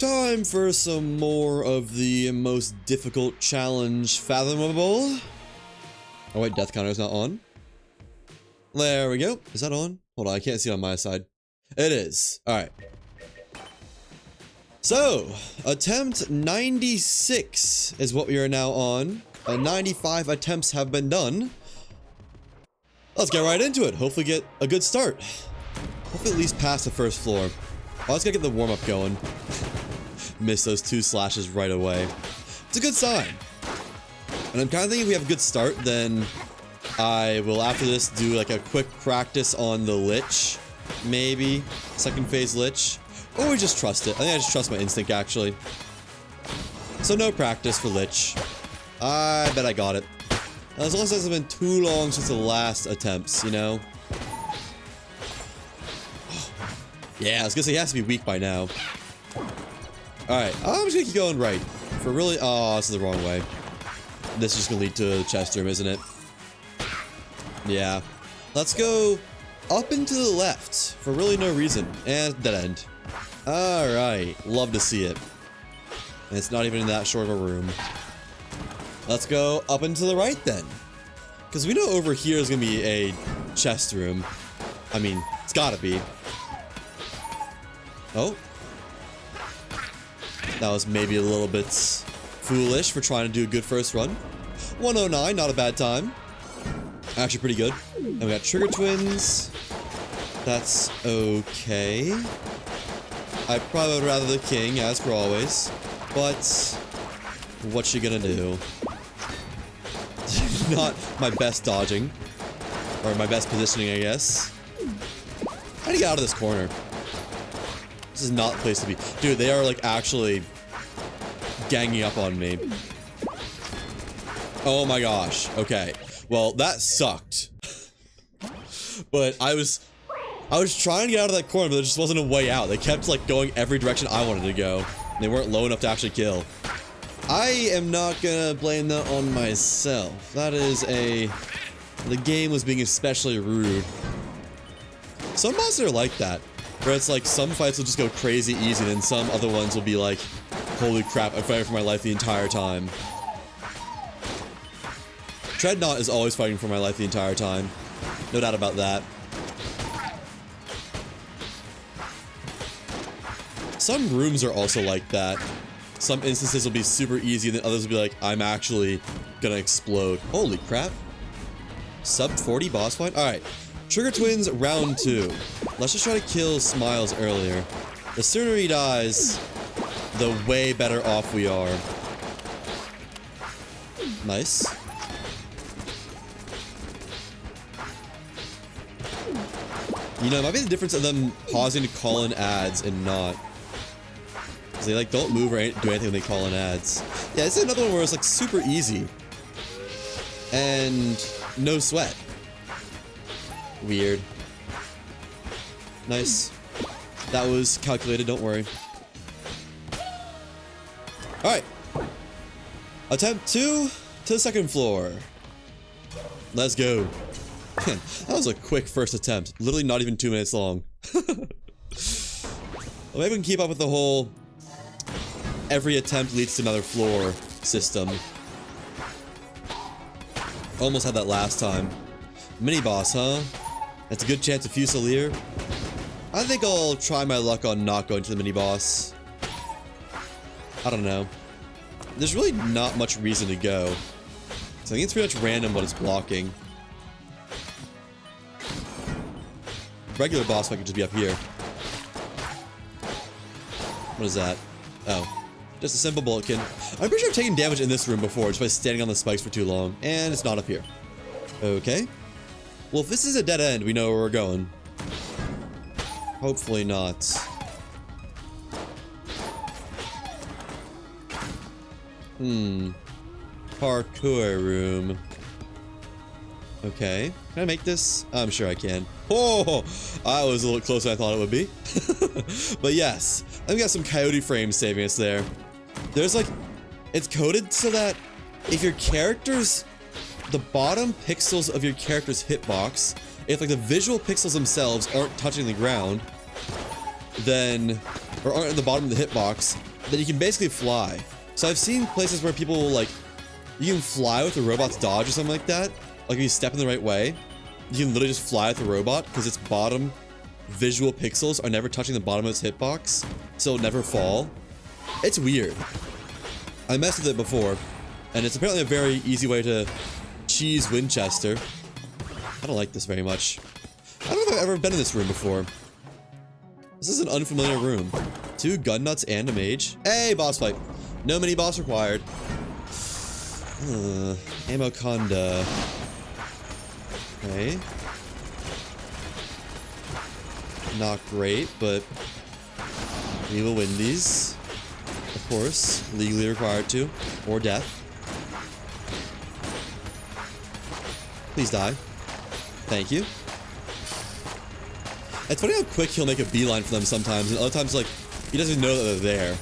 Time for some more of the most difficult challenge fathomable. Oh wait, death counter is not on. There we go. Is that on? Hold on, I can't see it on my side. It is. Alright. So, attempt 96 is what we are now on. 95 attempts have been done. Let's get right into it. Hopefully get a good start. Hopefully at least pass the first floor. Oh, let's gotta get the warm-up going. Miss those 2 slashes right away. It's a good sign. And I'm kind of thinking if we have a good start, then I will, after this, do like a quick practice on the Litch. Maybe. Second phase Litch. Or we just trust it. I think I just trust my instinct, actually. So no practice for Litch. I bet I got it. As long as it hasn't been too long since the last attempts, you know? Yeah, I was gonna say he has to be weak by now. Alright, I'm just gonna keep going right. For really- oh, this is the wrong way. This is just gonna lead to the chest room, isn't it? Yeah. Let's go up and to the left for really no reason. And dead end. Alright, love to see it. And it's not even in that short of a room. Let's go up and to the right then. Because we know over here is gonna be a chest room. I mean, it's gotta be. Oh. That was maybe a little bit foolish for trying to do a good first run. 109, not a bad time. Actually pretty good. And we got trigger twins. That's okay. I probably would rather the king, as per always. But what you gonna do? Not my best dodging. Or my best positioning, I guess. How do you get out of this corner? This is not the place to be. Dude, they are like actually ganging up on me. Oh my gosh. Okay. Well, that sucked. But I was trying to get out of that corner, but there just wasn't a way out. They kept like going every direction I wanted to go. They weren't low enough to actually kill. I am not gonna blame that on myself. That is the game was being especially rude. Some bosses are like that. Where it's like some fights will just go crazy easy, and then some other ones will be like, holy crap, I'm fighting for my life the entire time. Treadnought is always fighting for my life the entire time. No doubt about that. Some rooms are also like that. Some instances will be super easy, and then others will be like, I'm actually gonna explode. Holy crap. Sub 40 boss fight? Alright. Trigger twins, round 2. Let's just try to kill Smiles earlier. The sooner he dies, the way better off we are. Nice. You know, it might be the difference of them pausing to call in ads and not. Because they like don't move or do anything when they call in ads. Yeah, this is another one where it's like super easy. And no sweat. Weird. Nice. That was calculated, don't worry. Alright. Attempt 2 to the second floor. Let's go. Man, that was a quick first attempt. Literally not even 2 minutes long. Well, maybe we can keep up with the whole every attempt leads to another floor system. Almost had that last time. Mini boss, huh? That's a good chance of Fusilier. I think I'll try my luck on not going to the mini boss. I don't know. There's really not much reason to go. So I think it's pretty much random what it's blocking. Regular boss fight could just be up here. What is that? Oh. Just a simple bulletkin. I'm pretty sure I've taken damage in this room before just by standing on the spikes for too long. And it's not up here. Okay. Well, if this is a dead end, we know where we're going. Hopefully not. Parkour room. Okay. Can I make this? I'm sure I can. Oh! I was a little closer than I thought it would be. But yes. I think we got some coyote frames saving us there. There's like... It's coded so that if your character's... The bottom pixels of your character's hitbox, if like the visual pixels themselves aren't touching the ground, then... Or aren't at the bottom of the hitbox, then you can basically fly. So I've seen places where people will, like, you can fly with the robot's dodge or something like that. Like if you step in the right way, you can literally just fly with the robot because its bottom visual pixels are never touching the bottom of its hitbox, so it'll never fall. It's weird. I messed with it before, and it's apparently a very easy way to cheese Winchester. I don't like this very much. I don't know if I've ever been in this room before. This is an unfamiliar room. 2 gun nuts and a mage. Hey, boss fight. No mini boss required. Ammo conda. Okay. Not great, but we will win these. Of course, legally required to, or death. Please die. Thank you. It's funny how quick he'll make a beeline for them sometimes, and other times, like, he doesn't even know that they're there.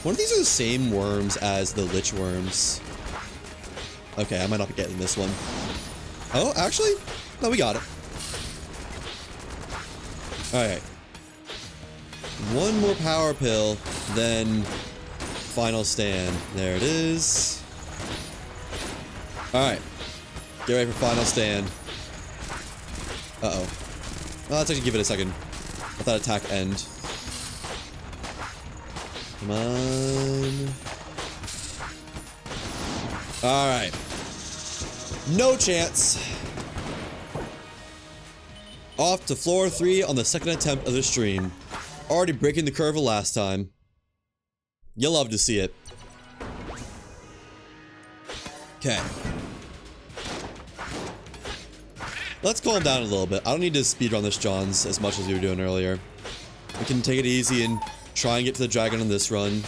One of these are the same worms as the Litch worms. Okay, I might not be getting this one. Oh, actually? No, we got it. Alright. One more power pill, then final stand. There it is. Alright. Get ready for final stand. Uh-oh. Well, let's actually give it a second. Let that attack end. Come on. Alright. No chance. Off to floor 3 on the second attempt of the stream. Already breaking the curve last time. You'll love to see it. Okay. Let's calm down a little bit. I don't need to speedrun this Johns as much as we were doing earlier. We can take it easy and try and get to the dragon on this run.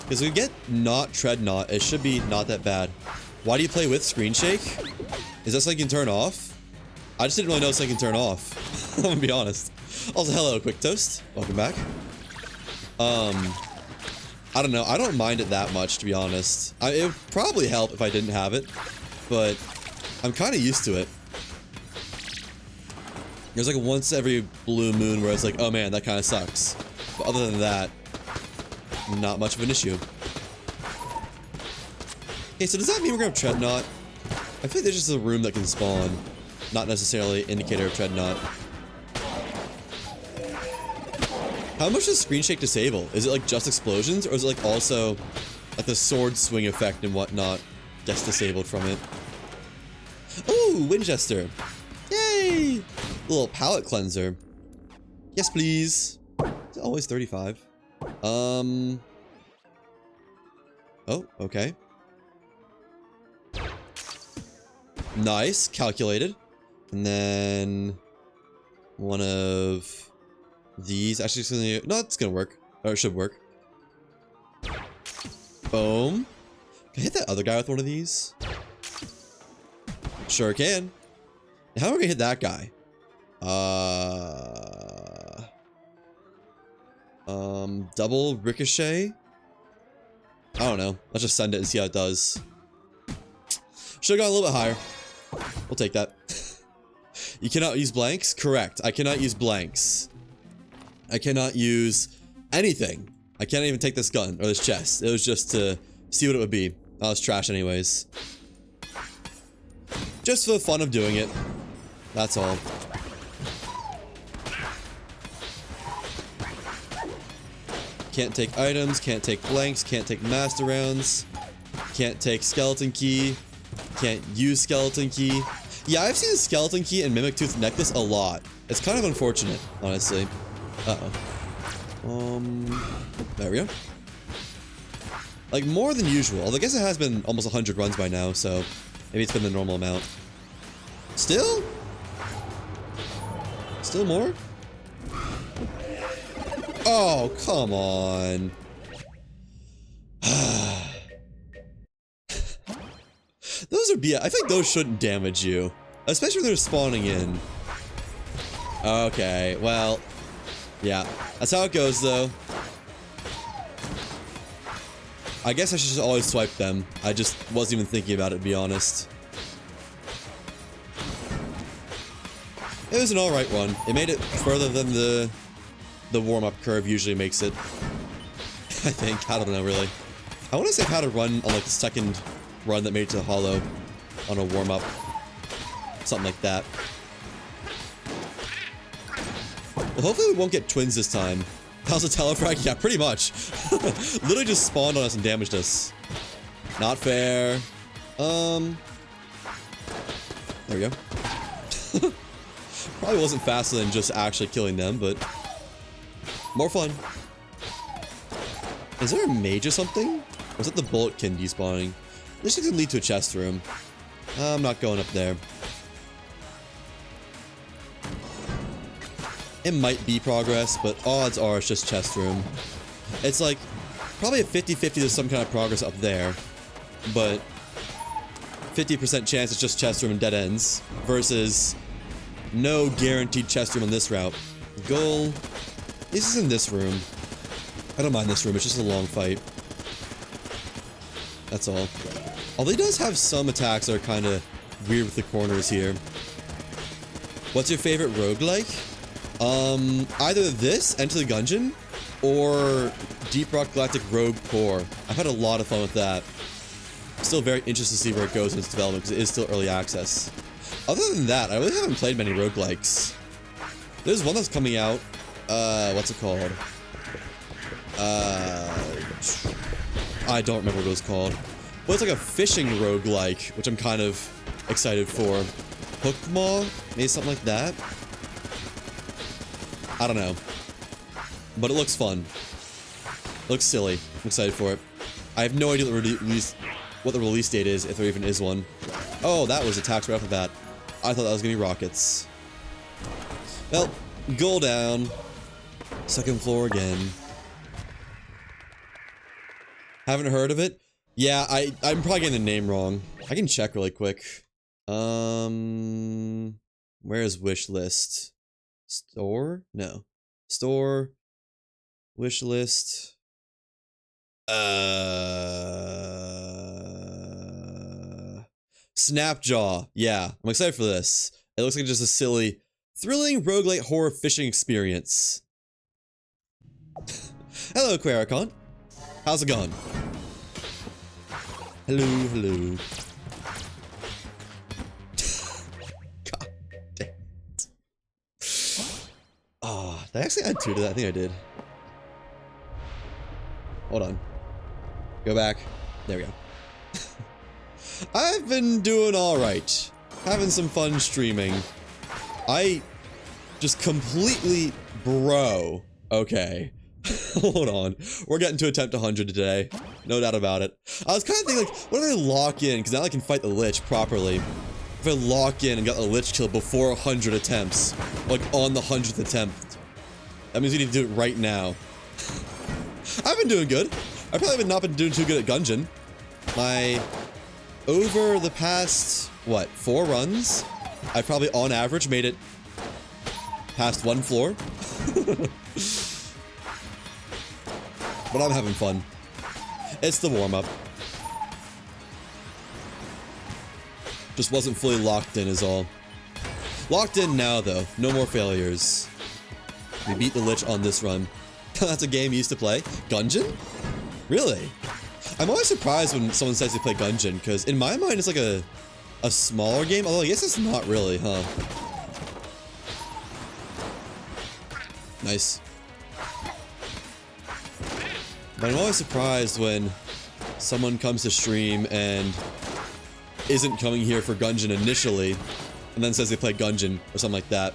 Because if we get not tread not, it should be not that bad. Why do you play with screen shake? Is that something you can turn off? I just didn't really know something can turn off. I'm gonna be honest. Also, hello, Quick Toast. Welcome back. I don't know. I don't mind it that much, to be honest. It would probably help if I didn't have it, but I'm kind of used to it. There's like a once every blue moon where it's like, oh man, that kind of sucks. But other than that, not much of an issue. Okay, so does that mean we're gonna have tread knot? I feel like there's just a room that can spawn, not necessarily indicator of tread knot. How much does screen shake disable? Is it like just explosions, or is it like also like the sword swing effect and whatnot gets disabled from it? Ooh, Winchester. Yay! A little palate cleanser. Yes, please. It's always 35. Oh, okay. Nice, calculated. And then one of these. Actually, it's gonna, no, it's gonna work. Or it should work. Boom. Can I hit that other guy with one of these? Sure can. How are we gonna hit that guy? Double ricochet? I don't know. Let's just send it and see how it does. Should've gone a little bit higher. We'll take that. You cannot use blanks? Correct. I cannot use blanks. I cannot use anything. I can't even take this gun or this chest. It was just to see what it would be. I was trash anyways. Just for the fun of doing it. That's all. Can't take items, can't take blanks, can't take master rounds, can't take skeleton key, can't use skeleton key. Yeah, I've seen the skeleton key and Mimic Tooth necklace a lot. It's kind of unfortunate, honestly. Uh-oh. There we go. Like, more than usual. I guess it has been almost 100 runs by now, so maybe it's been the normal amount. Still? Still more? Oh, come on. Those are BS. I think those shouldn't damage you. Especially when they're spawning in. Okay, well. Yeah, that's how it goes, though. I guess I should just always swipe them. I just wasn't even thinking about it, to be honest. It was an alright one. It made it further than the warm-up curve usually makes it. I think. I don't know, really. I want to say I've had a run on, like, the second run that made it to the hollow on a warm-up. Something like that. Well, hopefully we won't get twins this time. How's a telefrag? Yeah, pretty much. Literally just spawned on us and damaged us. Not fair. There we go. Probably wasn't faster than just actually killing them, but more fun. Is there a mage or something? Or is it the bulletkin despawning? This is gonna lead to a chest room. I'm not going up there. It might be progress, but odds are it's just chest room. It's like probably a 50-50 there's some kind of progress up there, but 50% chance it's just chest room and dead ends versus no guaranteed chest room on this route. Goal. This is in this room. I don't mind this room, it's just a long fight. That's all. Although he does have some attacks that are kind of weird with the corners here. What's your favorite roguelike? Either this, Enter the Gungeon, or Deep Rock Galactic Rogue Core. I've had a lot of fun with that. Still very interested to see where it goes in its development, because it is still early access. Other than that, I really haven't played many roguelikes. There's one that's coming out, what's it called? I don't remember what it was called. But it's like a fishing roguelike, which I'm kind of excited for. Hookmaw? Maybe something like that? I don't know. But it looks fun. It looks silly. I'm excited for it. I have no idea what the release date is, if there even is one. Oh, that was attacks right off the bat. I thought that was gonna be rockets. Well, goal down. Second floor again. Haven't heard of it? Yeah, I'm probably getting the name wrong. I can check really quick. Where is wish list? Store? No. Store. Wish list. Snapjaw. Yeah, I'm excited for this. It looks like just a silly, thrilling roguelite horror fishing experience. Hello, Quaricon. How's it going? Hello, hello. God damn it. Oh, did I actually add 2 to that? I think I did. Hold on. Go back. There we go. I've been doing alright. Having some fun streaming. I just completely bro. Okay. Hold on. We're getting to attempt 100 today. No doubt about it. I was kind of thinking, like, what if I lock in? Because now I can fight the Litch properly. If I lock in and got the Litch kill before 100 attempts. Like, on the 100th attempt. That means we need to do it right now. I've been doing good. I probably have not been doing too good at Gungeon. Over the past, what, 4 runs, I've probably, on average, made it past 1 floor. But I'm having fun. It's the warm-up. Just wasn't fully locked in is all. Locked in now, though. No more failures. We beat the Lich on this run. That's a game you used to play? Gungeon? Really? I'm always surprised when someone says they play Gungeon, because in my mind it's like a smaller game, although I guess it's not really, huh? Nice. But I'm always surprised when someone comes to stream and isn't coming here for Gungeon initially, and then says they play Gungeon or something like that.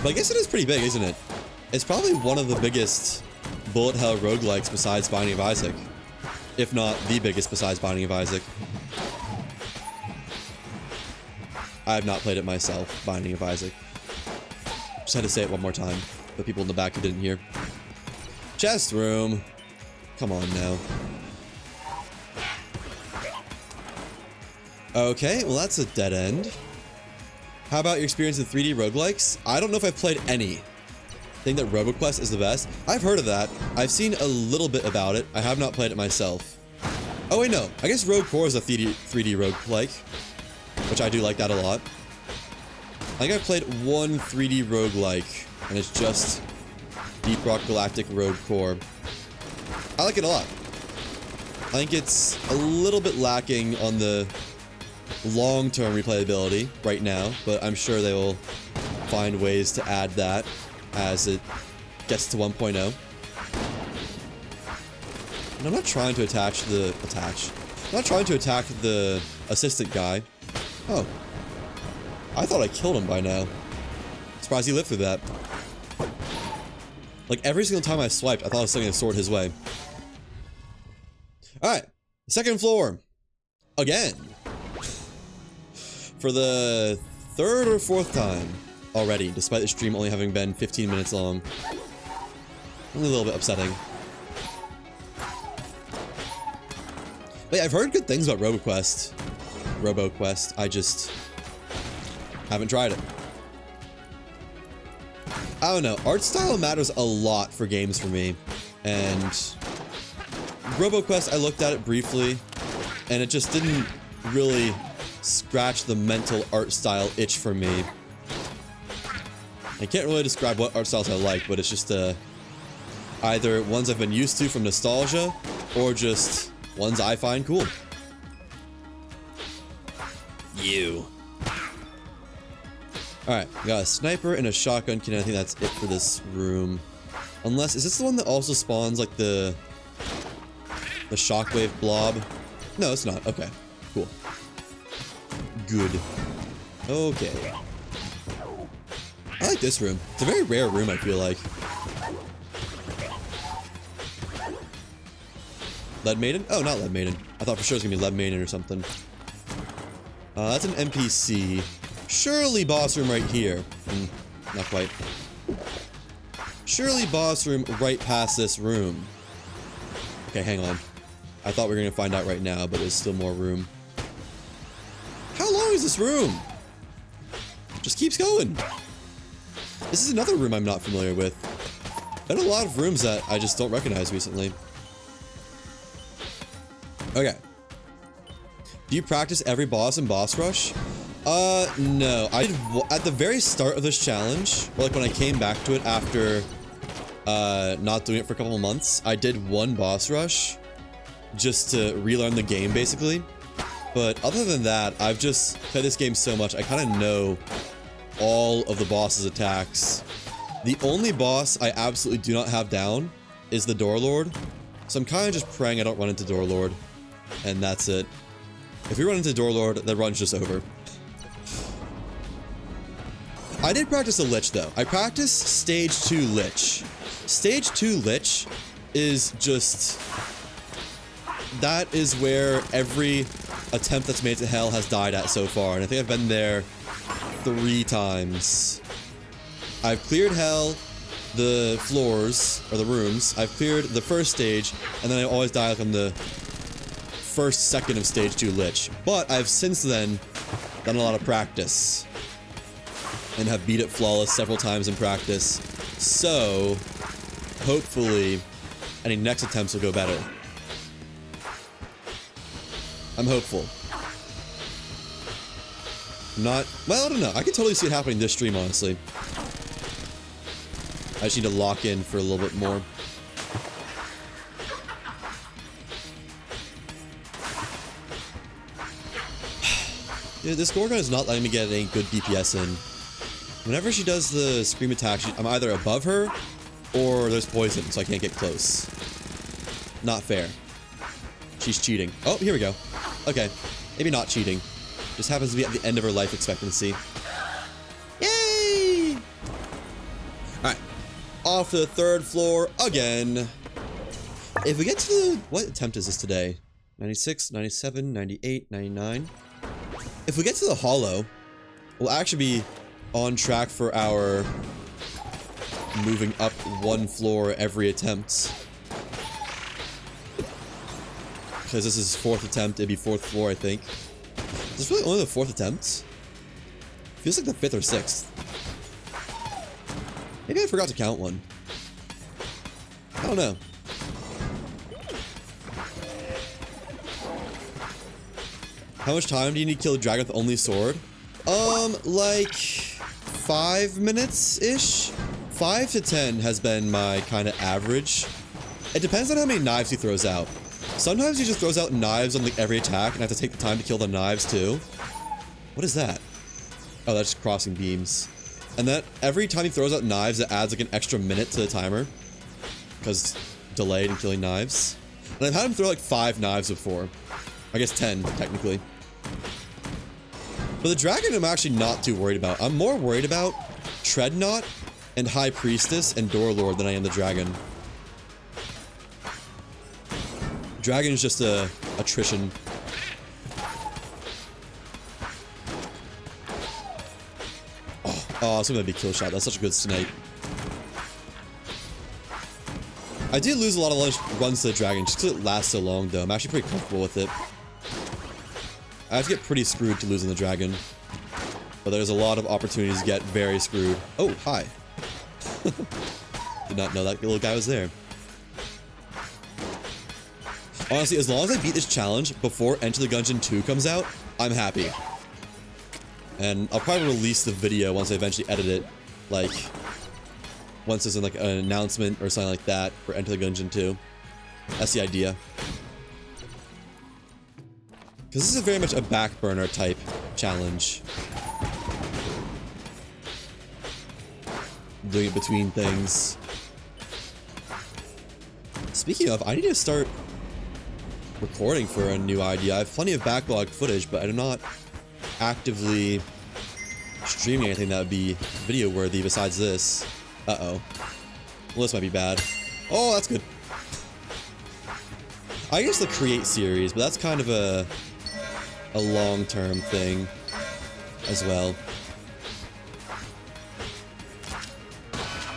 But I guess it is pretty big, isn't it? It's probably one of the biggest bullet hell roguelikes besides Binding of Isaac. If not the biggest besides Binding of Isaac. I have not played it myself, Binding of Isaac. Just had to say it one more time, for people in the back who didn't hear. Chest room. Come on now. Okay, well that's a dead end. How about your experience with 3D roguelikes? I don't know if I've played any. I think that RoboQuest is the best. I've heard of that. I've seen a little bit about it. I have not played it myself. Oh wait, no. I guess Rogue Core is a 3D roguelike, which I do like that a lot. I think I've played one 3D roguelike, and it's just Deep Rock Galactic Road Core. I like it a lot. I think it's a little bit lacking on the long-term replayability right now, but I'm sure they will find ways to add that as it gets to 1.0. And I'm not trying to I'm not trying to attack the assistant guy. Oh. I thought I killed him by now. Surprised he lived through that. Like, every single time I swiped, I thought I was sending a sword his way. Alright. Second floor. Again. For the third or fourth time already, despite the stream only having been 15 minutes long. Only a little bit upsetting. But yeah, I've heard good things about RoboQuest. I just haven't tried it. I don't know. Art style matters a lot for games for me. And RoboQuest, I looked at it briefly, and it just didn't really scratch the mental art style itch for me. I can't really describe what art styles I like, but it's just either ones I've been used to from nostalgia, or just ones I find cool. You. Alright, we got a sniper and a shotgun cannon. I think that's it for this room. Unless, is this the one that also spawns like the shockwave blob? No, it's not. Okay, cool. Good. Okay. I like this room. It's a very rare room, I feel like. Lead Maiden? Oh, not Lead Maiden. I thought for sure it was gonna be Lead Maiden or something. That's an NPC. Surely boss room right here. Not quite. Surely boss room right past this room. Okay, hang on. I thought we were gonna find out right now, but there's still more room. How long is this room? Just keeps going. This is another room I'm not familiar with. Been a lot of rooms that I just don't recognize recently. Okay. Do you practice every boss in Boss Rush? No. I did at the very start of this challenge, or like when I came back to it after not doing it for a couple of months, I did one Boss Rush just to relearn the game, basically. But other than that, I've just played this game so much, I kind of know all of the boss's attacks. The only boss I absolutely do not have down is the Door Lord, so I'm kind of just praying I don't run into Door Lord, and that's it. If we run into Door Lord, the run's just over. I did practice a Litch, though. I practiced Stage 2 Litch. Stage 2 Litch is just... that is where every attempt that's made to hell has died at so far, and I think I've been there 3 times. I've cleared hell, the floors, or the rooms. I've cleared the first stage, and then I always die like on the first second of Stage 2 Lich. But I've since then done a lot of practice, and have beat it flawless several times in practice. So, hopefully, any next attempts will go better. I'm hopeful. Not... well, I don't know. I can totally see it happening this stream, honestly. I just need to lock in for a little bit more. Dude, this Gorgon is not letting me get any good DPS in. Whenever she does the scream attack, I'm either above her, or there's poison, so I can't get close. Not fair. She's cheating. Oh, here we go. Okay. Maybe not cheating. Just happens to be at the end of her life expectancy. Yay! Alright. Off to the 3rd floor again. If we get to the... what attempt is this today? 96, 97, 98, 99. If we get to the hollow, we'll actually be on track for our moving up 1 floor every attempt. Because this is 4th attempt, it'd be 4th floor, I think. Is this really only the 4th attempt? Feels like the 5th or 6th. Maybe I forgot to count one. I don't know. How much time do you need to kill a dragon with only sword? Like 5 minutes-ish? 5 to 10 has been my kind of average. It depends on how many knives he throws out. Sometimes he just throws out knives on like every attack, and I have to take the time to kill the knives too. What is that? Oh, that's just crossing beams. And then every time he throws out knives, it adds like an extra minute to the timer. Because delayed in killing knives. And I've had him throw like 5 knives before. I guess 10, technically. But the dragon I'm actually not too worried about. I'm more worried about Treadnought and High Priestess and Door Lord than I am the dragon. Dragon is just a attrition. Oh, it's gonna be kill shot. That's such a good snipe. I did lose a lot of runs to the dragon just because it lasts so long, though. I'm actually pretty comfortable with it. I have to get pretty screwed to losing the dragon. But there's a lot of opportunities to get very screwed. Oh, hi. Did not know that little guy was there. Honestly, as long as I beat this challenge before Enter the Gungeon 2 comes out, I'm happy. And I'll probably release the video once I eventually edit it. Like, once there's like an announcement or something like that for Enter the Gungeon 2. That's the idea. Because this is very much a back burner type challenge. Doing it between things. Speaking of, I need to start recording for a new idea. I have plenty of backlog footage, but I'm not actively streaming anything that would be video worthy besides this. Uh-oh. Well, this might be bad. Oh, that's good. I guess the Create series, but that's kind of a long-term thing as well.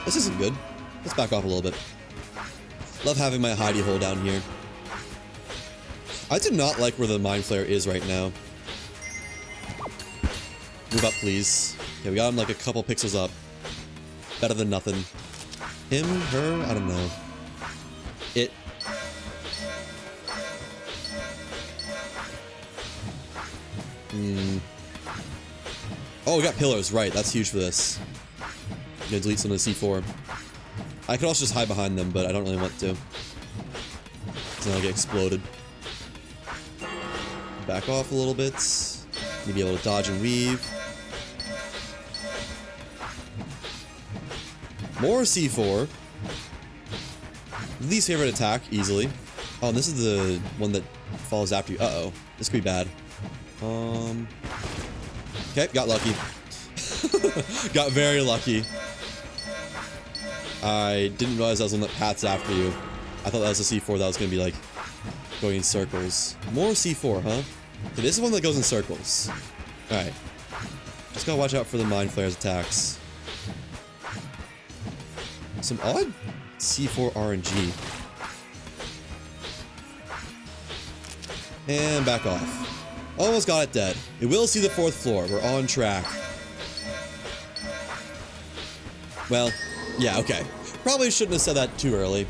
This isn't good. Let's back off a little bit. Love having my hidey hole down here. I do not like where the Mind Flayer is right now. Move up, please. Okay, we got him like a couple pixels up. Better than nothing. Him, her, I don't know. It. Oh, we got pillars, right. That's huge for this. I'm gonna delete some of the C4. I could also just hide behind them, but I don't really want to. Because then I'll get exploded. Back off a little bit. Need to be able to dodge and weave. More C4. Least favorite attack, easily. Oh, and this is the one that follows after you. Uh-oh. This could be bad. Okay, got lucky. Got very lucky. I didn't realize that was one that pats after you. I thought that was a C4 that was going to be, like, going in circles. More C4, huh? Okay, this is one that goes in circles. Alright. Just gotta watch out for the Mind Flayer's attacks. Some odd C4 RNG. And back off. Almost got it dead. It will see the 4th floor. We're on track. Well, yeah, okay. Probably shouldn't have said that too early.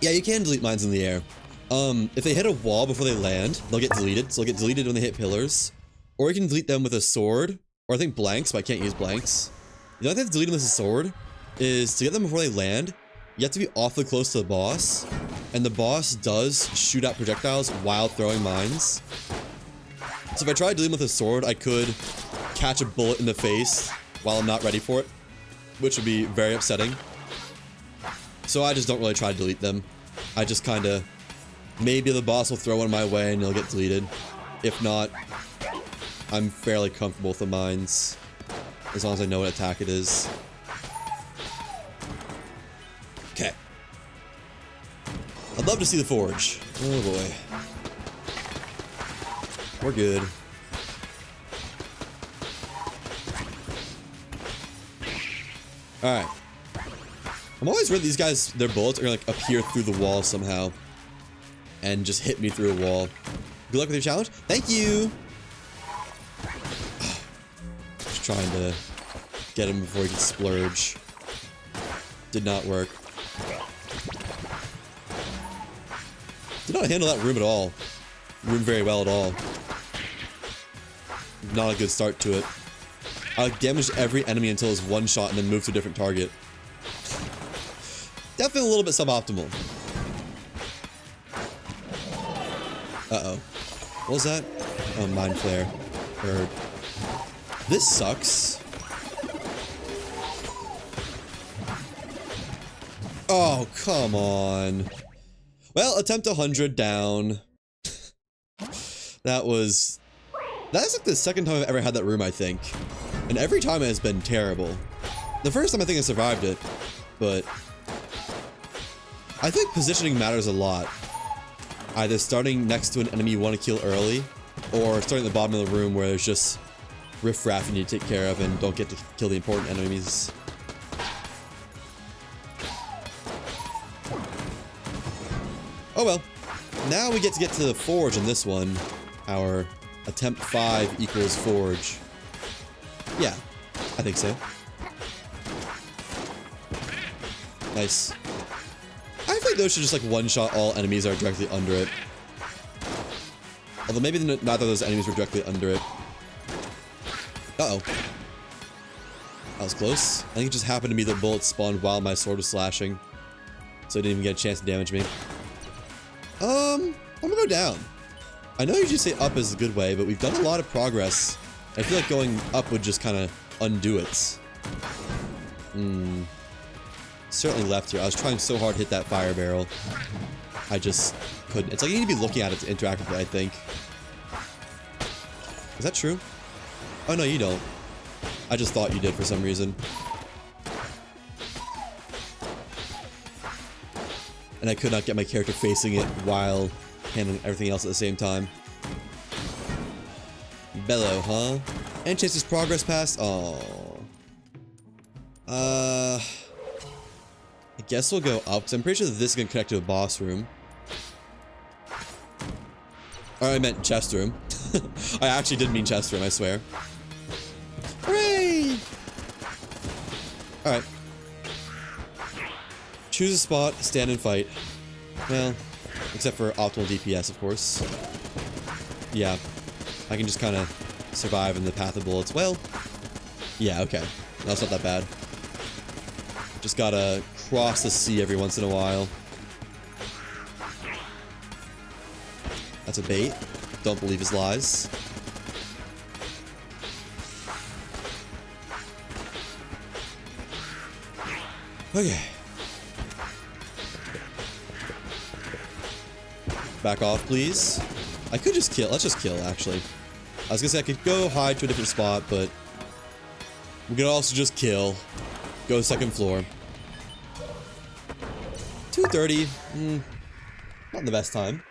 Yeah, you can delete mines in the air. If they hit a wall before they land, they'll get deleted. So they'll get deleted when they hit pillars. Or you can delete them with a sword. Or I think blanks, but I can't use blanks. The only thing to delete them with a sword is to get them before they land, you have to be awfully close to the boss. And the boss does shoot out projectiles while throwing mines. So if I try to delete them with a sword, I could catch a bullet in the face while I'm not ready for it, which would be very upsetting. So I just don't really try to delete them. I just kind of... Maybe the boss will throw one my way and it'll get deleted. If not, I'm fairly comfortable with the mines. As long as I know what attack it is. Okay. I'd love to see the forge. Oh boy. We're good. Alright. I'm always worried these guys, their bullets are gonna like appear through the wall somehow. And just hit me through a wall. Good luck with your challenge. Thank you! Just trying to get him before he can splurge. Did not work. Did not handle that room at all. Room very well at all. Not a good start to it. I damaged every enemy until it's one shot and then moved to a different target. Definitely a little bit suboptimal. Uh-oh. What was that? Oh, Mind Flare. This sucks. Oh, come on. Well, attempt 100 down. That's like the second time I've ever had that room, I think. And every time it has been terrible. The first time I think I survived it, but I think positioning matters a lot. Either starting next to an enemy you want to kill early, or starting at the bottom of the room where there's just riffraff you need to take care of and don't get to kill the important enemies. Oh well. Now we get to the forge in this one. Our attempt 5 equals forge. Yeah, I think so. Nice. I feel like those should just like one-shot all enemies that are directly under it. Although maybe neither of those enemies were directly under it. Uh-oh. That was close. I think it just happened to be the bullets spawned while my sword was slashing. So it didn't even get a chance to damage me. I'm gonna go down. I know you just say up is a good way, but we've done a lot of progress. I feel like going up would just kind of undo it. Certainly left here. I was trying so hard to hit that fire barrel. I just couldn't. It's like you need to be looking at it to interact with it, I think. Is that true? Oh, no, you don't. I just thought you did for some reason. And I could not get my character facing it while handling everything else at the same time. Bellow, huh? And chances progress past? Oh. I guess we'll go up, because I'm pretty sure that this is going to connect to a boss room. Or I meant chest room. I actually did mean chest room, I swear. Hooray! Alright. Choose a spot, stand and fight. Well, except for optimal DPS, of course. Yeah. I can just kind of survive in the path of bullets. Well, yeah, okay. That's not that bad. Just gotta cross the sea every once in a while. That's a bait. Don't believe his lies. Okay. Back off, please. I could just kill. Let's just kill, actually. I was gonna say I could go hide to a different spot, but we could also just kill. Go second floor. 230. Not the best time.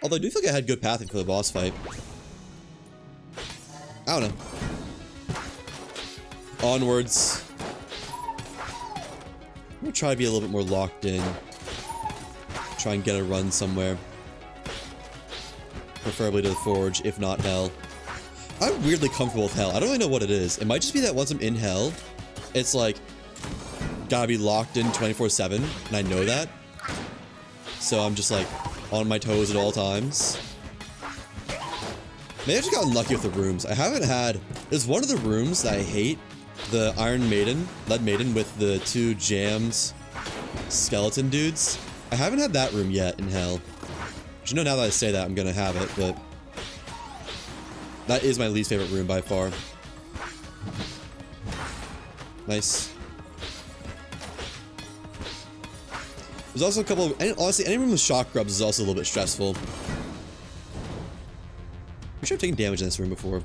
Although I do feel like I had good pathing for the boss fight. I don't know. Onwards. I'm gonna try to be a little bit more locked in. Try and get a run somewhere. Preferably to the forge, if not hell. I'm weirdly comfortable with hell. I don't really know what it is. It might just be that once I'm in hell, it's like, gotta be locked in 24/7, and I know that. So I'm just like, on my toes at all times. Maybe I've just gotten lucky with the rooms. I haven't had... There's one of the rooms that I hate. The Iron Maiden, Lead Maiden with the 2 jammed skeleton dudes. I haven't had that room yet in hell. But you know, now that I say that, I'm gonna have it, but... That is my least favorite room by far. Nice. There's also a couple of... And honestly, any room with shock grubs is also a little bit stressful. I'm sure I've taken damage in this room before.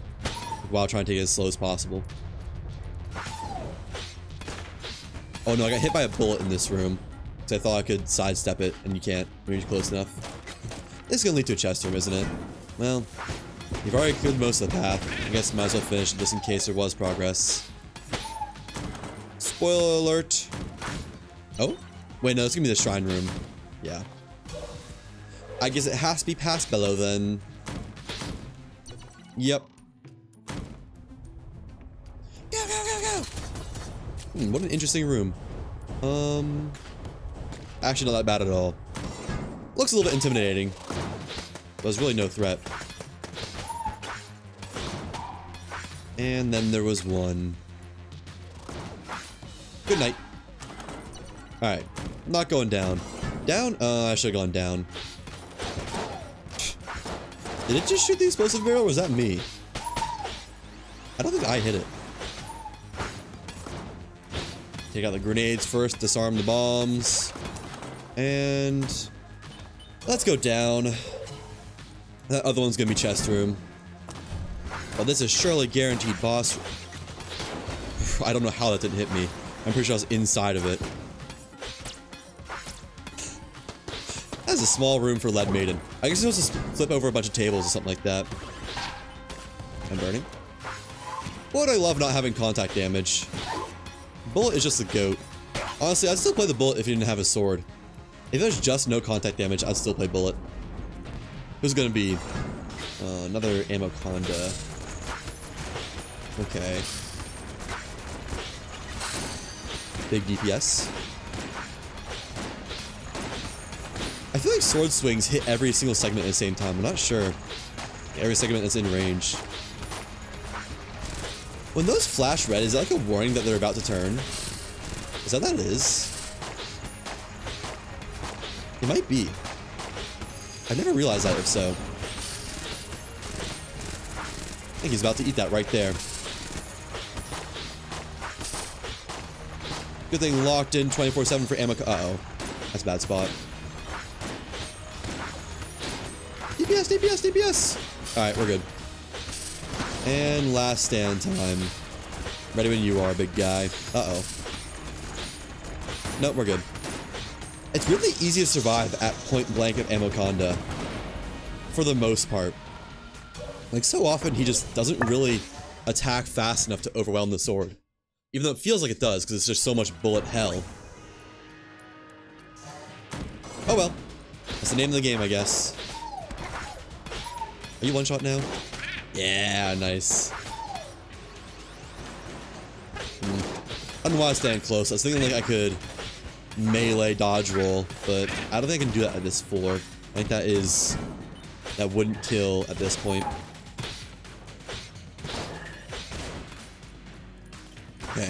While trying to take it as slow as possible. Oh no, I got hit by a bullet in this room. Because I thought I could sidestep it, and you can't when you're close enough. This is going to lead to a chest room, isn't it? Well, you've already cleared most of the path. I guess might as well finish it just in case there was progress. Spoiler alert. Oh? Wait, no, it's going to be the shrine room. Yeah. I guess it has to be past Bellow, then. Yep. Go, go, go, go! What an interesting room. Actually, not that bad at all. Looks a little bit intimidating. But there's really no threat. And then there was one. Good night. Alright. Not going down. Down? I should have gone down. Did it just shoot the explosive barrel, or was that me? I don't think I hit it. Take out the grenades first, disarm the bombs. And let's go down. That other one's gonna be chest room. But this is surely guaranteed boss. I don't know how that didn't hit me. I'm pretty sure I was inside of it. That's a small room for Lead Maiden. I guess you're supposed to flip over a bunch of tables or something like that. I'm burning. Boy, do I love not having contact damage. Bullet is just a goat. Honestly, I'd still play the Bullet if you didn't have a sword. If there's just no contact damage, I'd still play Bullet. Who's gonna be? Another ammo conda. Okay. Big DPS. I feel like sword swings hit every single segment at the same time. I'm not sure. Every segment that's in range. When those flash red, is that like a warning that they're about to turn? Is that what that is? It might be. I never realized that if so. I think he's about to eat that right there. Good thing locked in 24/7 for ammo. Uh-oh. That's a bad spot. DPS, DPS, DPS! Alright, we're good. And last stand time. Ready when you are, big guy. Uh-oh. Nope, we're good. It's really easy to survive at point blank of ammo conda. For the most part. Like, so often he just doesn't really attack fast enough to overwhelm the sword. Even though it feels like it does, because it's just so much bullet hell. Oh well. That's the name of the game, I guess. Are you one shot now? Yeah, nice. I don't know why I stand close. I was thinking like I could melee dodge roll, but I don't think I can do that at this floor. I think that wouldn't kill at this point. Okay.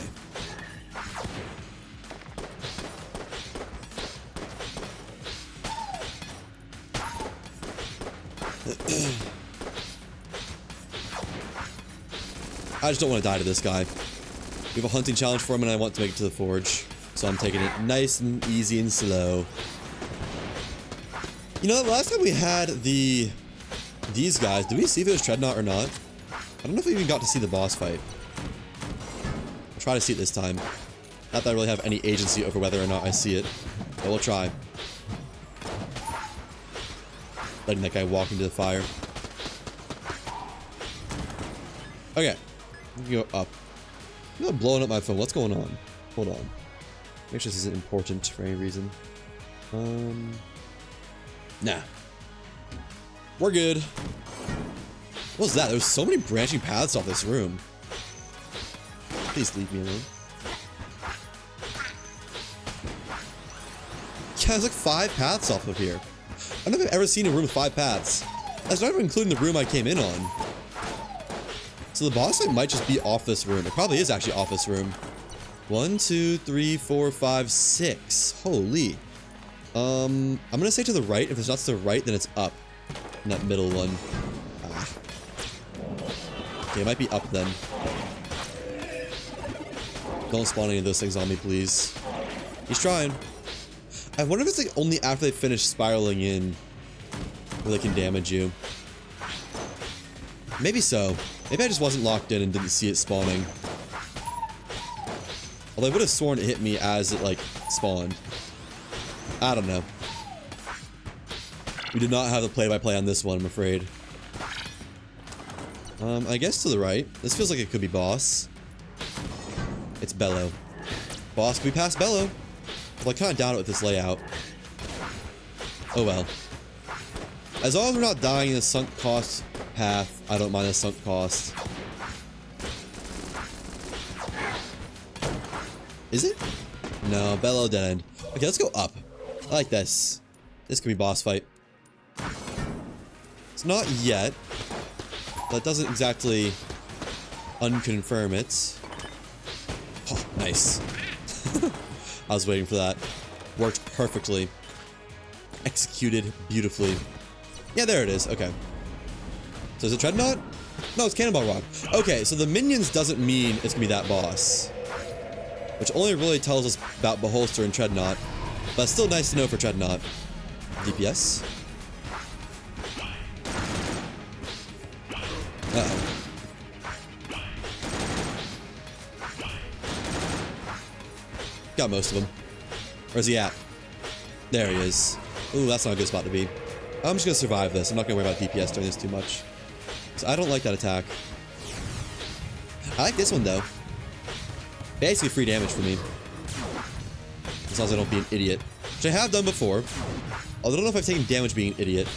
I just don't want to die to this guy. We have a hunting challenge for him and I want to make it to the forge. So I'm taking it nice and easy and slow. You know, the last time we had these guys, did we see if it was Treadnought or not? I don't know if we even got to see the boss fight. I'll try to see it this time. Not that I really have any agency over whether or not I see it, but we'll try. Letting that guy walk into the fire. Okay. We can go up. I'm not blowing up my phone. What's going on? Hold on. Make sure this isn't important for any reason. Nah. We're good. What was that? There's so many branching paths off this room. Please leave me alone. Yeah, there's like 5 paths off of here. I don't know if I've ever seen a room with 5 paths. That's not even including the room I came in on. So the boss fight might just be off this room. It probably is actually off this room. 1, 2, 3, 4, 5, 6. Holy. I'm gonna say to the right. If it's not to the right, then it's up. In that middle one. Ah. Okay, it might be up then. Don't spawn any of those things on me, please. He's trying. I wonder if it's like only after they finish spiraling in where they can damage you. Maybe so. Maybe I just wasn't locked in and didn't see it spawning. Although I would have sworn it hit me as it, like, spawned. I don't know. We did not have the play-by-play on this one, I'm afraid. I guess to the right. This feels like it could be boss. It's Bellow. Boss, could we pass Bellow? Well, I kind of doubt it with this layout. Oh well. As long as we're not dying in the sunk cost path, I don't mind the sunk cost. Is it? No, Bellow dead end. Okay, let's go up. I like this. This could be boss fight. It's not yet. That doesn't exactly unconfirm it. Oh, nice. I was waiting for that. Worked perfectly. Executed beautifully. Yeah, there it is. Okay. So is it Dreadnought? No, it's Cannonball Rock. Okay, so the minions doesn't mean it's gonna be that boss. Which only really tells us about Beholster and Treadnought. But it's still nice to know for Treadnought. DPS. Uh-oh. Got most of them. Where's he at? There he is. Ooh, that's not a good spot to be. I'm just gonna survive this. I'm not gonna worry about DPS during this too much. So I don't like that attack. I like this one though. Basically free damage for me. As long as I don't be an idiot. Which I have done before. Although I don't know if I've taken damage being an idiot.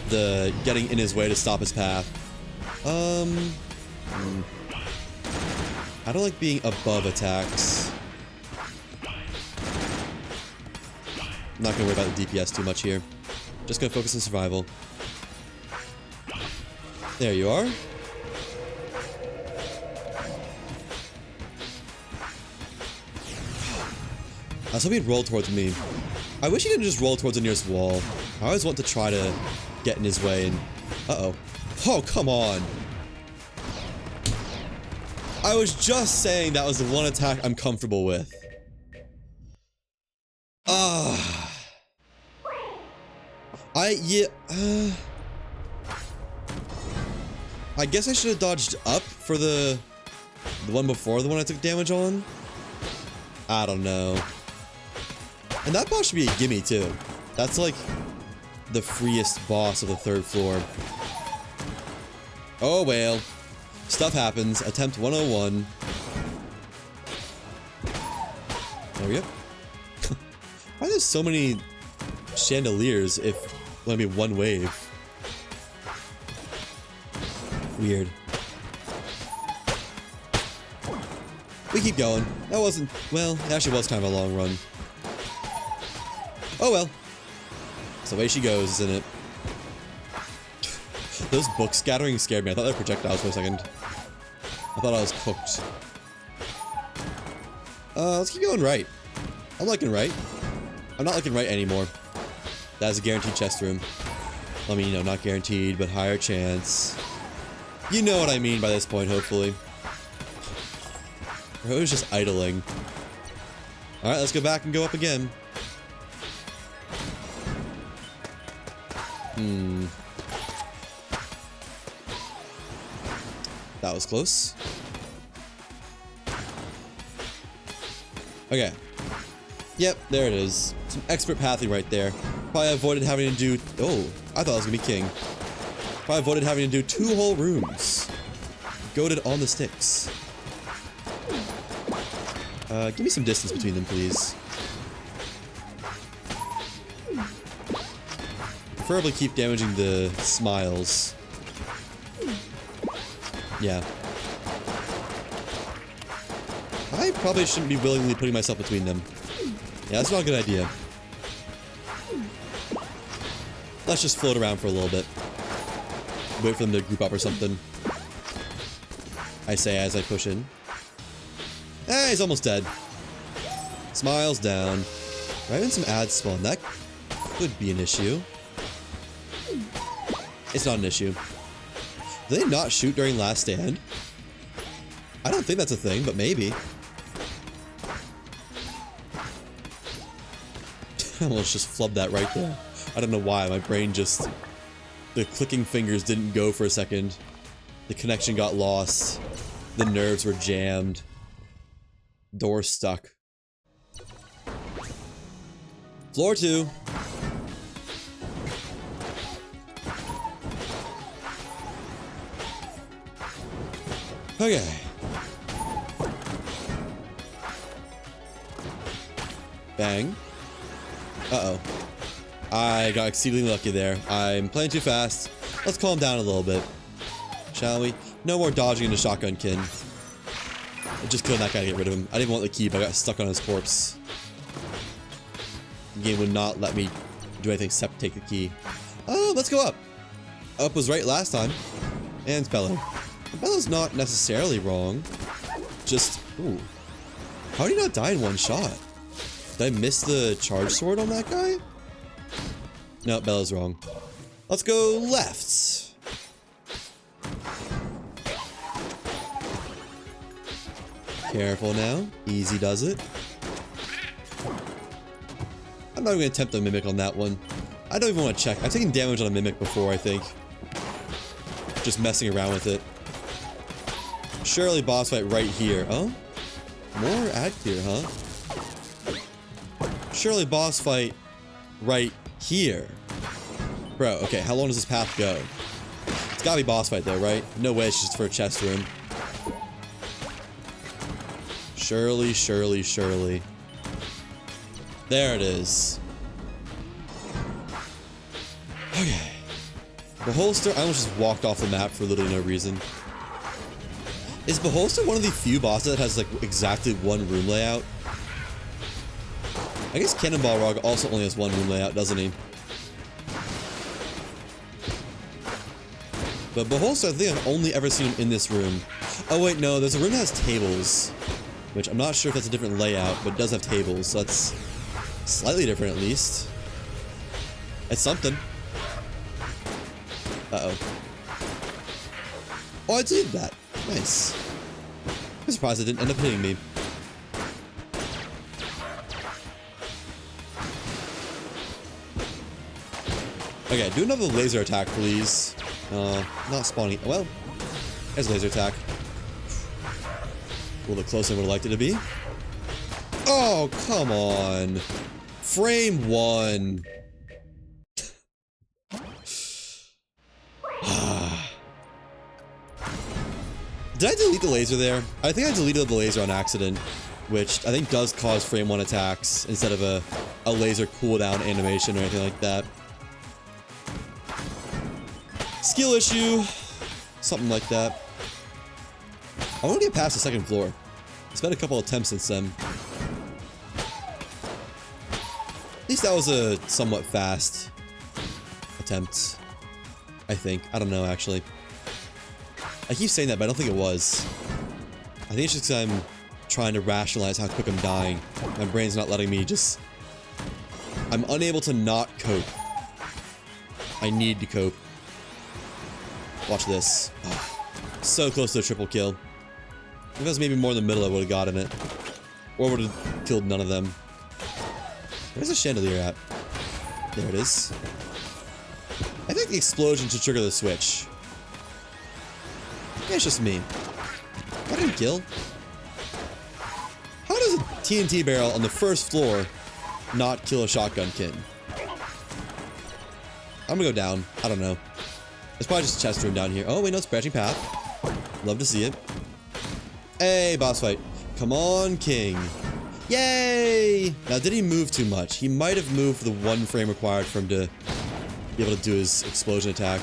The getting in his way to stop his path. I don't like being above attacks. I'm not gonna worry about the DPS too much here. Just gonna focus on survival. There you are. I was hoping he'd roll towards me. I wish he didn't just roll towards the nearest wall. I always want to try to get in his way and... Uh-oh. Oh, come on! I was just saying that was the one attack I'm comfortable with. I guess I should have dodged up for the one before the one I took damage on. I don't know. And that boss should be a gimme too. That's like the freest boss of the 3rd floor. Oh well. Stuff happens. Attempt 101. There we go. Why are there so many chandeliers if let me one wave? Weird. We keep going. That wasn't... Well, it actually was kind of a long run. Oh well. It's the way she goes, isn't it? Those book scattering scared me. I thought they were projectiles for a second. I thought I was cooked. Let's keep going right. I'm liking right. I'm not liking right anymore. That is a guaranteed chest room. I mean, you know, not guaranteed, but higher chance. You know what I mean by this point, hopefully. Or it was just idling. Alright, let's go back and go up again. That was close. Okay. Yep, there it is. Some expert pathing right there. Probably avoided having to do... Oh, I thought I was gonna be king. Probably avoided having to do 2 whole rooms. Goated on the sticks. Give me some distance between them, please. Preferably keep damaging the smiles. Yeah. I probably shouldn't be willingly putting myself between them. Yeah, that's not a good idea. Let's just float around for a little bit. Wait for them to group up or something. I say as I push in. Ah, he's almost dead. Smiles down. Right in some ads spawn. That could be an issue. It's not an issue. Do they not shoot during last stand? I don't think that's a thing, but maybe. I almost just flubbed that right there. I don't know why, my brain just... The clicking fingers didn't go for a second. The connection got lost. The nerves were jammed. Door stuck. Floor 2. Okay. Bang. Uh-oh. I got exceedingly lucky there. I'm playing too fast. Let's calm down a little bit. Shall we? No more dodging into shotgun kin. I just killed that guy to get rid of him. I didn't want the key, but I got stuck on his corpse. The game would not let me do anything except take the key. Oh, let's go up. Up was right last time. And spelling. Bella's not necessarily wrong. Just, ooh. How did he not die in one shot? Did I miss the charge sword on that guy? No, Bella's wrong. Let's go left. Careful now. Easy does it. I'm not even gonna attempt a mimic on that one. I don't even want to check. I've taken damage on a mimic before, I think. Just messing around with it. Surely boss fight right here. Oh? More ad clear, huh? Surely boss fight right here. Bro, okay, how long does this path go? It's gotta be boss fight though, right? No way it's just for a chest room. Surely, surely, surely. There it is. Okay. Beholster, I almost just walked off the map for literally no reason. Is Beholster one of the few bosses that has like exactly one room layout? I guess Cannonball Rog also only has one room layout, doesn't he? But Beholster, I think I've only ever seen him in this room. Oh wait, no, there's a room that has tables. Which I'm not sure if that's a different layout, but it does have tables, so that's slightly different at least. It's something. Uh-oh. Oh, I did that. Nice. I'm surprised it didn't end up hitting me. Okay, do another laser attack, please. Not spawning. Well, there's a laser attack. A little bit closer than I would have liked it to be. Oh, come on. Frame 1. Did I delete the laser there? I think I deleted the laser on accident, which I think does cause frame 1 attacks instead of a laser cooldown animation or anything like that. Skill issue. Something like that. I want to get past the second floor. It's been a couple attempts since then. At least that was a somewhat fast attempt. I think. I don't know, actually. I keep saying that, but I don't think it was. I think it's just because I'm trying to rationalize how quick I'm dying. My brain's not letting me just... I'm unable to not cope. I need to cope. Watch this. Oh, so close to a triple kill. If it was maybe more in the middle, I would have gotten it. Or would have killed none of them. Where's the chandelier at? There it is. I think the explosion should trigger the switch. Maybe it's just me. I didn't kill. How does a TNT barrel on the first floor not kill a shotgun kid? I'm gonna go down. I don't know. It's probably just a chest room down here. Oh, wait, no, it's branching path. Love to see it. Hey, boss fight. Come on, King. Yay! Now, did he move too much? He might have moved for the 1 frame required for him to be able to do his explosion attack.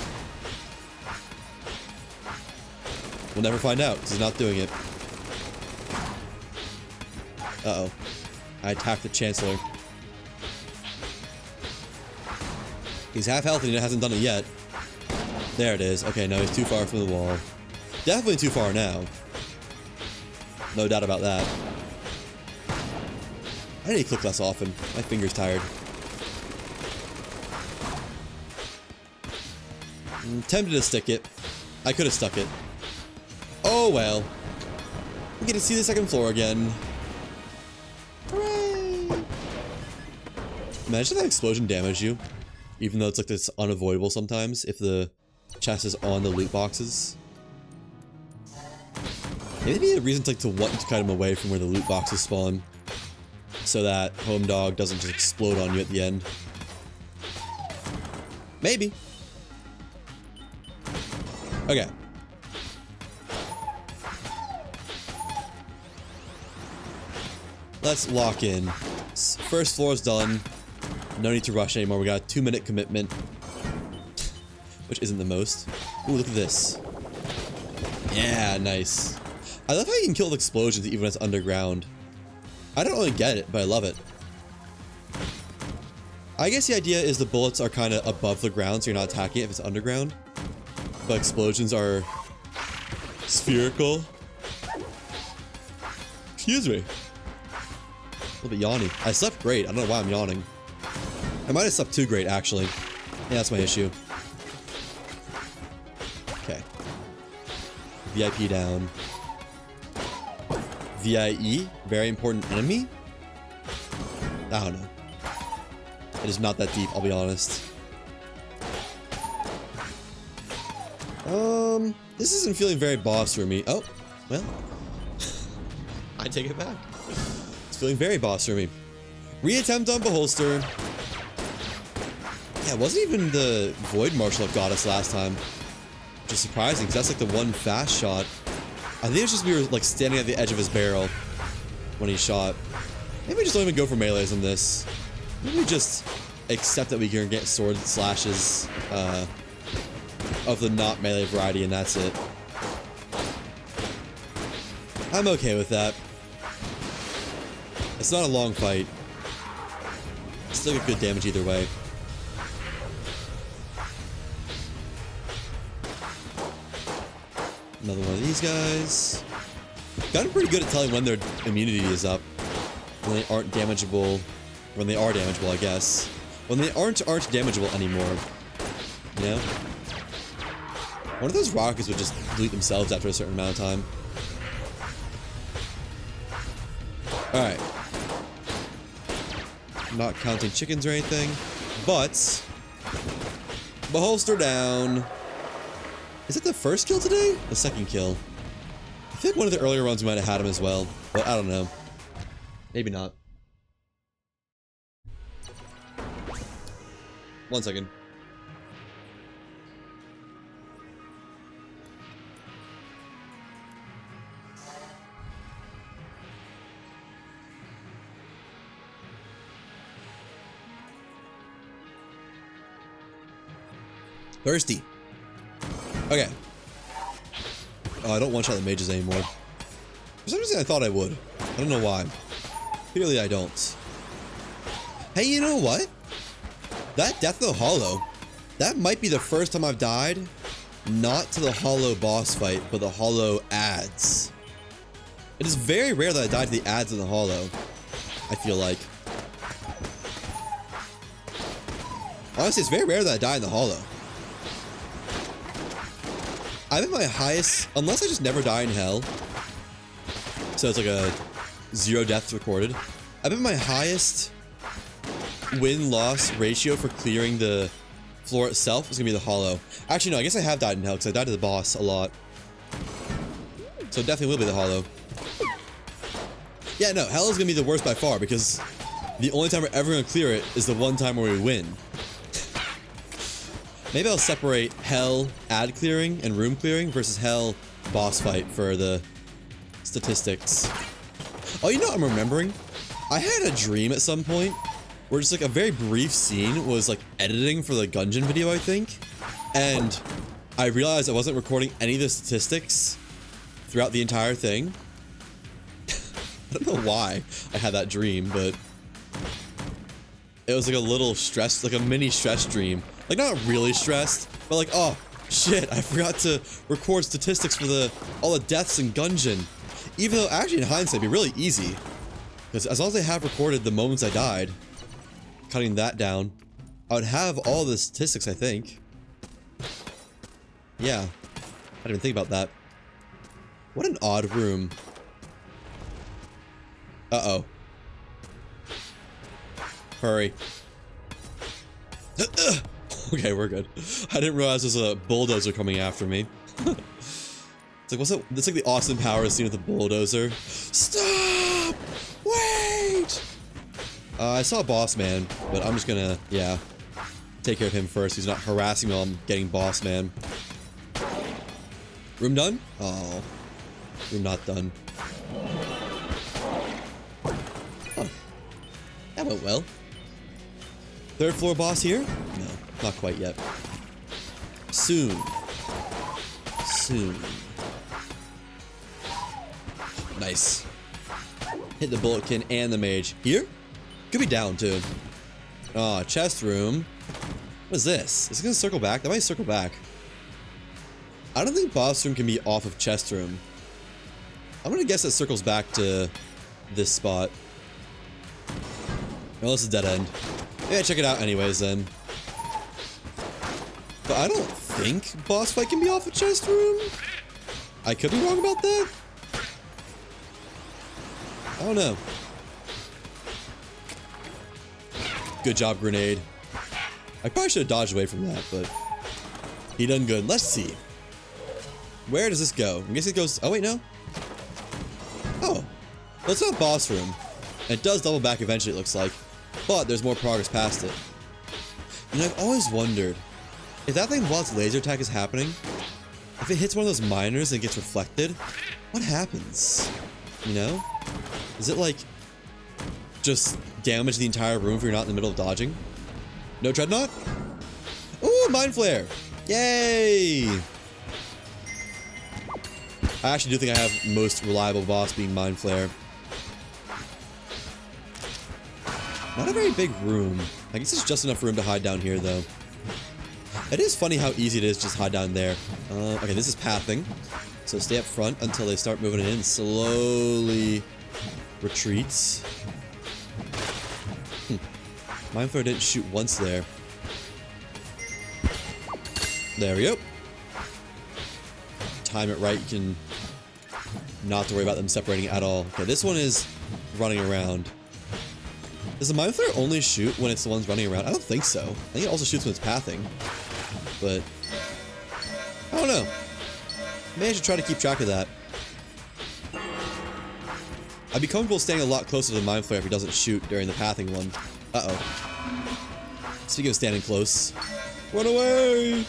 We'll never find out, because he's not doing it. Uh-oh. I attacked the Chancellor. He's half health and he hasn't done it yet. There it is. Okay, no, he's too far from the wall. Definitely too far now. No doubt about that. I need to click less often. My finger's tired. I'm tempted to stick it. I could have stuck it. Oh well. We get to see the second floor again. Hooray! Imagine that explosion damage you. Even though it's like this unavoidable sometimes if the chest is on the loot boxes. Maybe a reason to want to cut him away from where the loot boxes spawn. So that Home Dog doesn't just explode on you at the end. Maybe. Okay. Let's lock in. First floor's done. No need to rush anymore. We got a 2-minute commitment. Which isn't the most. Ooh, look at this. Yeah, nice. I love how you can kill with explosions even when it's underground. I don't really get it, but I love it. I guess the idea is the bullets are kind of above the ground, so you're not attacking it if it's underground. But explosions are Spherical. Excuse me. A little bit yawny. I slept great. I don't know why I'm yawning. I might have slept too great, actually. Yeah, that's my issue. Okay. VIP down. VIE? Very important enemy? I don't know. It is not that deep, I'll be honest. This isn't feeling very boss for me. Oh, well. I take it back. It's feeling very boss for me. Reattempt on Beholster. Yeah, it wasn't even the Void Marshal that got us last time. Which is surprising, because that's like the one fast shot. I think it's just we were like standing at the edge of his barrel when he shot. Maybe we just don't even go for melees on this. Maybe we just accept that we can get sword slashes of the not melee variety, and that's it. I'm okay with that. It's not a long fight. Still get good damage either way. Another one of these guys. Gotten pretty good at telling when their immunity is up. When they aren't damageable. When they are damageable, I guess. When they aren't damageable anymore. You know? One of those rockets would just delete themselves after a certain amount of time. Alright. I'm not counting chickens or anything. But Beholster down. Is it the first kill today? The second kill. I think one of the earlier ones we might have had him as well. But I don't know. Maybe not. 1 second. Thirsty. Okay. Oh, I don't one-shot the mages anymore. For some reason I thought I would. I don't know why. Clearly I don't. Hey, you know what? That Death of the Hollow, that might be the first time I've died, not to the Hollow boss fight, but the Hollow ads. It is very rare that I died to the ads in the Hollow, I feel like. Honestly, it's very rare that I die in the Hollow. I'm at my highest, unless I just never die in hell. So it's like a 0 deaths recorded. I'm at my highest win-loss ratio for clearing the floor itself is gonna be the Hollow. Actually, no, I guess I have died in hell because I died to the boss a lot. So it definitely will be the Hollow. Yeah, no, hell is gonna be the worst by far because the only time we're ever gonna clear it is the one time where we win. Maybe I'll separate hell ad clearing and room clearing versus hell boss fight for the statistics. Oh, you know what I'm remembering? I had a dream at some point where just like a very brief scene was like editing for the Gungeon video, I think. And I realized I wasn't recording any of the statistics throughout the entire thing. I don't know why I had that dream, but it was like a little stress, like a mini stress dream. Like not really stressed, but like, oh shit, I forgot to record statistics for all the deaths in Gungeon. Even though actually in hindsight it'd be really easy. Because as long as I have recorded the moments I died, cutting that down, I would have all the statistics, I think. Yeah, I didn't even think about that. What an odd room. Uh-oh. Hurry. Okay, we're good. I didn't realize there's a bulldozer coming after me. It's like, what's that? It's like the Austin Powers scene with the bulldozer. Stop! Wait! I saw Boss Man, but I'm just gonna, yeah, take care of him first. He's not harassing me while I'm getting Boss Man. Room done? Oh, room not done. Oh, that went well. Third floor boss here? No, not quite yet. Soon. Soon. Nice. Hit the bulletkin and the mage. Here? Could be down too. Oh, chest room. What is this? Is it gonna circle back? That might circle back. I don't think boss room can be off of chest room. I'm gonna guess it circles back to this spot. Well, this is dead end. Yeah, check it out anyways then. But I don't think boss fight can be off of chest room. I could be wrong about that. I don't know. Good job, grenade. I probably should have dodged away from that, but he done good. Let's see. Where does this go? I guess it goes... Oh, wait, no. Oh. Well, it's not boss room. It does double back eventually, it looks like. But there's more progress past it. And I've always wondered, if that thing while its laser attack is happening, if it hits one of those miners and gets reflected, what happens? You know? Is it like just damage the entire room if you're not in the middle of dodging? No Dreadnought? Ooh, Mind Flare! Yay! I actually do think I have most reliable boss being Mind Flare. Not a very big room. I guess it's just enough room to hide down here, though. It is funny how easy it is to just hide down there. Okay, this is pathing. So stay up front until they start moving in. Slowly retreats. Mind Flare didn't shoot once there. There we go. Time it right, you can not have to worry about them separating at all. Okay, this one is running around. Does the Mind Flare only shoot when it's the ones running around? I don't think so. I think it also shoots when it's pathing. But I don't know. Maybe I should try to keep track of that. I'd be comfortable staying a lot closer to the Mind Flare if he doesn't shoot during the pathing one. Uh-oh. Speaking of standing close. Run away!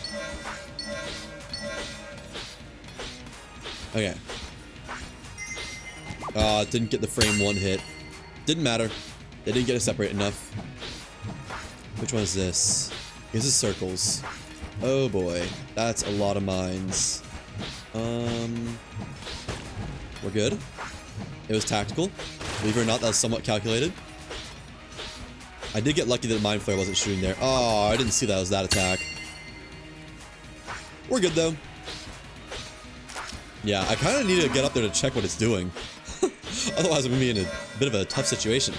Okay. Didn't get the frame one hit. Didn't matter. They didn't get it separate enough. Which one is this? This is circles. Oh boy. That's a lot of mines. We're good. It was tactical. Believe it or not, that was somewhat calculated. I did get lucky that Mind Flare wasn't shooting there. Oh, I didn't see that was that attack. We're good though. Yeah, I kind of need to get up there to check what it's doing. Otherwise, I'm going to be in a bit of a tough situation.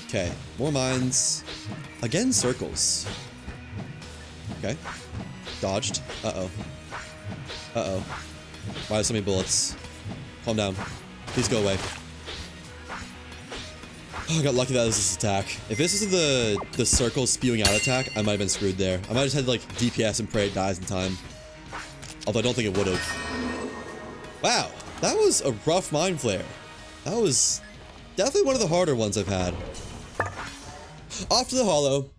Okay, more mines. Again, circles. Okay. Dodged. Uh-oh. Uh-oh. Why are so many bullets? Calm down. Please go away. Oh, I got lucky that was this attack. If this was the circle spewing out attack, I might have been screwed there. I might have just had like DPS and pray it dies in time. Although I don't think it would have. Wow, that was a rough Mind Flare. That was definitely one of the harder ones I've had. Off to the hollow.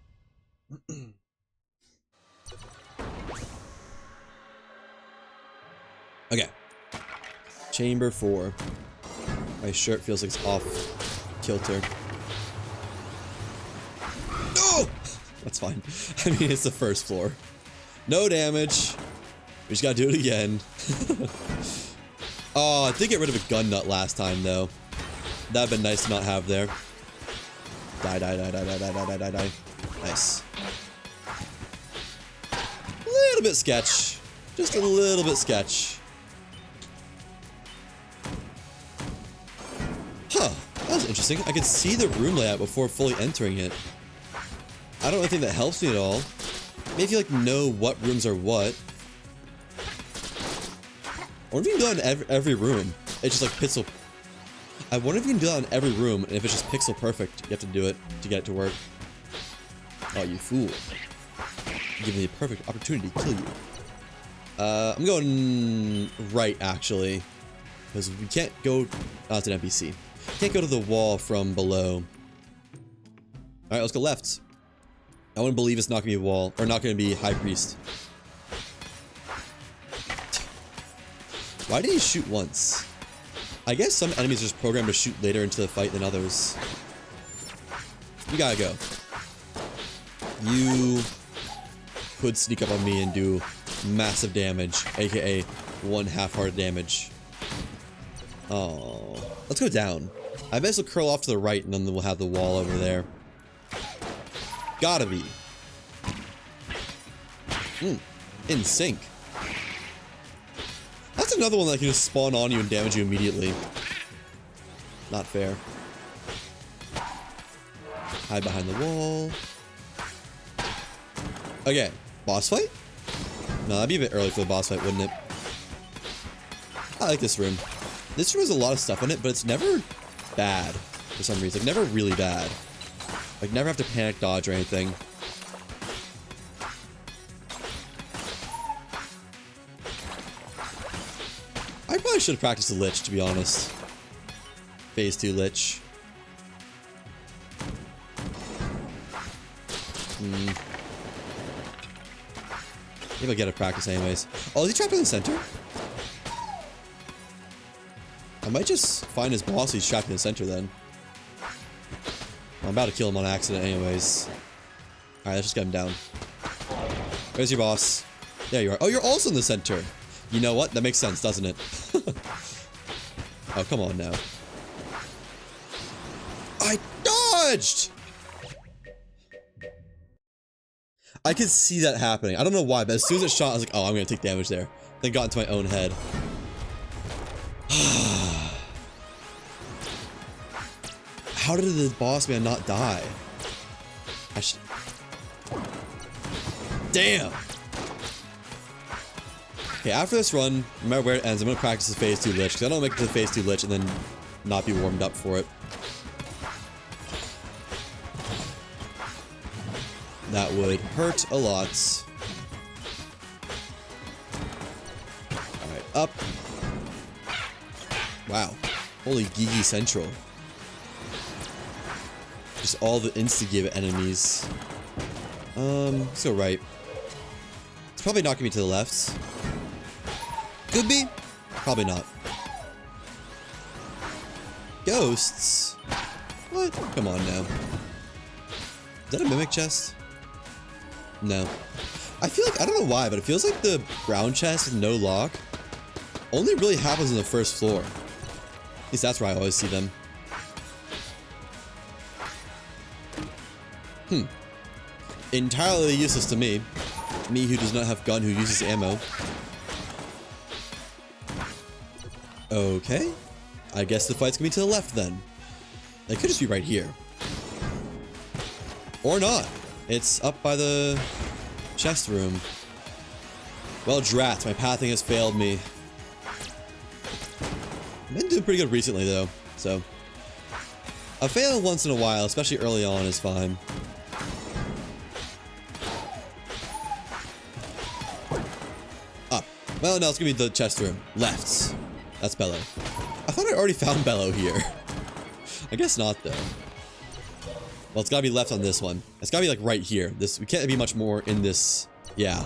Okay. Chamber 4. My shirt feels like it's off kilter. No! That's fine. I mean, it's the first floor. No damage. We just gotta do it again. Oh, I did get rid of a gun nut last time, though. That'd been nice to not have there. Die, die, die, die, die, die, die, die, die, die. Nice. A little bit sketch. Just a little bit sketch. Huh. That was interesting. I could see the room layout before fully entering it. I don't really think that helps me at all. Maybe if you, like, know what rooms are what. I wonder if you can do that in every room. It's just like pixel. I wonder if you can do that in every room, and if it's just pixel perfect, you have to do it to get it to work. Oh, you fool. Give me a perfect opportunity to kill you. I'm going right, actually. Because we can't go... Oh, it's an NPC. Can't go to the wall from below. Alright, let's go left. I want to believe it's not going to be a wall, or not going to be High Priest. Why did he shoot once? I guess some enemies are just programmed to shoot later into the fight than others. You gotta go. You could sneak up on me and do massive damage, aka one half-hearted damage. Oh, let's go down. I bet this will curl off to the right and then we'll have the wall over there. Gotta be. In sync. That's another one that can just spawn on you and damage you immediately. Not fair. Hide behind the wall. Okay, boss fight? No, that'd be a bit early for the boss fight, wouldn't it? I like this room. This room has a lot of stuff in it, but it's never bad for some reason. Like, never really bad. Like, never have to panic dodge or anything. I probably should have practiced the Litch, to be honest. Phase 2 Litch. Maybe I'll get a practice anyways. Oh, is he trapped in the center? I might just find his boss. He's trapped in the center then. I'm about to kill him on accident anyways. Alright, let's just get him down. Where's your boss? There you are. Oh, you're also in the center. You know what? That makes sense, doesn't it? Oh, come on now. I dodged! I could see that happening. I don't know why, but as soon as it shot, I was like, oh, I'm gonna take damage there. Then got into my own head. How did the boss man not die? Damn! Okay, after this run, no matter where it ends, I'm gonna practice the phase 2 Lich, because I don't make it to the phase 2 Lich and then not be warmed up for it. That would hurt a lot. Alright, up. Wow. Holy Gigi Central. Just all the insta-give enemies. Let's go right. It's probably not gonna be to the left. Could be. Probably not. Ghosts? What? Come on now. Is that a mimic chest? No. I feel like, I don't know why, but it feels like the brown chest with no lock only really happens on the first floor. At least that's where I always see them. Entirely useless to me. Me who does not have gun, who uses ammo. Okay. I guess the fight's gonna be to the left then. It could just be right here. Or not. It's up by the chest room. Well, drats, my pathing has failed me. I've been doing pretty good recently, though, so... a fail once in a while, especially early on, is fine. Up. Well, no, it's gonna be the chest room. Left. That's Bellow. I thought I already found Bellow here. I guess not, though. Well, it's gotta be left on this one. It's gotta be like right here. We can't be much more in this. Yeah.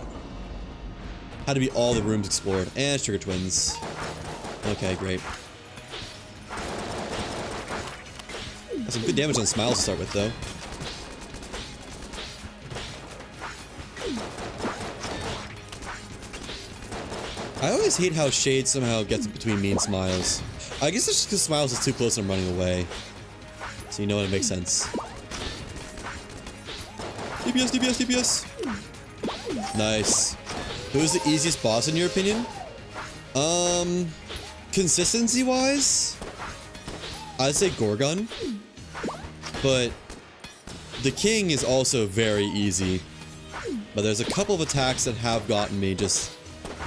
Had to be all the rooms explored. And Trigger Twins. Okay, great. Got some good damage on Smiles to start with, though. I always hate how Shade somehow gets between me and Smiles. I guess it's just because Smiles is too close and I'm running away. So you know what, it makes sense. DPS, DPS, DPS. Nice. Who's the easiest boss in your opinion? Consistency-wise, I'd say Gorgon. But the King is also very easy. But there's a couple of attacks that have gotten me just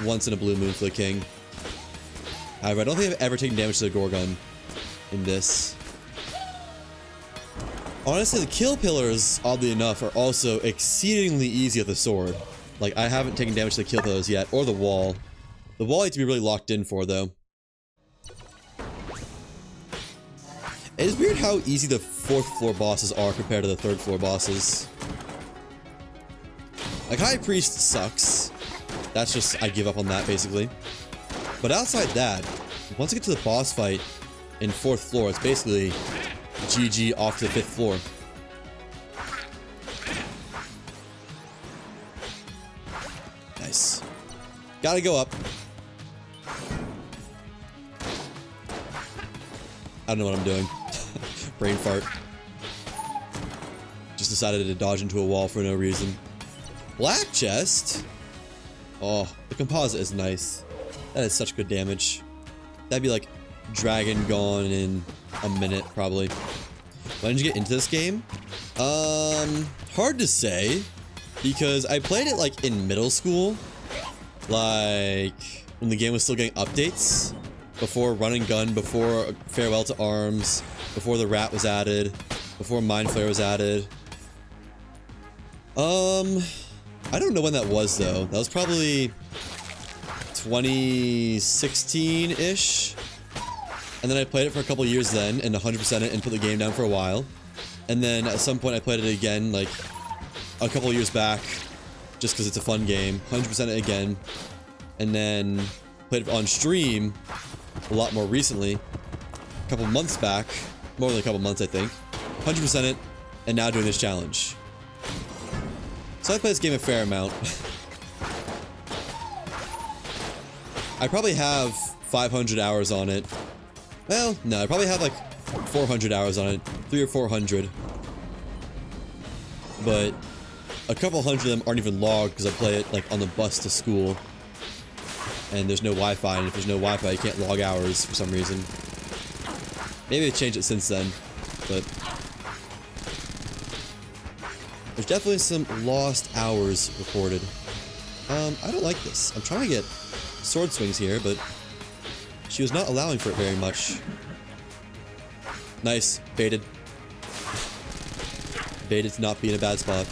once in a blue moon for the King. However, I don't think I've ever taken damage to the Gorgon in this. Honestly, the kill pillars, oddly enough, are also exceedingly easy with the sword. Like, I haven't taken damage to the kill pillars yet, or the wall. The wall I need to be really locked in for, though. It is weird how easy the 4th floor bosses are compared to the 3rd floor bosses. Like, High Priest sucks. That's just, I give up on that, basically. But outside that, once I get to the boss fight in 4th floor, it's basically GG off to the 5th floor. Nice. Gotta go up. I don't know what I'm doing. Brain fart. Just decided to dodge into a wall for no reason. Black chest? Oh, the composite is nice. That is such good damage. That'd be like Dragon gone in a minute, probably. When did you get into this game? Hard to say, because I played it like in middle school, like when the game was still getting updates, before Run and Gun, before Farewell to Arms, before the Rat was added, before Mind Flare was added. I don't know when that was though. That was probably 2016-ish. And then I played it for a couple years then, and 100% it and put the game down for a while. And then at some point I played it again, like a couple years back, just because it's a fun game. 100% it again. And then played it on stream a lot more recently. A couple months back. More than a couple months, I think. 100% it, and now doing this challenge. So I play this game a fair amount. I probably have 500 hours on it. Well, no, I probably have like 400 hours on it. 300 or 400. But a couple hundred of them aren't even logged because I play it like on the bus to school. And there's no Wi-Fi, and if there's no Wi-Fi, you can't log hours for some reason. Maybe they changed it since then, but there's definitely some lost hours reported. I don't like this. I'm trying to get sword swings here, but she was not allowing for it very much. Nice. Baited. Baited to not be in a bad spot.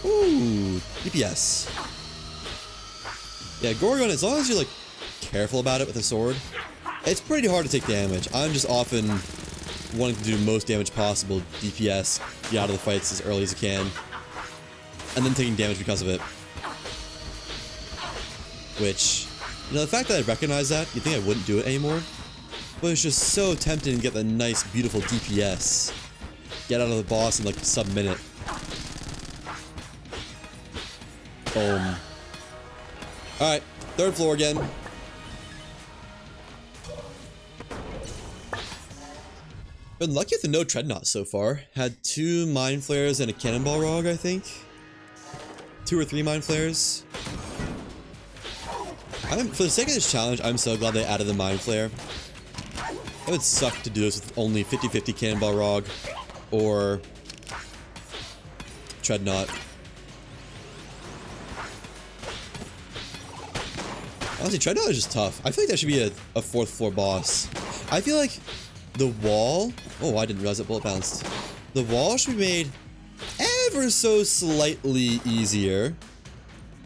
Ooh, DPS. Yeah, Gorgon, as long as you're, like, careful about it with a sword, it's pretty hard to take damage. I'm just often wanting to do the most damage possible, DPS, get out of the fights as early as you can, and then taking damage because of it. Which, you know, the fact that I recognize that, you'd think I wouldn't do it anymore, but it's just so tempting to get the nice, beautiful DPS. Get out of the boss in, like, sub-minute. Boom. Alright, third floor again. Been lucky with the no Treadnought so far. Had 2 Mind Flares and a Cannonball Rog, I think. 2 or 3 Mind Flares. For the sake of this challenge, I'm so glad they added the Mind Flare. It would suck to do this with only 50-50 Cannonball Rog or Treadnought. Honestly, Treadnought is just tough. I feel like that should be a 4th floor boss. I feel like the wall... Oh, I didn't realize that bullet bounced. The wall should be made ever so slightly easier,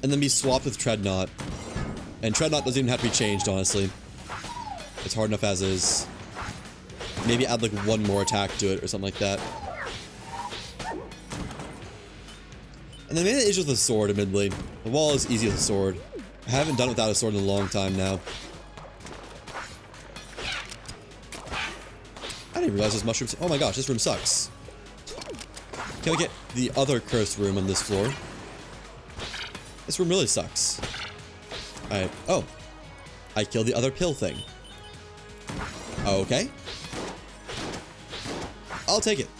and then be swapped with Treadnought. And Treadnought doesn't even have to be changed, honestly. It's hard enough as is. Maybe add like 1 more attack to it or something like that. And then maybe the issue with the sword, admittedly. The wall is easy with a sword. I haven't done it without a sword in a long time now. I didn't realize those mushrooms... Oh my gosh, this room sucks. Can we get the other cursed room on this floor? This room really sucks. Alright. Oh. I killed the other pill thing. Okay. I'll take it.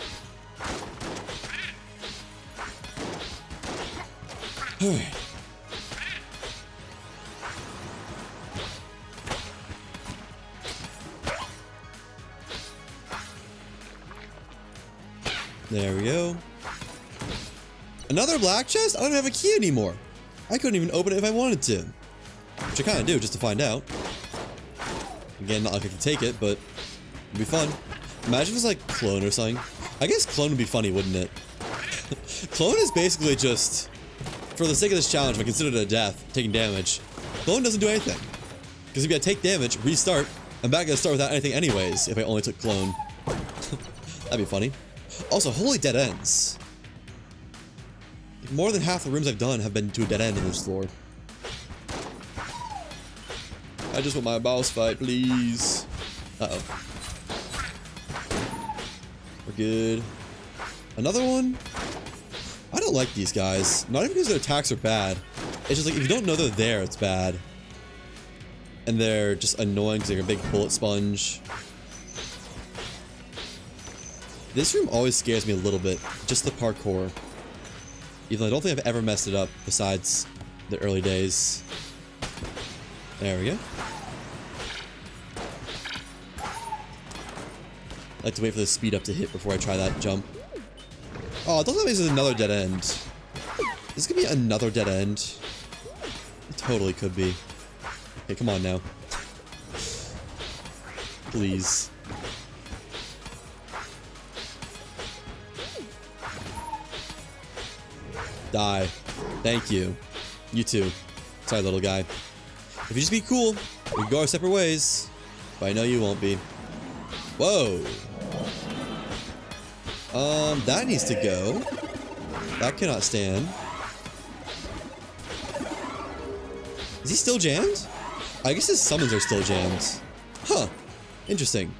Alright. There we go. Another black chest? I don't have a key anymore. I couldn't even open it if I wanted to. Which I kind of do, just to find out. Again, not like I can take it, but it'd be fun. Imagine if it was like Clone or something. I guess Clone would be funny, wouldn't it? Clone is basically just, for the sake of this challenge, if I consider it a death, taking damage, Clone doesn't do anything. Because if you gotta take damage, restart, I'm back to start without anything anyways, if I only took Clone. That'd be funny. Also, holy dead ends. More than half the rooms I've done have been to a dead end in this floor. I just want my boss fight, please. Uh-oh. We're good. Another one? I don't like these guys. Not even because their attacks are bad. It's just like, if you don't know they're there, it's bad. And they're just annoying because they're a big bullet sponge. This room always scares me a little bit. Just the parkour. Even though I don't think I've ever messed it up besides the early days. There we go. I like to wait for the speed up to hit before I try that jump. Oh, don't tell me this is another dead end. This could be another dead end. It totally could be. Okay, come on now. Please. Die. Thank you. You too. Sorry, little guy. If you just be cool, we can go our separate ways. But I know you won't be. Whoa. That needs to go. That cannot stand. Is he still jammed? I guess his summons are still jammed. Huh. Interesting.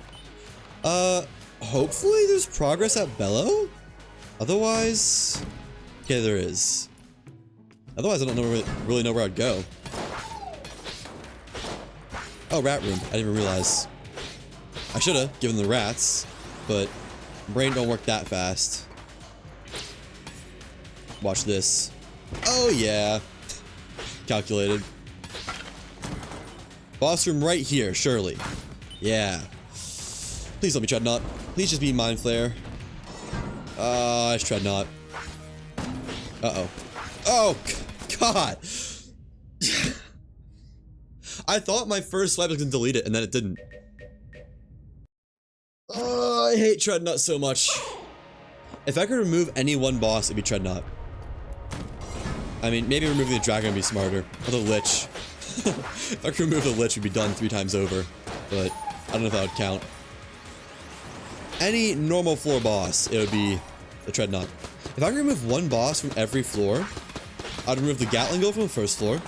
Hopefully there's progress at Bellow? Otherwise... Okay, there is. Otherwise I don't really know where I'd go. Oh, rat room. I didn't even realize. I should've, given the rats, but brain don't work that fast. Watch this. Oh yeah. Calculated. Boss room right here, surely. Yeah. Please let me Treadnought. Please just be Mind Flare. It's Treadnought. Uh-oh. Oh, God. I thought my first swipe was gonna delete it, and then it didn't. Oh, I hate Treadnought so much. If I could remove any one boss, it'd be Treadnought. I mean, maybe removing the dragon would be smarter. Or the Litch. If I could remove the Litch, we'd be done 3 times over. But I don't know if that would count. Any normal floor boss, it would be the Treadnought. If I could remove one boss from every floor, I'd remove the Gatling Gun from the first floor.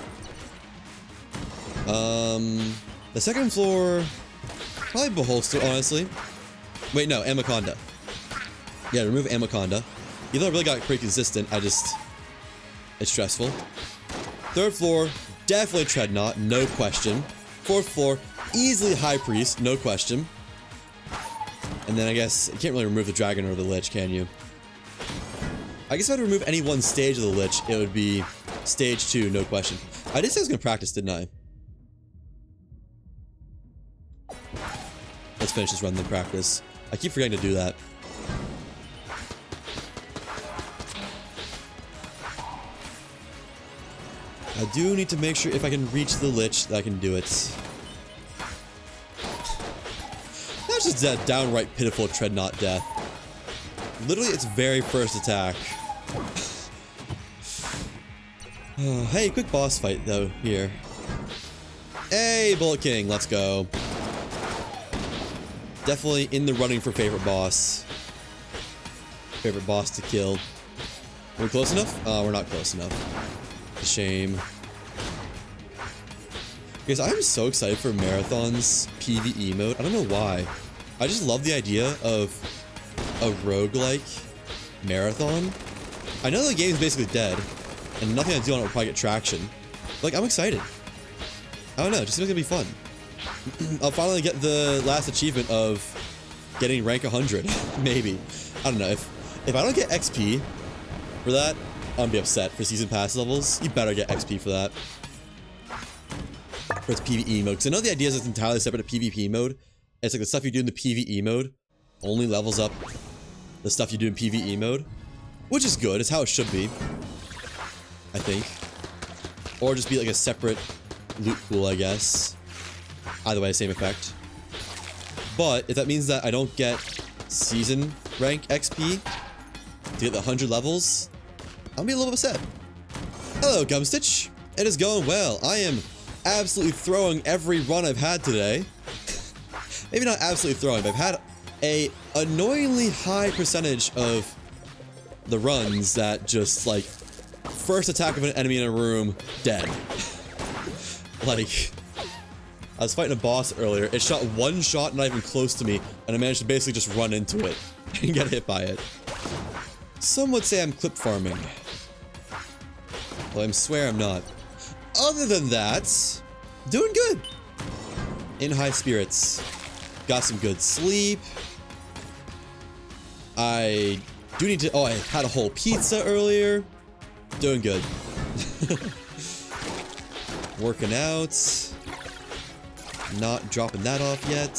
The second floor, probably Beholster, honestly. Wait, no, Anaconda. Yeah, remove Anaconda. Even though I really got pretty consistent, it's stressful. Third floor, definitely Treadnought, no question. Fourth floor, easily High Priest, no question. And then I guess, you can't really remove the Dragon or the Lich, can you? I guess if I had to remove any one stage of the Lich, it would be stage 2, no question. I did say I was gonna practice, didn't I? Let's finish this run then practice. I keep forgetting to do that. I do need to make sure if I can reach the Lich that I can do it. That's just that downright pitiful Treadnought death. Literally its very first attack. Hey, quick boss fight though, here. Hey, Bullet King, let's go. Definitely in the running for favorite boss. Favorite boss to kill. Are we close enough? We're not close enough. Shame. Guys, I'm so excited for Marathon's PvE mode. I don't know why. I just love the idea of a roguelike Marathon. I know the game's basically dead, and nothing I do on it will probably get traction. But, like, I'm excited. I don't know, it just seems like it'll be fun. I'll finally get the last achievement of getting rank 100, maybe. I don't know, if I don't get XP for that, I'm gonna be upset. For season pass levels, you better get XP for that. For its PvE mode, because I know the idea is it's entirely separate to PvP mode. It's like the stuff you do in the PvE mode only levels up the stuff you do in PvE mode, which is good. It's how it should be, I think. Or just be like a separate loot pool, I guess. Either way, same effect. But if that means that I don't get season rank XP to get the 100 levels, I'll be a little upset. Hello, Gumstitch. It is going well. I am absolutely throwing every run I've had today. Maybe not absolutely throwing, but I've had a annoyingly high percentage of the runs that just, like, first attack of an enemy in a room, dead. Like, I was fighting a boss earlier, it shot one shot not even close to me, and I managed to basically just run into it and get hit by it. Some would say I'm clip farming. Well, I swear I'm not. Other than that, doing good. In high spirits. Got some good sleep. I do need to... Oh, I had a whole pizza earlier. Doing good. Working out. Not dropping that off yet.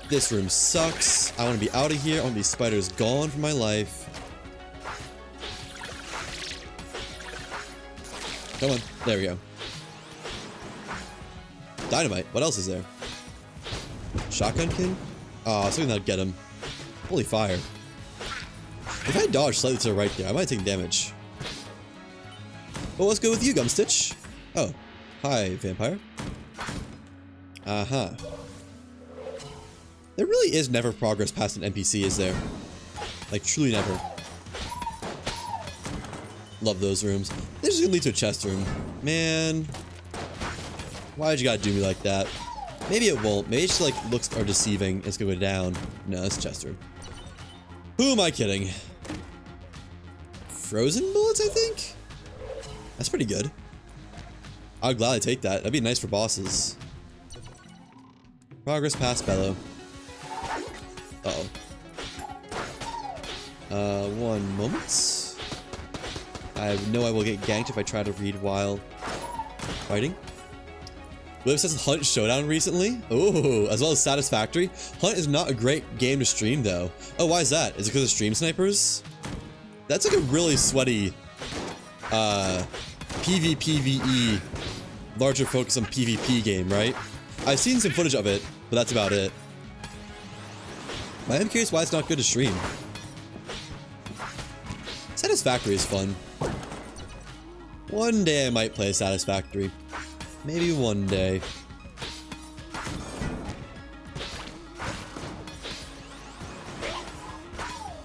This room sucks. I want to be out of here. I want these spiders gone from my life. Come on. There we go. Dynamite. What else is there? Shotgun king? Oh, something that'll get him. Holy fire. If I dodge slightly to the right there, I might take damage. Well, let's go with you, Gumstitch. Oh. Hi, vampire. Uh-huh. There really is never progress past an NPC, is there? Like, truly never. Love those rooms. This is gonna lead to a chest room. Man. Why'd you gotta do me like that? Maybe it won't. Maybe it's just like looks are deceiving. It's gonna go down. No, it's a chest room. Who am I kidding? Frozen bullets, I think? That's pretty good. I'd gladly take that. That'd be nice for bosses. Progress past Bellow. Uh-oh. 1 moment. I know I will get ganked if I try to read while fighting. Liv says Hunt Showdown recently. Oh, as well as Satisfactory. Hunt is not a great game to stream though. Oh, why is that? Is it because of stream snipers? That's like a really sweaty PvPvE, larger focus on PvP game, right? I've seen some footage of it, but that's about it. I am curious why it's not good to stream. Satisfactory is fun. One day I might play Satisfactory. Maybe one day.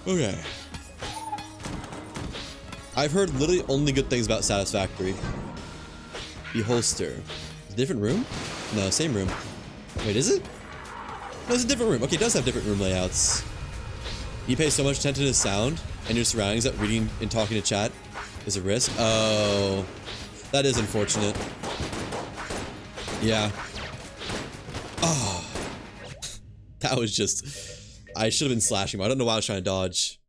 Okay. I've heard literally only good things about Satisfactory. Beholster. A different room? No, same room. Wait, is it? No, it's a different room. Okay, it does have different room layouts. You pay so much attention to sound and your surroundings that reading and talking to chat is a risk. Oh, that is unfortunate. Yeah. Oh, that was just... I should have been slashing him. I don't know why I was trying to dodge.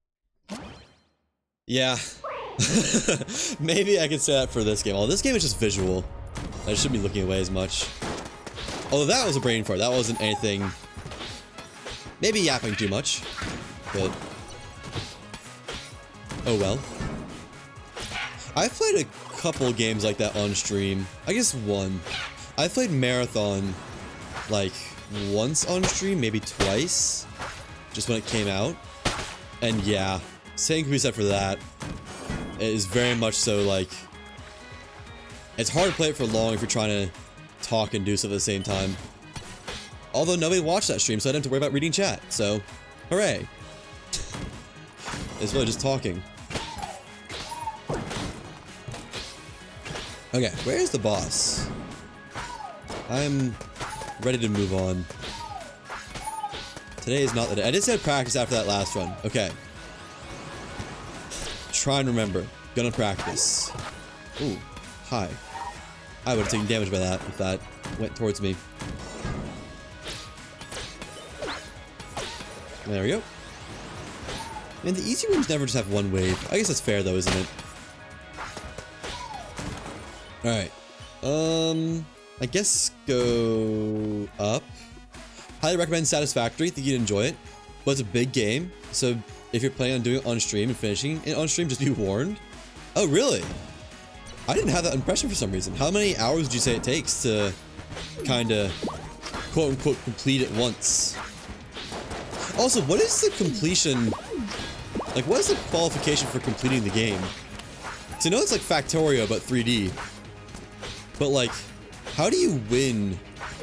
Yeah. Maybe I can say that for this game. Although this game is just visual. I shouldn't be looking away as much. Although that was a brain fart. That wasn't anything... Maybe yapping too much. But... oh well. I've played a couple games like that on stream. I guess one. I played Marathon like once on stream, maybe twice. Just when it came out. And yeah, same can be said for that. It is very much so like... it's hard to play it for long if you're trying to talk and do stuff at the same time. Although nobody watched that stream, so I didn't have to worry about reading chat. So, hooray. It's really just talking. Okay, where's the boss? I'm ready to move on. Today is not the day. I did say practice after that last run. Okay. Try and remember. Gonna practice. Ooh, hi. I would have taken damage by that if that went towards me. There we go. Man, the easy rooms never just have one wave. I guess that's fair though, isn't it? Alright. I guess go up. Highly recommend Satisfactory. Think you'd enjoy it. But it's a big game, so if you're planning on doing it on stream and finishing it on stream, just be warned. Oh, really? I didn't have that impression for some reason. How many hours would you say it takes to kinda quote-unquote complete it once? Also, what is the completion... like, what is the qualification for completing the game? So I know it's like Factorio, but 3D. But like, how do you win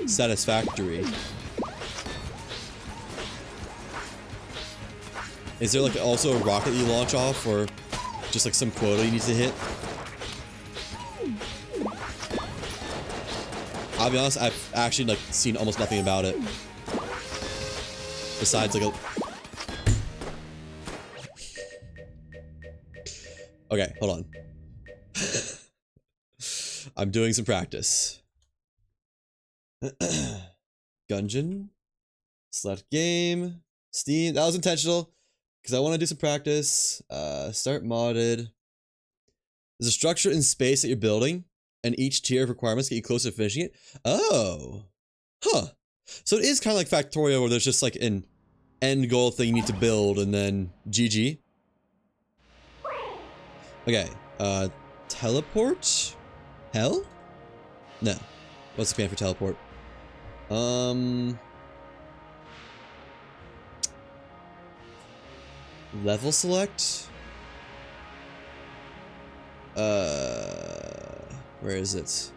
Satisfactory? Is there like also a rocket you launch off, or just like some quota you need to hit? I'll be honest, I've actually like seen almost nothing about it. Besides like a... okay, hold on. I'm doing some practice. Gungeon. Select game. Steam. That was intentional. Because I want to do some practice. Start modded. There's a structure in space that you're building, and each tier of requirements get you closer to finishing it. Oh. Huh. So it is kind of like Factorio, where there's just like an end goal thing you need to build, and then GG. Okay. Teleport? Hell? No. What's the command for teleport? Level select? Where is it?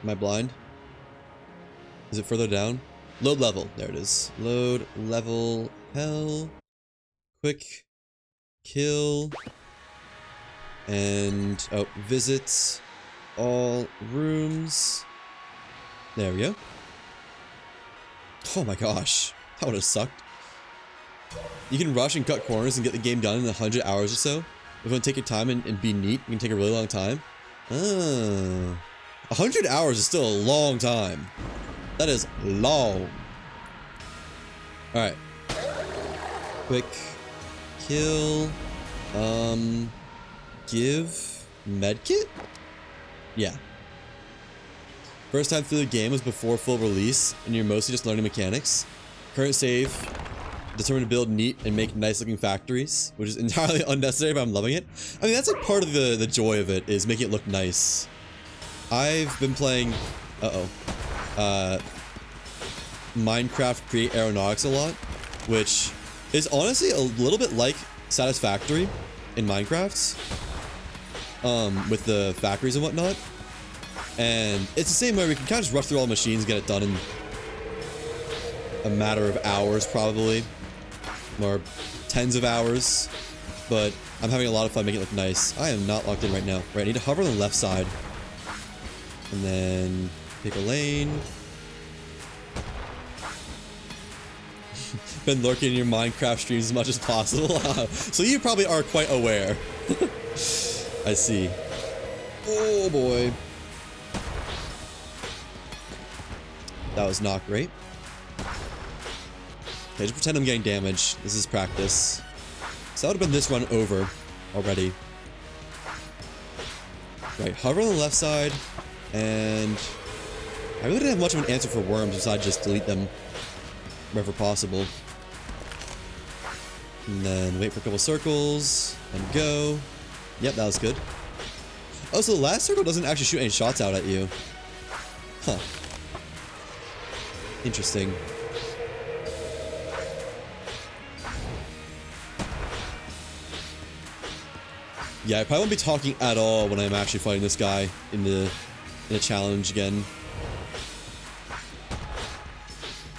Am I blind? Is it further down? Load level. There it is. Load level. Hell. Quick. Kill. And, oh, visit all rooms. There we go. Oh my gosh. That would have sucked. You can rush and cut corners and get the game done in 100 hours or so. If you want to take your time and be neat, you can take a really long time. Ah. 100 hours is still a long time. That is long. Alright. Quick. Kill. Give. Medkit? Yeah. First time through the game was before full release, and you're mostly just learning mechanics. Current save. Determined to build neat and make nice looking factories, which is entirely unnecessary, but I'm loving it. I mean, that's like part of the joy of it, is making it look nice. I've been playing, Minecraft Create Aeronautics a lot, which is honestly a little bit like Satisfactory in Minecraft, with the factories and whatnot. And it's the same way we can kind of just rush through all the machines and get it done in a matter of hours, probably, or tens of hours. But I'm having a lot of fun making it look nice. I am not locked in right now. Right, I need to hover on the left side. And then pick a lane. Been lurking in your Minecraft streams as much as possible. So you probably are quite aware. I see. Oh boy. That was not great. Okay, just pretend I'm getting damage. This is practice. So that would have been this run over already. Right, hover on the left side. And I really didn't have much of an answer for worms besides just delete them wherever possible. And then wait for a couple circles and go. Yep, that was good. Oh, so the last circle doesn't actually shoot any shots out at you. Huh. Interesting. Yeah, I probably won't be talking at all when I'm actually fighting this guy in a challenge again.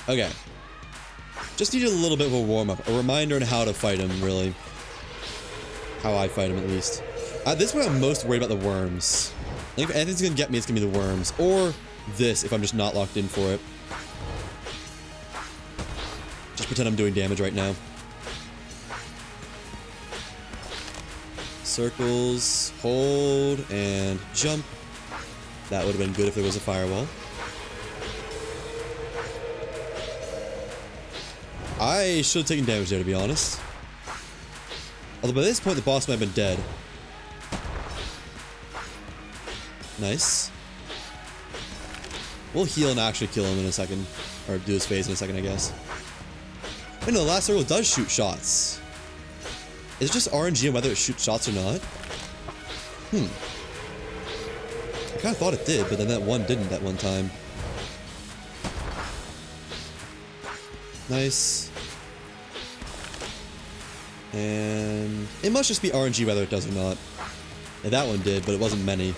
Okay. Just needed a little bit of a warm-up. A reminder on how to fight him, really. How I fight him, at least. At this point, I'm most worried about the worms. I think if anything's gonna get me, it's gonna be the worms. Or this, if I'm just not locked in for it. Just pretend I'm doing damage right now. Circles, hold, and jump. That would have been good if there was a firewall. I should have taken damage there, to be honest. Although by this point, the boss might have been dead. Nice. We'll heal and actually kill him in a second. Or do his phase in a second, I guess. Wait, no, the last circle does shoot shots. Is it just RNG on whether it shoots shots or not? I kind of thought it did, but then that one didn't that one time. Nice. And it must just be RNG whether it does or not. Yeah, that one did, but it wasn't many.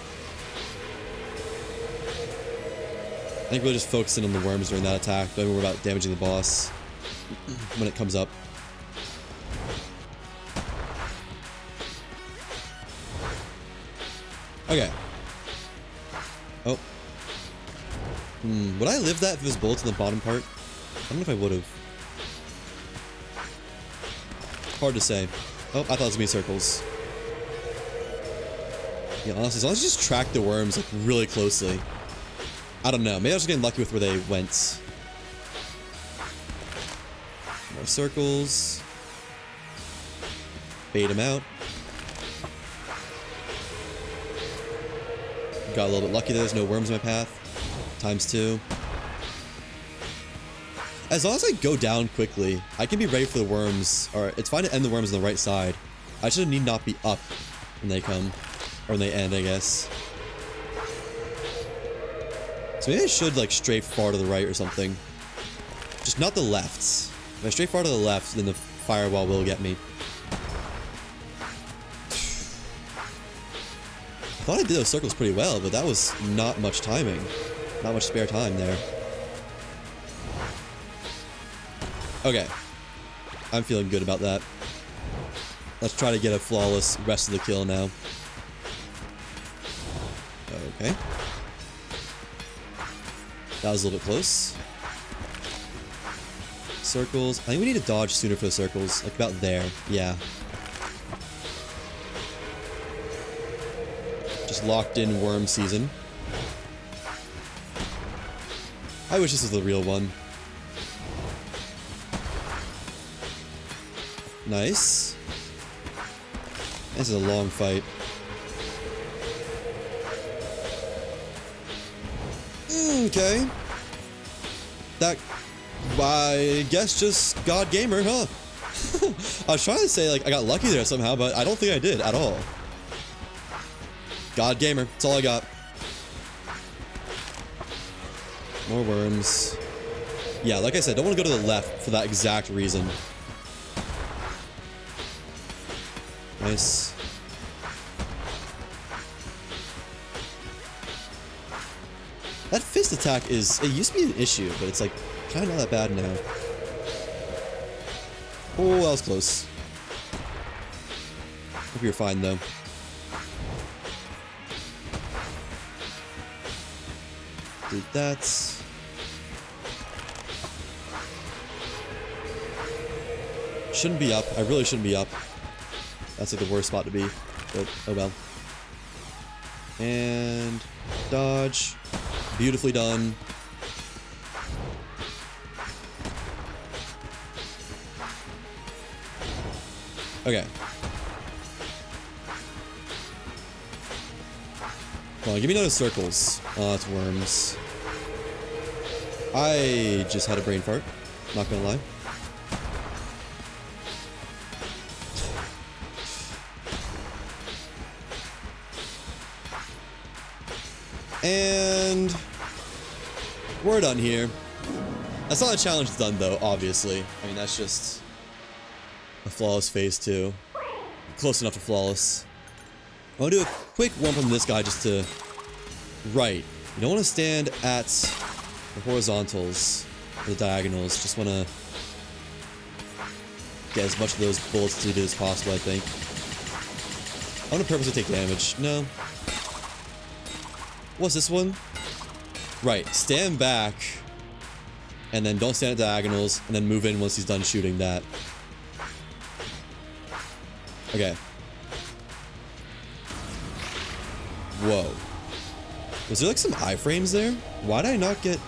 I think we're just focusing on the worms during that attack. Don't worry about damaging the boss when it comes up. Okay. Oh. Would I live that if it was bullets in the bottom part? I don't know if I would have. Hard to say. Oh, I thought it was gonna be circles. Yeah, honestly, as long as you just track the worms like really closely. I don't know. Maybe I was just getting lucky with where they went. More circles. Bait him out. Got a little bit lucky there's no worms in my path. ×2. As long as I go down quickly, I can be ready for the worms. Or it's fine to end the worms on the right side. I just need not be up when they come. Or when they end, I guess. So maybe I should like stray far to the right or something. Just not the left. If I stray far to the left, then the firewall will get me. I thought I did those circles pretty well, but that was not much timing. Not much spare time there. Okay. I'm feeling good about that. Let's try to get a flawless rest of the kill now. Okay. That was a little bit close. Circles. I think we need to dodge sooner for the circles. Like about there. Yeah. Just locked in worm season. I wish this was the real one. Nice. This is a long fight. Okay. That, I guess, just God Gamer, huh? I was trying to say, like, I got lucky there somehow, but I don't think I did at all. God Gamer, that's all I got. More worms. Yeah, like I said, don't want to go to the left for that exact reason. Nice. That fist attack is, it used to be an issue, but it's like kind of not that bad now. Oh, that was close. Hope you're fine though. Did that. Shouldn't be up. I really shouldn't be up. That's like the worst spot to be, but oh well. And dodge. Beautifully done. Okay. Come on, give me another circles. Oh, that's worms. I just had a brain fart. Not gonna lie. And we're done here. That's not a challenge done though, obviously. I mean, that's just a flawless phase 2. Close enough to flawless. I want to do a quick one from this guy just to... Right. You don't want to stand at the horizontals, or the diagonals. Just want to get as much of those bullets deleted as possible, I think. I want to purposely take damage. No. What's this one? Right, stand back, and then don't stand at diagonals, and then move in once he's done shooting that. Okay. Whoa. Was there like some iframes there? Why did I not get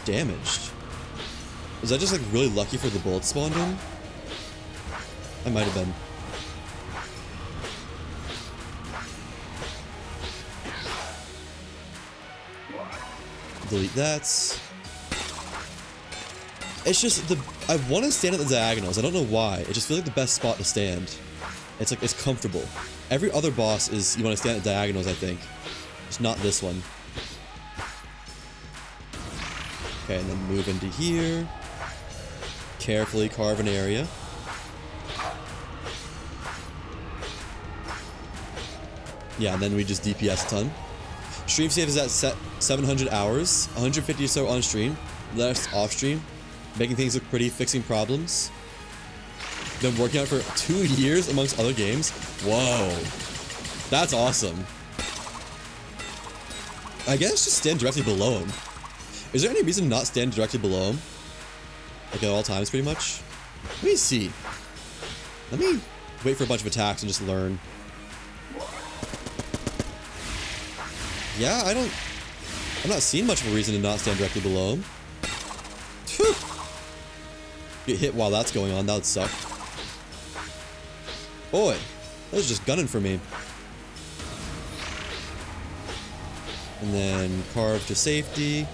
damaged? Was I just like really lucky for the bullets spawned in? I might have been. Delete that. It's just I want to stand at the diagonals. I don't know why. It just feels like the best spot to stand. It's like, it's comfortable. Every other boss is, you want to stand at diagonals, I think. Just not this one. Okay, and then move into here. Carefully carve an area. Yeah, and then we just DPS a ton. Stream save is at 700 hours, 150 or so on stream, the rest off stream, making things look pretty, fixing problems. Been working on it for 2 years amongst other games. Whoa, that's awesome. I guess just stand directly below him. Is there any reason to not stand directly below him? Like at all times, pretty much? Let me see. Let me wait for a bunch of attacks and just learn. Yeah, I'm not seeing much of a reason to not stand directly below him. Whew. Get hit while that's going on. That would suck. Boy, that was just gunning for me. And then carve to safety.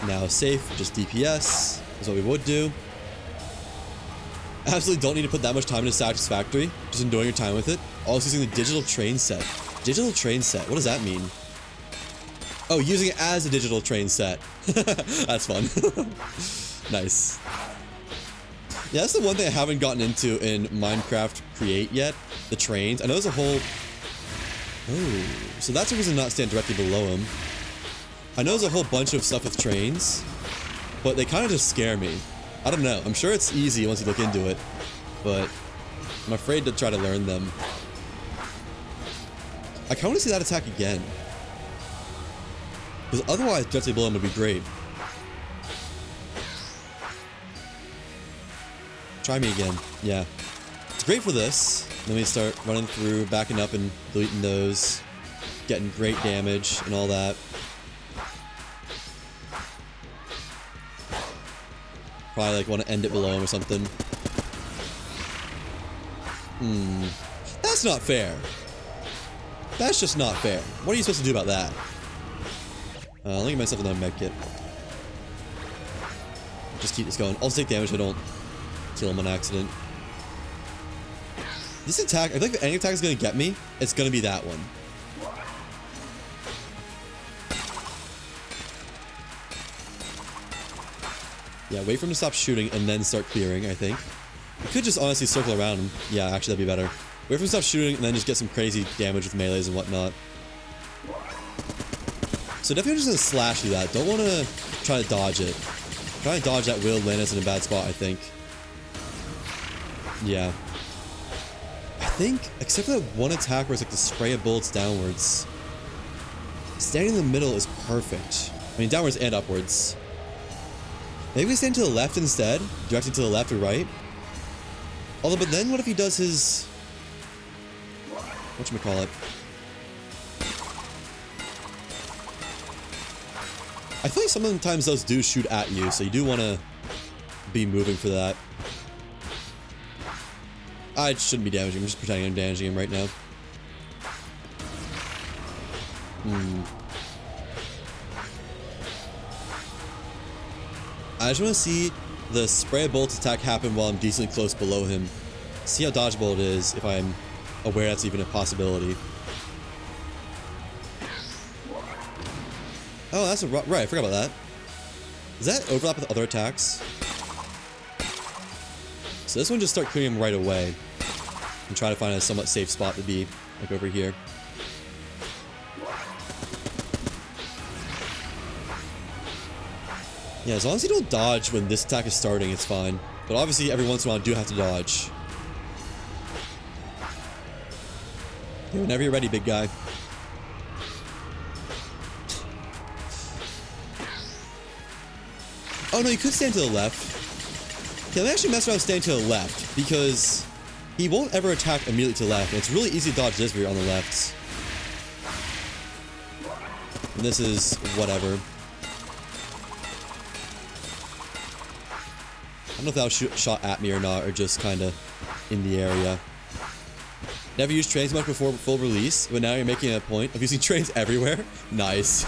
Now safe, just DPS is what we would do. Absolutely don't need to put that much time into Satisfactory. Just enjoying your time with it. Also using the digital train set. Digital train set, what does that mean? Oh, using it as a digital train set. That's fun. Nice. Yeah, that's the one thing I haven't gotten into in Minecraft Create yet. The trains. I know there's a whole... Oh, so that's the reason not stand directly below him. I know there's a whole bunch of stuff with trains, but they kind of just scare me. I don't know. I'm sure it's easy once you look into it, but I'm afraid to try to learn them. I kind of want to see that attack again. Because otherwise, directly below him would be great. Try me again. Yeah. It's great for this. Then we start running through, backing up and deleting those. Getting great damage and all that. Probably like want to end it below him or something. That's not fair. That's just not fair. What are you supposed to do about that? Let me get myself another med kit. Just keep this going. Also take damage so I don't kill him on accident. This attack, I think if any attack is going to get me, it's going to be that one. Yeah, wait for him to stop shooting and then start clearing, I think. You could just honestly circle around him. Yeah, actually that'd be better. Wait for him to stop shooting and then just get some crazy damage with melees and whatnot. So definitely just gonna slash through that. Don't want to try to dodge it. Trying to dodge that will land us in a bad spot, I think. Yeah. I think, except for that one attack where it's like the spray of bullets downwards. Standing in the middle is perfect. I mean, downwards and upwards. Maybe we stand to the left instead, directed to the left or right. Although, but then what if he does his... whatchamacallit? I feel like sometimes those do shoot at you, so you do want to be moving for that. I shouldn't be damaging him, I'm just pretending I'm damaging him right now. I just want to see the spray of bullets attack happen while I'm decently close below him. See how dodgeable it is if I'm aware that's even a possibility. Oh, that's a... right, I forgot about that. Does that overlap with other attacks? So this one just start clearing him right away. And try to find a somewhat safe spot to be, like over here. Yeah, as long as you don't dodge when this attack is starting, it's fine. But obviously, every once in a while, I do have to dodge. Okay, whenever you're ready, big guy. Oh no, you could stand to the left. Okay, let me actually mess around with staying to the left, because he won't ever attack immediately to the left, and it's really easy to dodge this if you're on the left. And this is whatever. I don't know if that was shot at me or not, or just kind of in the area. Never used trains much before full release, but now you're making a point of using trains everywhere. Nice.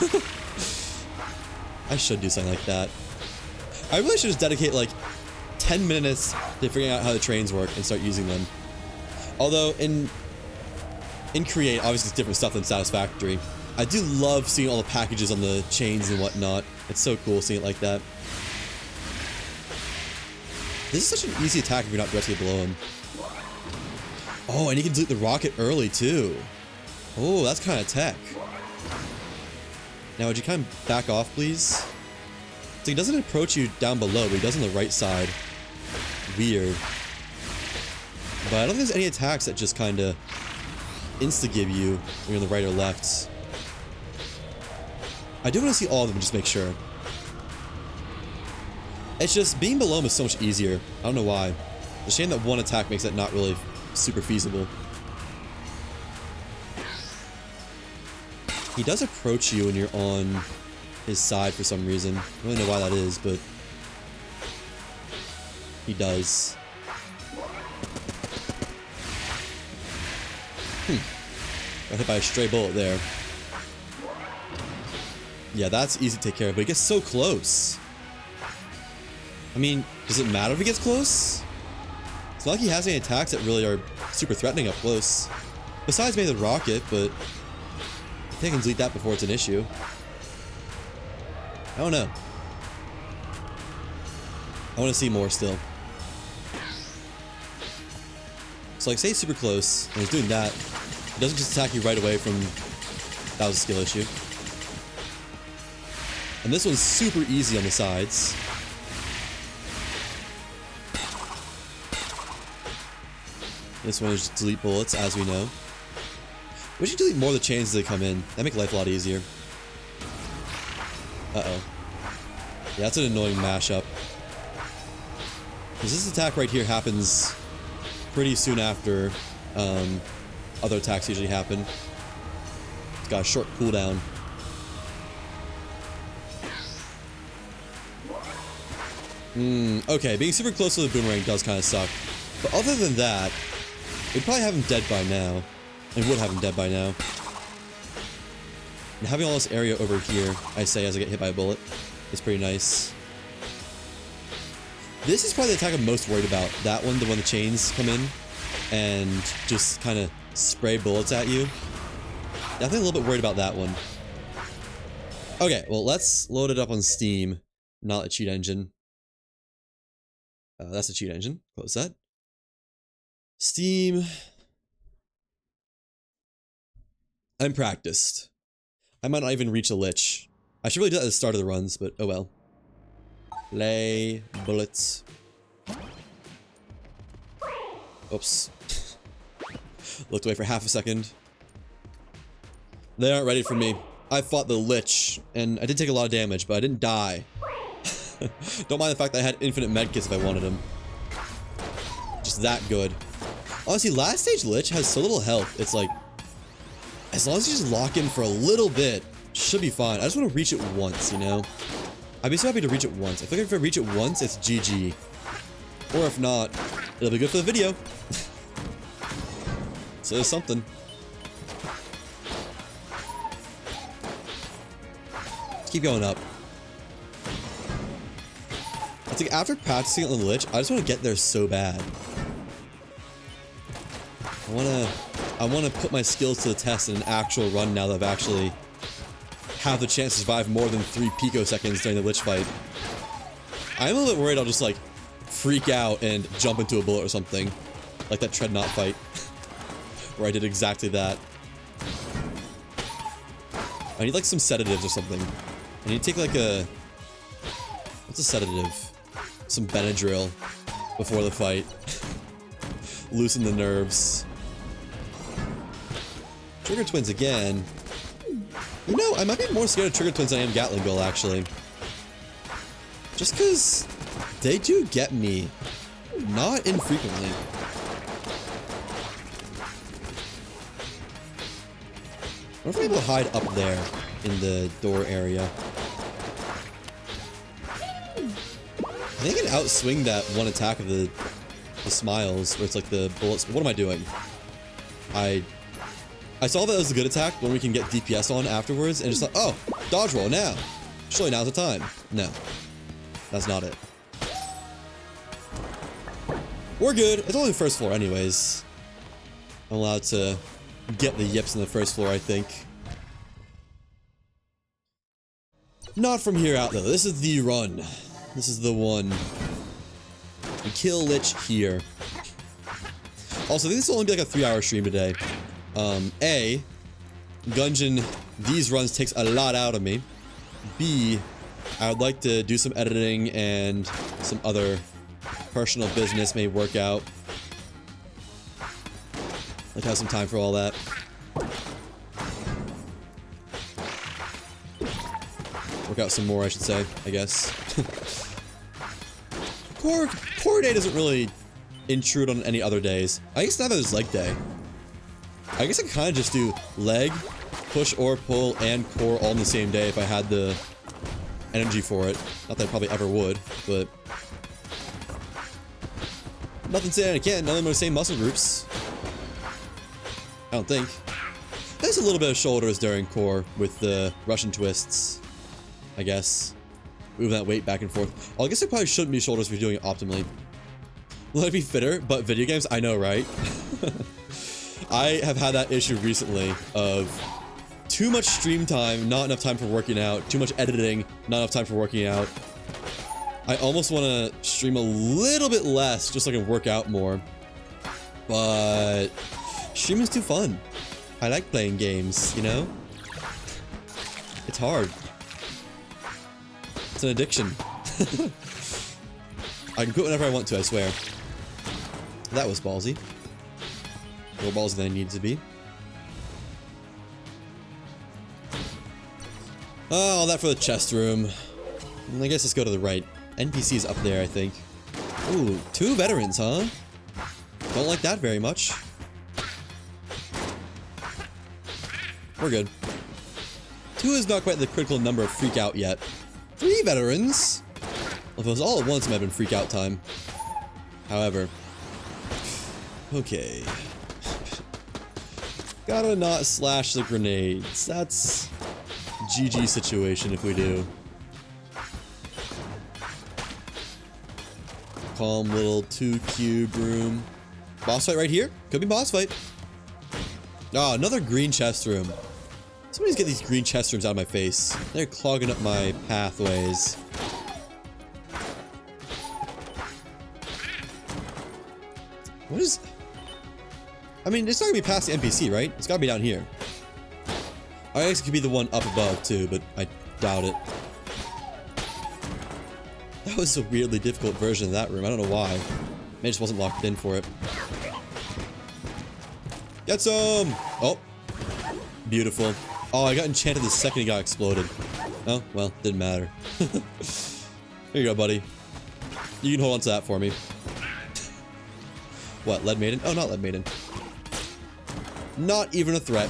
I should do something like that. I really should just dedicate like 10 minutes to figuring out how the trains work and start using them. Although in Create, obviously it's different stuff than Satisfactory. I do love seeing all the packages on the chains and whatnot. It's so cool seeing it like that. This is such an easy attack if you're not directly below him. Oh, and he can delete the rocket early too. Oh, that's kind of tech. Now, would you kind of back off, please? So he doesn't approach you down below, but he does on the right side. Weird. But I don't think there's any attacks that just kind of insta-give you when you're on the right or left. I do want to see all of them and just make sure. It's just, being below him is so much easier. I don't know why. It's a shame that one attack makes it not really super feasible. He does approach you when you're on his side for some reason. I don't really know why that is, but he does. Got hit by a stray bullet there. Yeah, that's easy to take care of, but he gets so close. I mean, does it matter if he gets close? It's not like he has any attacks that really are super threatening up close. Besides maybe the rocket, but I think I can delete that before it's an issue. I don't know. I want to see more still. So like, say he's super close, and he's doing that. He doesn't just attack you right away from... That was a skill issue. And this one's super easy on the sides. This one is just delete bullets, as we know. We should delete more of the chains as they come in. That make life a lot easier. Uh-oh. Yeah, that's an annoying mashup. Because this attack right here happens pretty soon after other attacks usually happen. It's got a short cooldown. Okay, being super close to the boomerang does kind of suck. But other than that, we'd probably have him dead by now. And would have him dead by now. And having all this area over here, I say as I get hit by a bullet, is pretty nice. This is probably the attack I'm most worried about. That one, the one the chains come in and just kind of spray bullets at you. Definitely a little bit worried about that one. Okay, well, let's load it up on Steam, not a cheat engine. That's a cheat engine. Close that. Steam. I'm practiced. I might not even reach a Litch. I should really do that at the start of the runs, but oh well. Lay bullets. Oops. Looked away for half a second. They aren't ready for me. I fought the Litch, and I did take a lot of damage, but I didn't die. Don't mind the fact that I had infinite medkits if I wanted them. Just that good. Honestly, last stage Litch has so little health, it's like... As long as you just lock in for a little bit, should be fine. I just want to reach it once, you know? I'd be so happy to reach it once. I feel like if I reach it once, it's GG. Or if not, it'll be good for the video. So there's something. Let's keep going up. I think after practicing on the Litch, I just want to get there so bad. I want to put my skills to the test in an actual run now that I've actually have the chance to survive more than 3 picoseconds during the Litch fight. I'm a little bit worried I'll just like freak out and jump into a bullet or something. Like that Tread Knot fight. Where I did exactly that. I need like some sedatives or something. I need to take like a... What's a sedative? Some Benadryl before the fight. Loosen the nerves. Trigger Twins again. You know, I might be more scared of Trigger Twins than I am Gatling Gun, actually. Just because they do get me. Not infrequently. I wonder if I'm able to hide up there in the door area. I think I can outswing that one attack of the smiles, where it's like the bullets. What am I doing? I saw that as a good attack when we can get DPS on afterwards, and just like, oh, dodge roll now. Surely now's the time. No. That's not it. We're good. It's only the first floor anyways. I'm allowed to get the yips on the first floor, I think. Not from here out, though. This is the run. This is the one. We kill Litch here. Also, I think this will only be like a 3-hour stream today. A, Gungeon, these runs takes a lot out of me. B, I would like to do some editing and some other personal business may work out. Like have some time for all that. Work out some more, I should say, I guess. Core day doesn't really intrude on any other days. I guess now that there's leg day. I guess I could kind of just do leg, push or pull, and core all in the same day if I had the energy for it. Not that I probably ever would, but nothing saying I can't. None of them are the same muscle groups. I don't think. There's a little bit of shoulders during core with the Russian twists, I guess. Moving that weight back and forth. Oh, I guess there probably shouldn't be shoulders if you're doing it optimally. Will it be fitter? But video games? I know, right? I have had that issue recently of too much stream time, not enough time for working out, too much editing, not enough time for working out. I almost want to stream a little bit less just so I can work out more. But streaming's too fun. I like playing games, you know? It's hard. It's an addiction. I can quit whenever I want to, I swear. That was ballsy. More ballsy than I needed to be. Oh, all that for the chest room. I guess let's go to the right. NPC's up there, I think. Ooh, 2 veterans, huh? Don't like that very much. We're good. 2 is not quite the critical number of freak out yet. 3 veterans? Well, if it was all at once, it might have been freak out time. However. Okay. Gotta not slash the grenades. That's GG situation if we do. Calm little 2 cube room. Boss fight right here? Could be boss fight. Oh, another green chest room. Somebody's get these green chest rooms out of my face. They're clogging up my pathways. What is... I mean, it's not gonna be past the NPC, right? It's gotta be down here. I guess it could be the one up above, too, but I doubt it. That was a weirdly difficult version of that room. I don't know why. Maybe I just wasn't locked in for it. Get some! Oh. Beautiful. Oh, I got enchanted the second he got exploded. Oh, well, didn't matter. Here you go, buddy. You can hold on to that for me. What, Lead Maiden? Oh, not Lead Maiden. Not even a threat.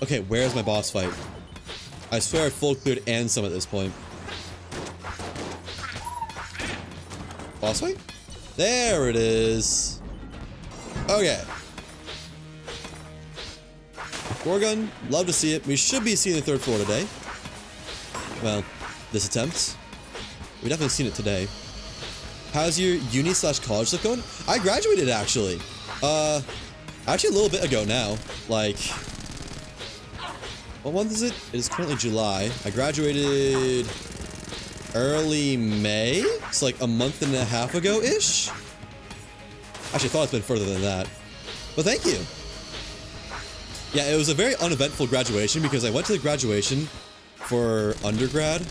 Okay, where's my boss fight? I swear I full cleared and some at this point. Boss fight? There it is. Okay. Gungeon, love to see it. We should be seeing the 3rd floor today. Well, this attempt. We've definitely seen it today. How's your uni/college life going? I graduated, actually. Actually a little bit ago now. Like, what month is it? It is currently July. I graduated early May? It's like a month and a half ago-ish? Actually, I thought it's been further than that. But thank you. Yeah, it was a very uneventful graduation because I went to the graduation for undergrad.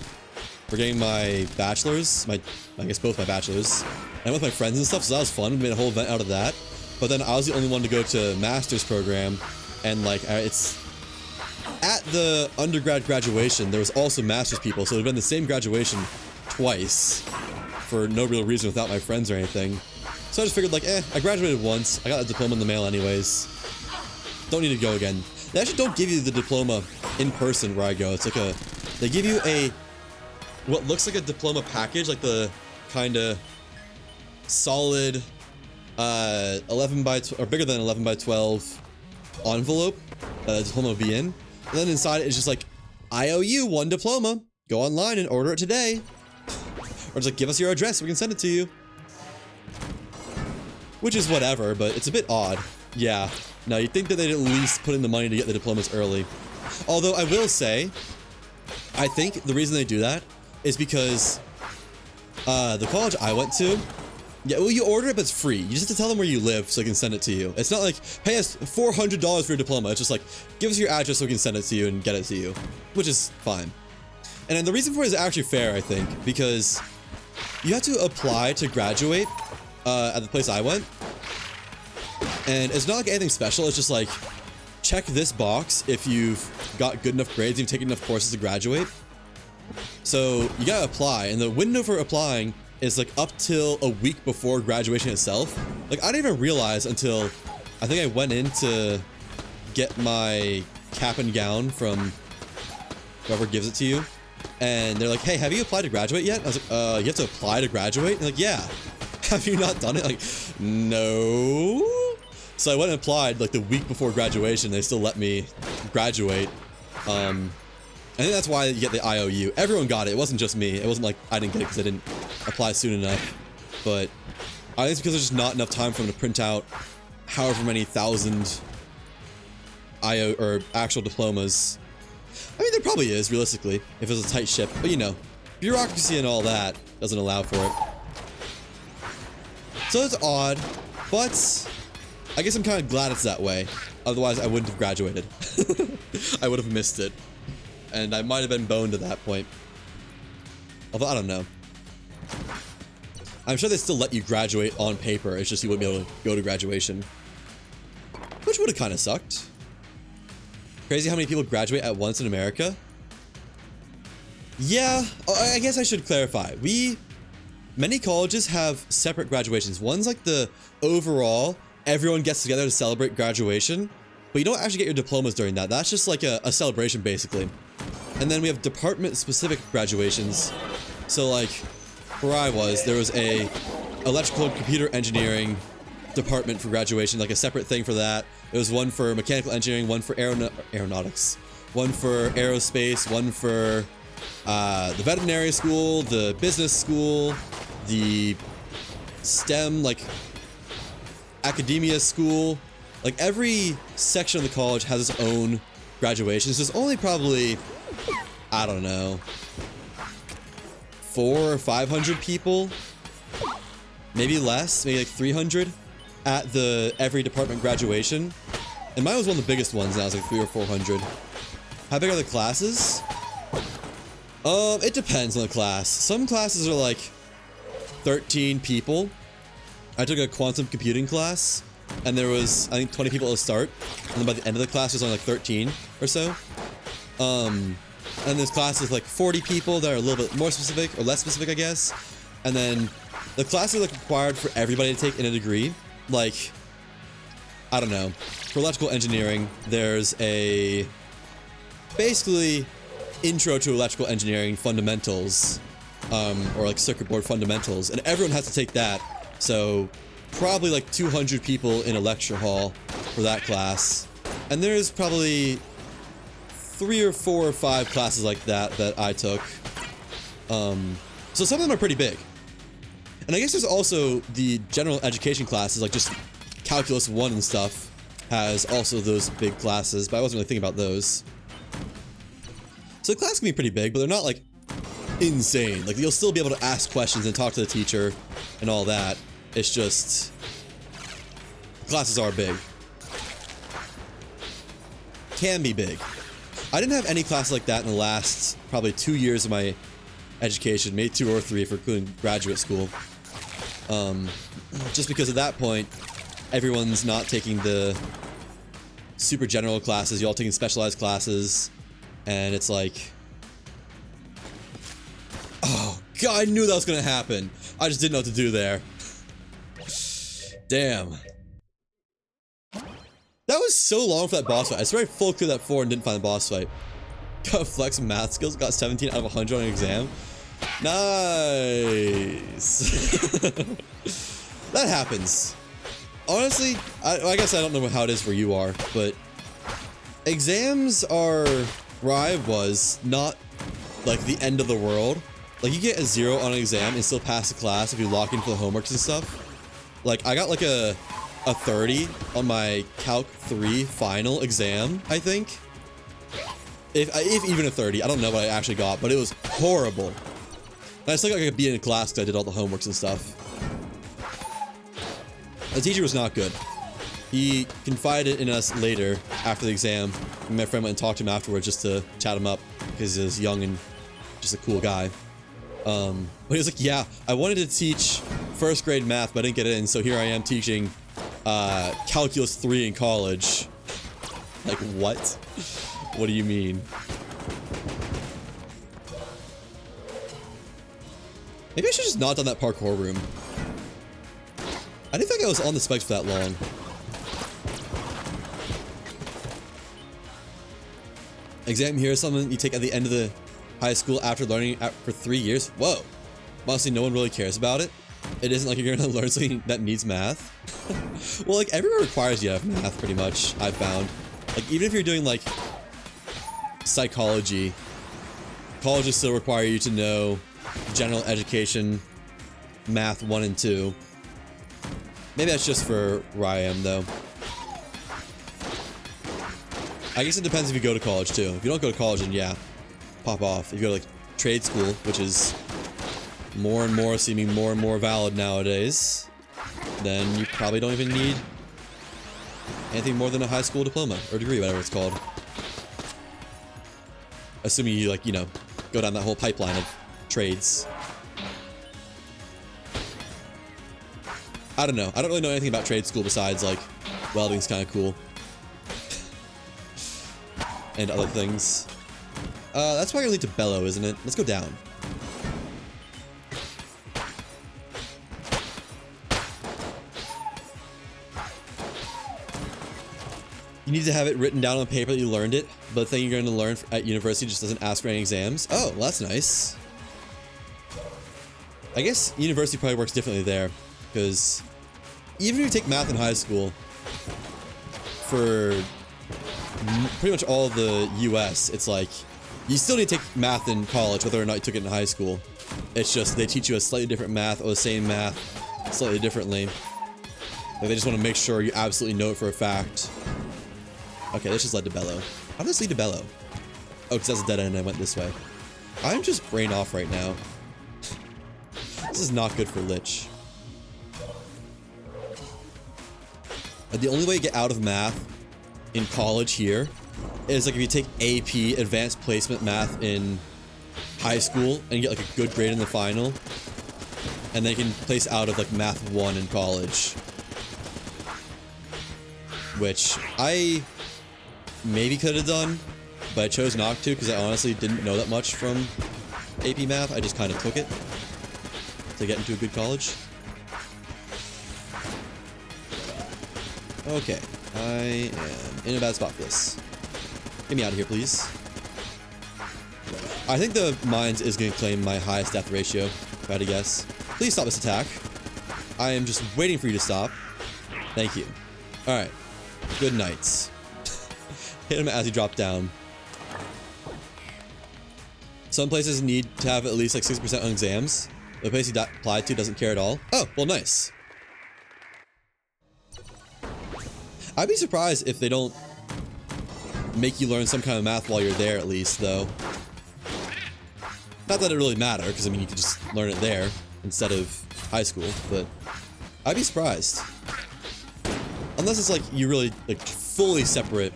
For getting my bachelor's, I guess both my bachelor's. And with my friends and stuff, so that was fun. We made a whole event out of that. But then I was the only one to go to master's program. And like, it's... At the undergrad graduation, there was also master's people, so it would have been the same graduation twice. For no real reason without my friends or anything. So I just figured like, I graduated once. I got a diploma in the mail anyways. Don't need to go again. They actually don't give you the diploma in person where I go. It's like a... They give you a... What looks like a diploma package, like the kind of solid 11 by... or bigger than 11 by 12 envelope the diploma will be in. And then inside it is just like, I owe you 1 diploma. Go online and order it today. Or just like, give us your address so we can send it to you. Which is whatever, but it's a bit odd. Yeah. No, you'd think that they'd at least put in the money to get the diplomas early. Although I will say, I think the reason they do that is because the college I went to, yeah, well, you order it, but it's free. You just have to tell them where you live so they can send it to you. It's not like, pay us $400 for your diploma. It's just like, give us your address so we can send it to you and get it to you, which is fine. And then the reason for it is actually fair, I think, because you have to apply to graduate at the place I went. And it's not like anything special. It's just like, check this box if you've got good enough grades, you've taken enough courses to graduate. So you gotta apply, and the window for applying is like up till a week before graduation itself. Like, I didn't even realize until I think I went in to get my cap and gown from whoever gives it to you. And they're like, hey, have you applied to graduate yet? I was like, you have to apply to graduate? And like, yeah. Have you not done it? Like, no. So I went and applied like the week before graduation. They still let me graduate. I think that's why you get the IOU. Everyone got it. It wasn't just me. It wasn't like I didn't get it because I didn't apply soon enough. But I think it's because there's just not enough time for them to print out however many thousand IO or actual diplomas. I mean, there probably is, realistically, if it's a tight ship. But, you know, bureaucracy and all that doesn't allow for it. So it's odd, but I guess I'm kind of glad it's that way. Otherwise, I wouldn't have graduated. I would have missed it. And I might have been boned at that point. Although, I don't know. I'm sure they still let you graduate on paper. It's just you wouldn't be able to go to graduation. Which would have kind of sucked. Crazy how many people graduate at once in America. Yeah, I guess I should clarify. Many colleges have separate graduations. One's like the overall, everyone gets together to celebrate graduation, but you don't actually get your diplomas during that. That's just like a celebration, basically. And then we have department-specific graduations. So like, where I was, there was a electrical and computer engineering department for graduation, like a separate thing for that. There was one for mechanical engineering, one for aeronautics, one for aerospace, one for the veterinary school, the business school, the STEM, like academia school. Like every section of the college has its own graduations. There's only probably, I don't know, 400 or 500 people, maybe less, maybe like 300 at every department graduation. And mine was one of the biggest ones. Now it's like 300 or 400. How big are the classes? It depends on the class. Some classes are like 13 people. I took a quantum computing class, and there was, I think, 20 people at the start, and then by the end of the class, there's only like 13 or so. And there's classes like 40 people that are a little bit more specific, or less specific, I guess. And then the classes are like required for everybody to take in a degree. Like, I don't know. For electrical engineering, there's a basically intro to electrical engineering fundamentals, or like circuit board fundamentals, and everyone has to take that. So probably like 200 people in a lecture hall for that class. And there's probably 3 or 4 or 5 classes like that that I took. So some of them are pretty big. And I guess there's also the general education classes, like just Calculus 1 and stuff has also those big classes, but I wasn't really thinking about those. So the class can be pretty big, but they're not like insane. Like you'll still be able to ask questions and talk to the teacher and all that. It's just classes are big. Can be big. I didn't have any classes like that in the last probably 2 years of my education, maybe 2 or 3 for including graduate school. Just because at that point, everyone's not taking the super general classes. You're all taking specialized classes. And it's like, oh god, I knew that was gonna happen. I just didn't know what to do there. Damn. That was so long for that boss fight. I swear I full cleared that 4 and didn't find the boss fight. Got flex math skills, got 17 out of 100 on an exam. Nice. That happens. Honestly, I guess I don't know how it is where you are, but exams are, where I was, not like the end of the world. Like you get a 0 on an exam and still pass the class if you lock in for the homeworks and stuff. Like I got like a 30 on my Calc 3 final exam, I think. If even a 30, I don't know what I actually got, but it was horrible. And I still got like a B in class because I did all the homeworks and stuff. The teacher was not good. He confided in us later after the exam. My friend went and talked to him afterwards just to chat him up because he was young and just a cool guy. But he was like, yeah, I wanted to teach 1st grade math, but I didn't get in, so here I am teaching Calculus 3 in college. Like, what? What do you mean? Maybe I should just not done that parkour room. I didn't think I was on the spikes for that long. Exam here is something you take at the end of the high school after learning for 3 years. Whoa. Honestly, no one really cares about it. It isn't like you're gonna learn something that needs math. Well, like, everyone requires you to have math, pretty much, I've found. Like, even if you're doing, like, psychology, colleges still require you to know general education, math 1 and 2. Maybe that's just for where I am, though. I guess it depends if you go to college, too. If you don't go to college, then yeah, pop off. If you go to, like, trade school, which is more and more seeming more and more valid nowadays, then you probably don't even need anything more than a high school diploma or degree, whatever it's called. Assuming you, like, you know, go down that whole pipeline of trades. I don't know. I don't really know anything about trade school besides, like, welding's kind of cool. And other things. That's why you're lead to bellow, isn't it? Let's go down. You need to have it written down on paper that you learned it, but the thing you're going to learn at university just doesn't ask for any exams. Oh, well, that's nice. I guess university probably works differently there, because even if you take math in high school, for pretty much all of the US, it's like, you still need to take math in college, whether or not you took it in high school. It's just they teach you a slightly different math, or the same math, slightly differently. Like, they just want to make sure you absolutely know it for a fact. Okay, this just led to bellow. How does this lead to bellow? Oh, because that's a dead end and I went this way. I'm just brain off right now. This is not good for Litch. The only way to get out of math in college here is like if you take AP, Advanced Placement Math, in high school and you get like a good grade in the final, and then you can place out of like Math 1 in college. Which I maybe could have done, but I chose not to because I honestly didn't know that much from AP Math. I just kind of took it to get into a good college. Okay, I am in a bad spot for this. Get me out of here, please. I think the mines is going to claim my highest death ratio, if I had to guess. Please stop this attack. I am just waiting for you to stop. Thank you. Alright. Good nights. Hit him as he dropped down. Some places need to have at least like 60% on exams. The place he applied to doesn't care at all. Oh, well, nice. I'd be surprised if they don't make you learn some kind of math while you're there, at least, though. Not that it really matters, because, I mean, you could just learn it there instead of high school, but I'd be surprised. Unless it's like you really, like, fully separate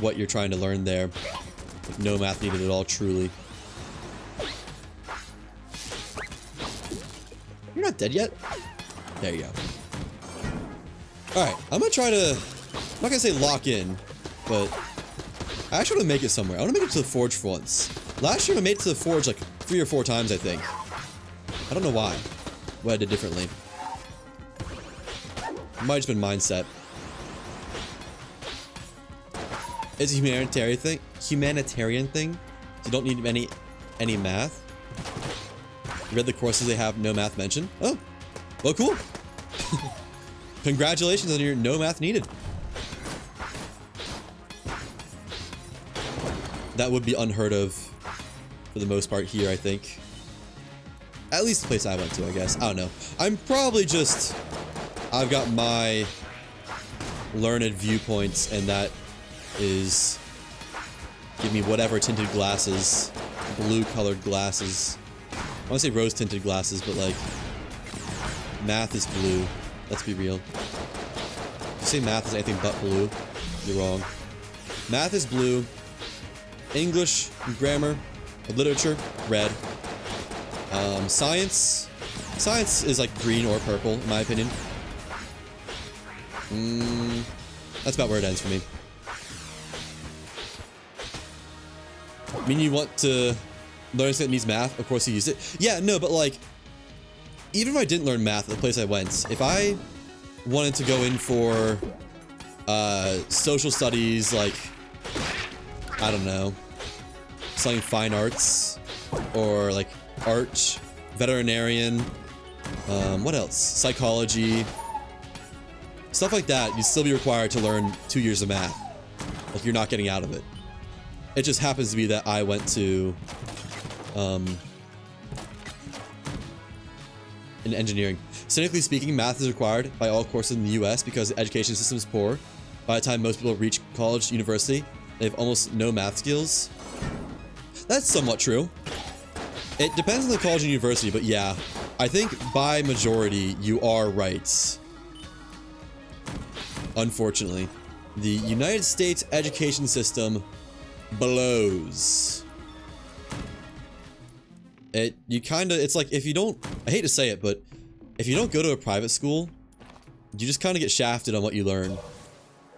what you're trying to learn there. Like, no math needed at all, truly. You're not dead yet? There you go. Alright, I'm gonna try to, I'm not gonna say lock in, but I actually want to make it somewhere. I want to make it to the forge for once. Last year I made it to the forge like 3 or 4 times, I think. I don't know why. What I did differently. It might have just been mindset. It's a humanitarian thing. Humanitarian thing. So you don't need any math. You read the courses, they have no math mentioned. Oh, well, cool. Congratulations on your no math needed. That would be unheard of for the most part here, I think. At least the place I went to, I guess. I don't know. I'm probably just... I've got my learned viewpoints, and that is... Give me whatever tinted glasses. Blue-colored glasses. I want to say rose-tinted glasses, but like... Math is blue. Let's be real. If you say math is anything but blue, you're wrong. Math is blue. English, grammar, literature, red. Science is like green or purple, in my opinion. That's about where it ends for me. I mean, you want to learn something that needs math, of course you use it. Yeah, no, but like, even if I didn't learn math at the place I went, if I wanted to go in for social studies, like, I don't know, studying fine arts or like art, veterinarian, what else? Psychology, stuff like that. You'd still be required to learn 2 years of math. Like you're not getting out of it. It just happens to be that I went to in engineering. Cynically speaking, math is required by all courses in the US because the education system is poor. By the time most people reach college, university, they have almost no math skills. That's somewhat true. It depends on the college and university, but yeah, I think by majority, you are right. Unfortunately, the United States education system blows. It's like if you don't, I hate to say it, but if you don't go to a private school, you just kind of get shafted on what you learn,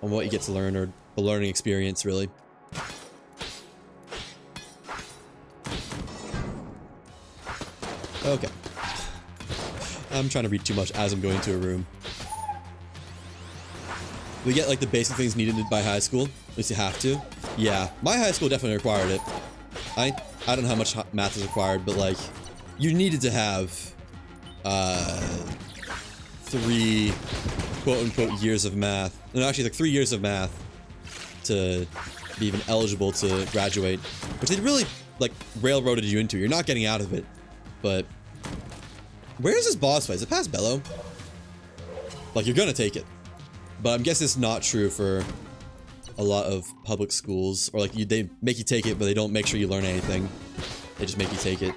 on what you get to learn, or the learning experience, really. Okay. I'm trying to read too much as I'm going to a room. We get like the basic things needed by high school. At least you have to. Yeah, my high school definitely required it. I don't know how much math is required, but like, you needed to have 3 quote-unquote years of math. No, actually like 3 years of math to be even eligible to graduate, which they really like railroaded you into. You're not getting out of it. But where is this boss fight? Is it past Bello? Like, you're gonna take it. But I'm guessing it's not true for a lot of public schools. Or like, they make you take it, but they don't make sure you learn anything. They just make you take it.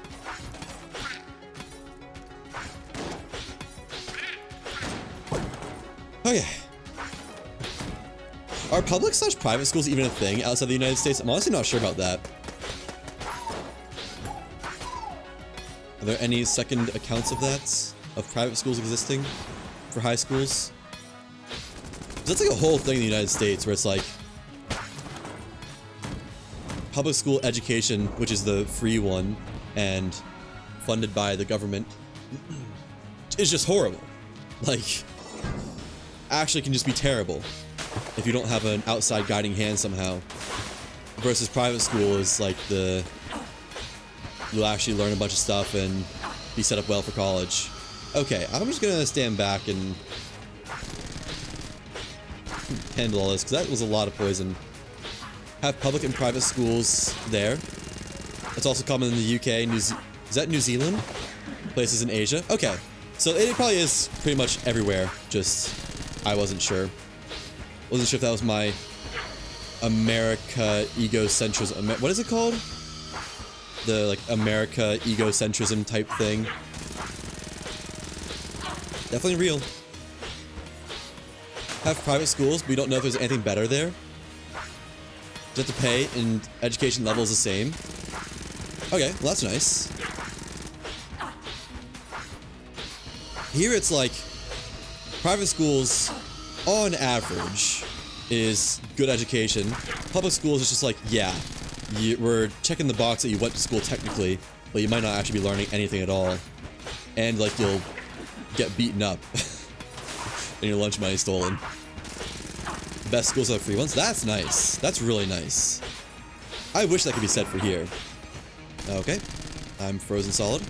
Okay. Are public/private schools even a thing outside the United States? I'm honestly not sure about that. Are there any second accounts of that? Of private schools existing for high schools? That's like a whole thing in the United States where it's like public school education, which is the free one and funded by the government, is just horrible. Like, actually can just be terrible if you don't have an outside guiding hand somehow. Versus private school is like you'll actually learn a bunch of stuff and be set up well for college. Okay, I'm just gonna stand back and handle all this, because that was a lot of poison. Have public and private schools there. It's also common in the UK. Is that New Zealand? Places in Asia? Okay, so it probably is pretty much everywhere, just I wasn't sure. Wasn't sure if that was my America egocentrism. What is it called? The like America egocentrism type thing. Definitely real. Have private schools, but we don't know if there's anything better there. You have to pay and education level is the same. Okay, well that's nice. Here it's like private schools on average is good education. Public schools is just like, yeah, we're checking the box that you went to school technically, but you might not actually be learning anything at all. And like you'll get beaten up and your lunch money stolen. Best schools are the free ones. That's nice. That's really nice. I wish that could be said for here. Okay. I'm frozen solid.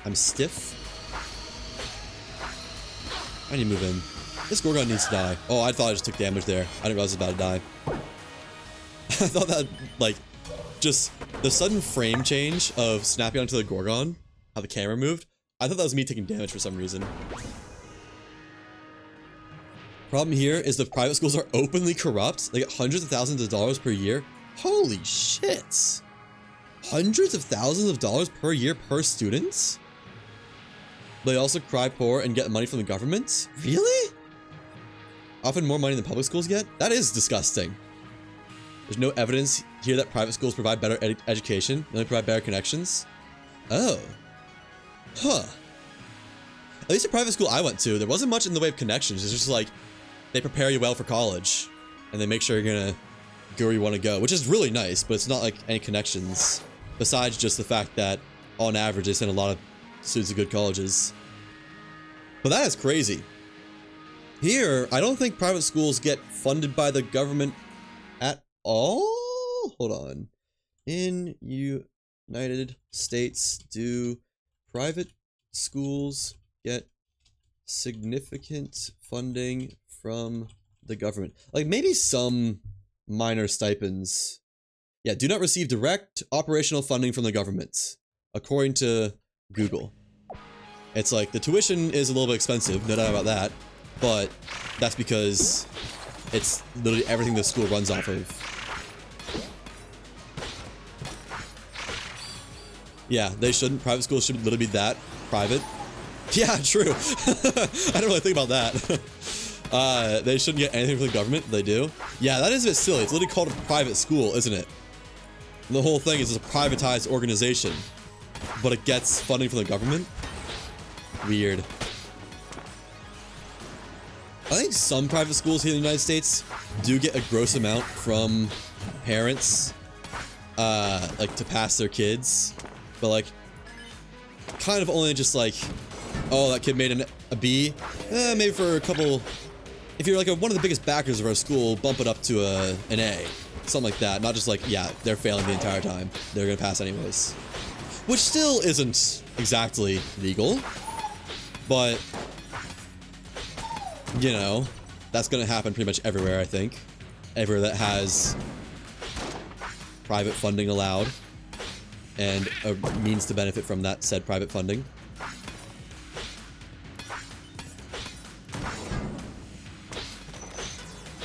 I'm stiff. I need to move in. This Gorgon needs to die. Oh, I thought I just took damage there. I didn't realize I was about to die. I thought that, like, just the sudden frame change of snapping onto the Gorgon, how the camera moved, I thought that was me taking damage for some reason. Problem here is the private schools are openly corrupt. They get hundreds of thousands of dollars per year. Holy shit. Hundreds of thousands of dollars per year per student? They also cry poor and get money from the government? Really? Often more money than public schools get? That is disgusting. There's no evidence here that private schools provide better education. They only provide better connections. Oh. Huh. At least the private school I went to, there wasn't much in the way of connections. It's just like, they prepare you well for college. And they make sure you're gonna go where you want to go. Which is really nice, but it's not like any connections. Besides just the fact that, on average, they send a lot of students to good colleges. But that is crazy. Here, I don't think private schools get funded by the government at all? hold on. In United States, do private schools get significant funding from the government? Like, maybe some minor stipends. Yeah, do not receive direct operational funding from the government, according to Google. It's like, the tuition is a little bit expensive, no doubt about that, but that's because it's literally everything the school runs off of. Yeah, they shouldn't. Private schools should literally be that private. Yeah, true. I don't really think about that. They shouldn't get anything from the government. They do. Yeah, that is a bit silly. It's literally called a private school, isn't it? The whole thing is it's a privatized organization, but it gets funding from the government. Weird. I think some private schools here in the United States do get a gross amount from parents, like to pass their kids, but like kind of only just like, oh, that kid made a B, maybe for a couple. If you're like one of the biggest backers of our school, bump it up to an A, something like that. Not just like, yeah, they're failing the entire time, they're gonna pass anyways, which still isn't exactly legal, but you know, that's gonna happen pretty much everywhere, I think. Everywhere that has private funding allowed and a means to benefit from that said private funding.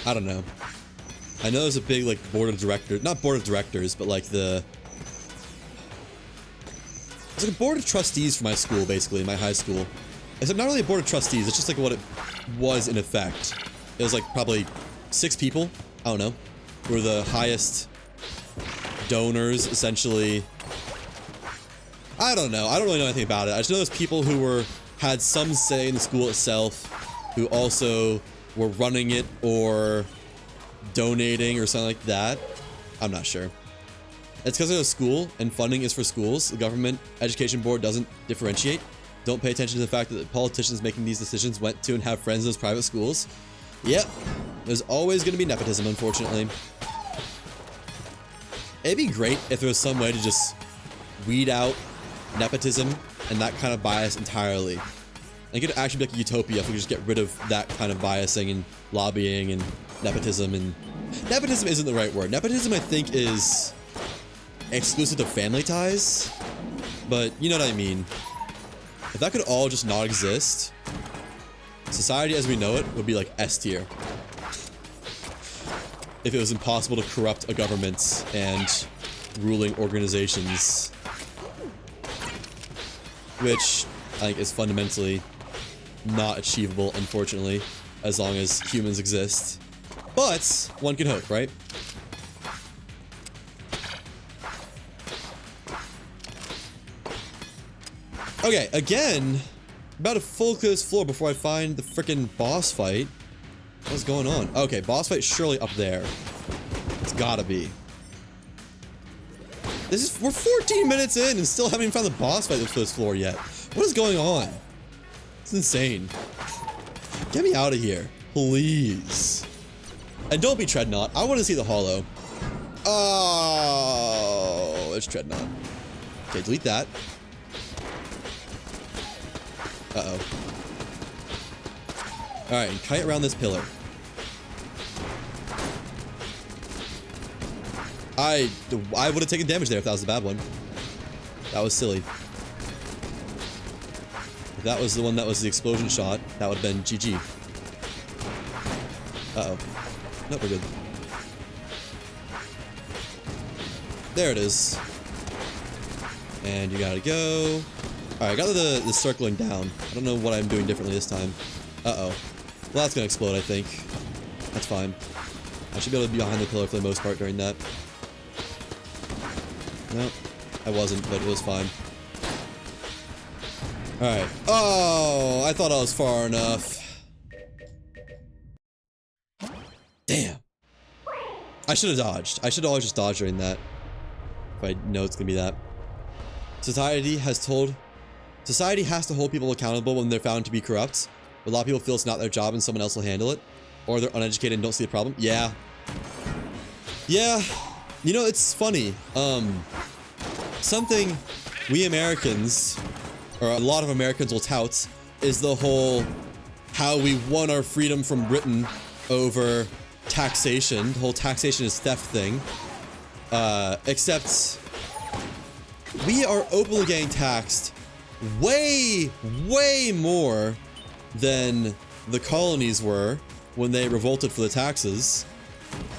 I don't know. I know there's a big like board of directors, not board of directors, but like it's like a board of trustees for my school, basically, my high school. Except not really a board of trustees, it's just like what it was in effect. It was like probably 6 people, I don't know, who were the highest donors, essentially. I don't know, I don't really know anything about it. I just know there's people who had some say in the school itself, who also were running it or donating or something like that. I'm not sure. It's because of a school and funding is for schools. The government education board doesn't differentiate. Don't pay attention to the fact that the politicians making these decisions went to and have friends in those private schools. Yep, there's always going to be nepotism, unfortunately. It'd be great if there was some way to just weed out nepotism and that kind of bias entirely. It could actually be like a utopia if we could just get rid of that kind of biasing and lobbying and nepotism. And nepotism isn't the right word. Nepotism, I think, is exclusive to family ties, but you know what I mean. If that could all just not exist, society as we know it would be like S tier. If it was impossible to corrupt a government and ruling organizations, which I think is fundamentally not achievable, unfortunately, as long as humans exist. But one can hope, right? Okay, again, about to full clear this floor before I find the frickin' boss fight. What's going on? Okay, boss fight surely up there. It's gotta be. We're 14 minutes in and still haven't even found the boss fight for this floor yet. What is going on? It's insane. Get me out of here, please. And don't be Treadnought. I want to see the hollow. Oh, it's Treadnought. Okay, delete that. Uh-oh. Alright, kite around this pillar. I would have taken damage there if that was the bad one. That was silly. If that was the one that was the explosion shot, that would have been GG. Uh-oh. Nope, we're good. There it is. And you gotta go. Alright, I got the circling down. I don't know what I'm doing differently this time. Uh-oh. Well, that's gonna explode, I think. That's fine. I should be able to be behind the pillar for the most part during that. Nope. I wasn't, but it was fine. Alright. Oh, I thought I was far enough. Damn. I should have dodged. I should always just dodge during that. If I know it's gonna be that. Society has to hold people accountable when they're found to be corrupt. But a lot of people feel it's not their job and someone else will handle it. Or they're uneducated and don't see the problem. Yeah. Yeah. You know, it's funny. Something we Americans, or a lot of Americans will tout, is the whole how we won our freedom from Britain over taxation. The whole taxation is theft thing. Except we are openly getting taxed way, way more than the colonies were when they revolted for the taxes.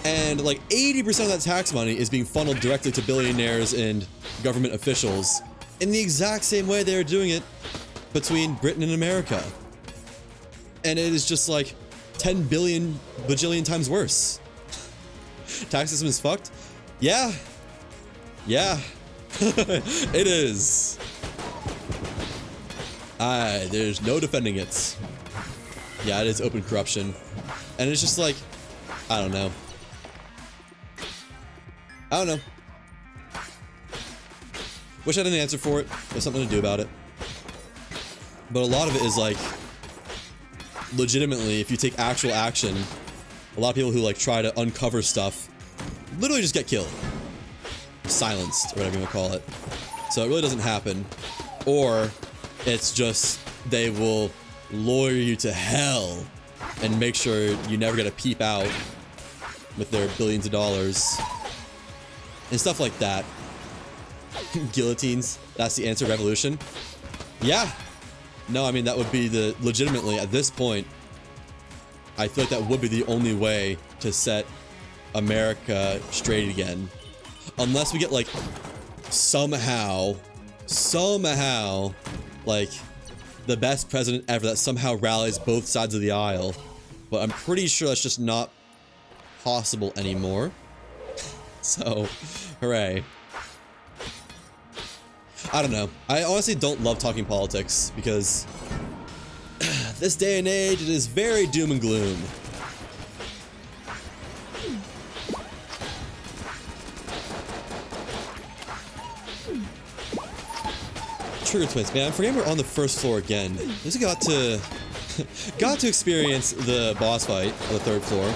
And like 80% of that tax money is being funneled directly to billionaires and government officials in the exact same way they are doing it between Britain and America. And it is just like 10 billion bajillion times worse. Tax system is fucked? Yeah. Yeah. It is. There's no defending it. Yeah, it is open corruption. And it's just like, I don't know. I don't know. Wish I had an answer for it. There's something to do about it. But a lot of it is like, legitimately, if you take actual action, a lot of people who like try to uncover stuff literally just get killed. Silenced, or whatever you want to call it. So it really doesn't happen. Or it's just they will lure you to hell and make sure you never get a peep out with their billions of dollars. And stuff like that. Guillotines, that's the answer, revolution. Yeah. No, I mean, that would be the, legitimately, at this point, I feel like that would be the only way to set America straight again. Unless we get, like, somehow, like, the best president ever that somehow rallies both sides of the aisle. But I'm pretty sure that's just not possible anymore. So, hooray. I don't know. I honestly don't love talking politics because this day and age, it is very doom and gloom. Trigger twins, man. I'm forgetting we're on the first floor again. Just got to experience the boss fight on the third floor.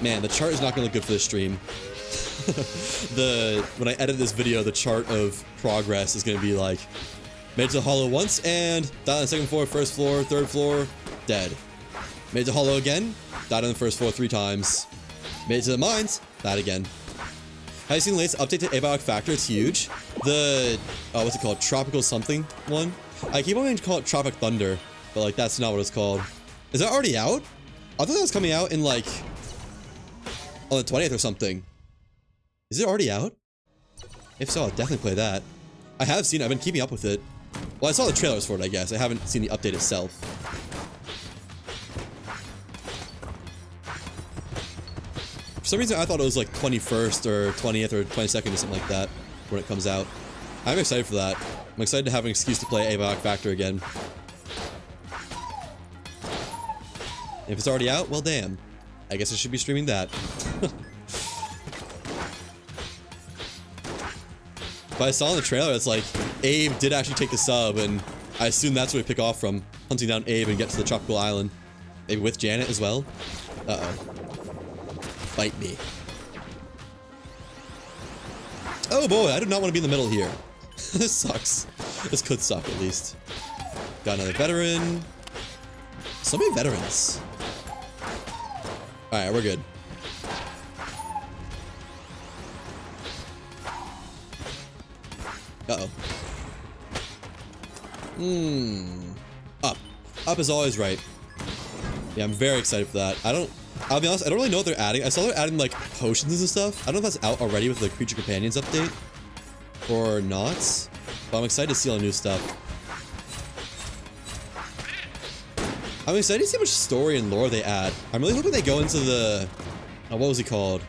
Man, the chart is not gonna look good for this stream. When I edit this video, the chart of progress is gonna be like, made it to the hollow once and died on the second floor, first floor, third floor, dead. Made it to hollow again, died on the first floor 3 times. Made it to the mines, died again. Have you seen the latest update to Abiotic Factor? It's huge. The, what's it called? Tropical something one? I keep wanting to call it Tropic Thunder, but like that's not what it's called. Is that already out? I thought that was coming out in like, on the 20th or something. Is it already out? If so, I'll definitely play that. I have seen it, I've been keeping up with it. Well, I saw the trailers for it, I guess. I haven't seen the update itself. For some reason, I thought it was like 21st or 20th or 22nd or something like that when it comes out. I'm excited for that. I'm excited to have an excuse to play Abiotic Factor again. If it's already out, well damn. I guess I should be streaming that. But I saw in the trailer, it's like, Abe did actually take the sub, and I assume that's where we pick off from. Hunting down Abe and get to the tropical island. Maybe with Janet as well? Uh-oh. Bite me. Oh boy, I do not want to be in the middle here. This sucks. This could suck, at least. Got another veteran. So many veterans. Alright, we're good. Uh-oh. Up. Up is always right. Yeah, I'm very excited for that. I'll be honest, I don't really know what they're adding. I saw they're adding, like, potions and stuff. I don't know if that's out already with the Creature Companions update. Or not. But I'm excited to see all the new stuff. I'm excited to see how much story and lore they add. I'm really hoping they go into the... what was he called?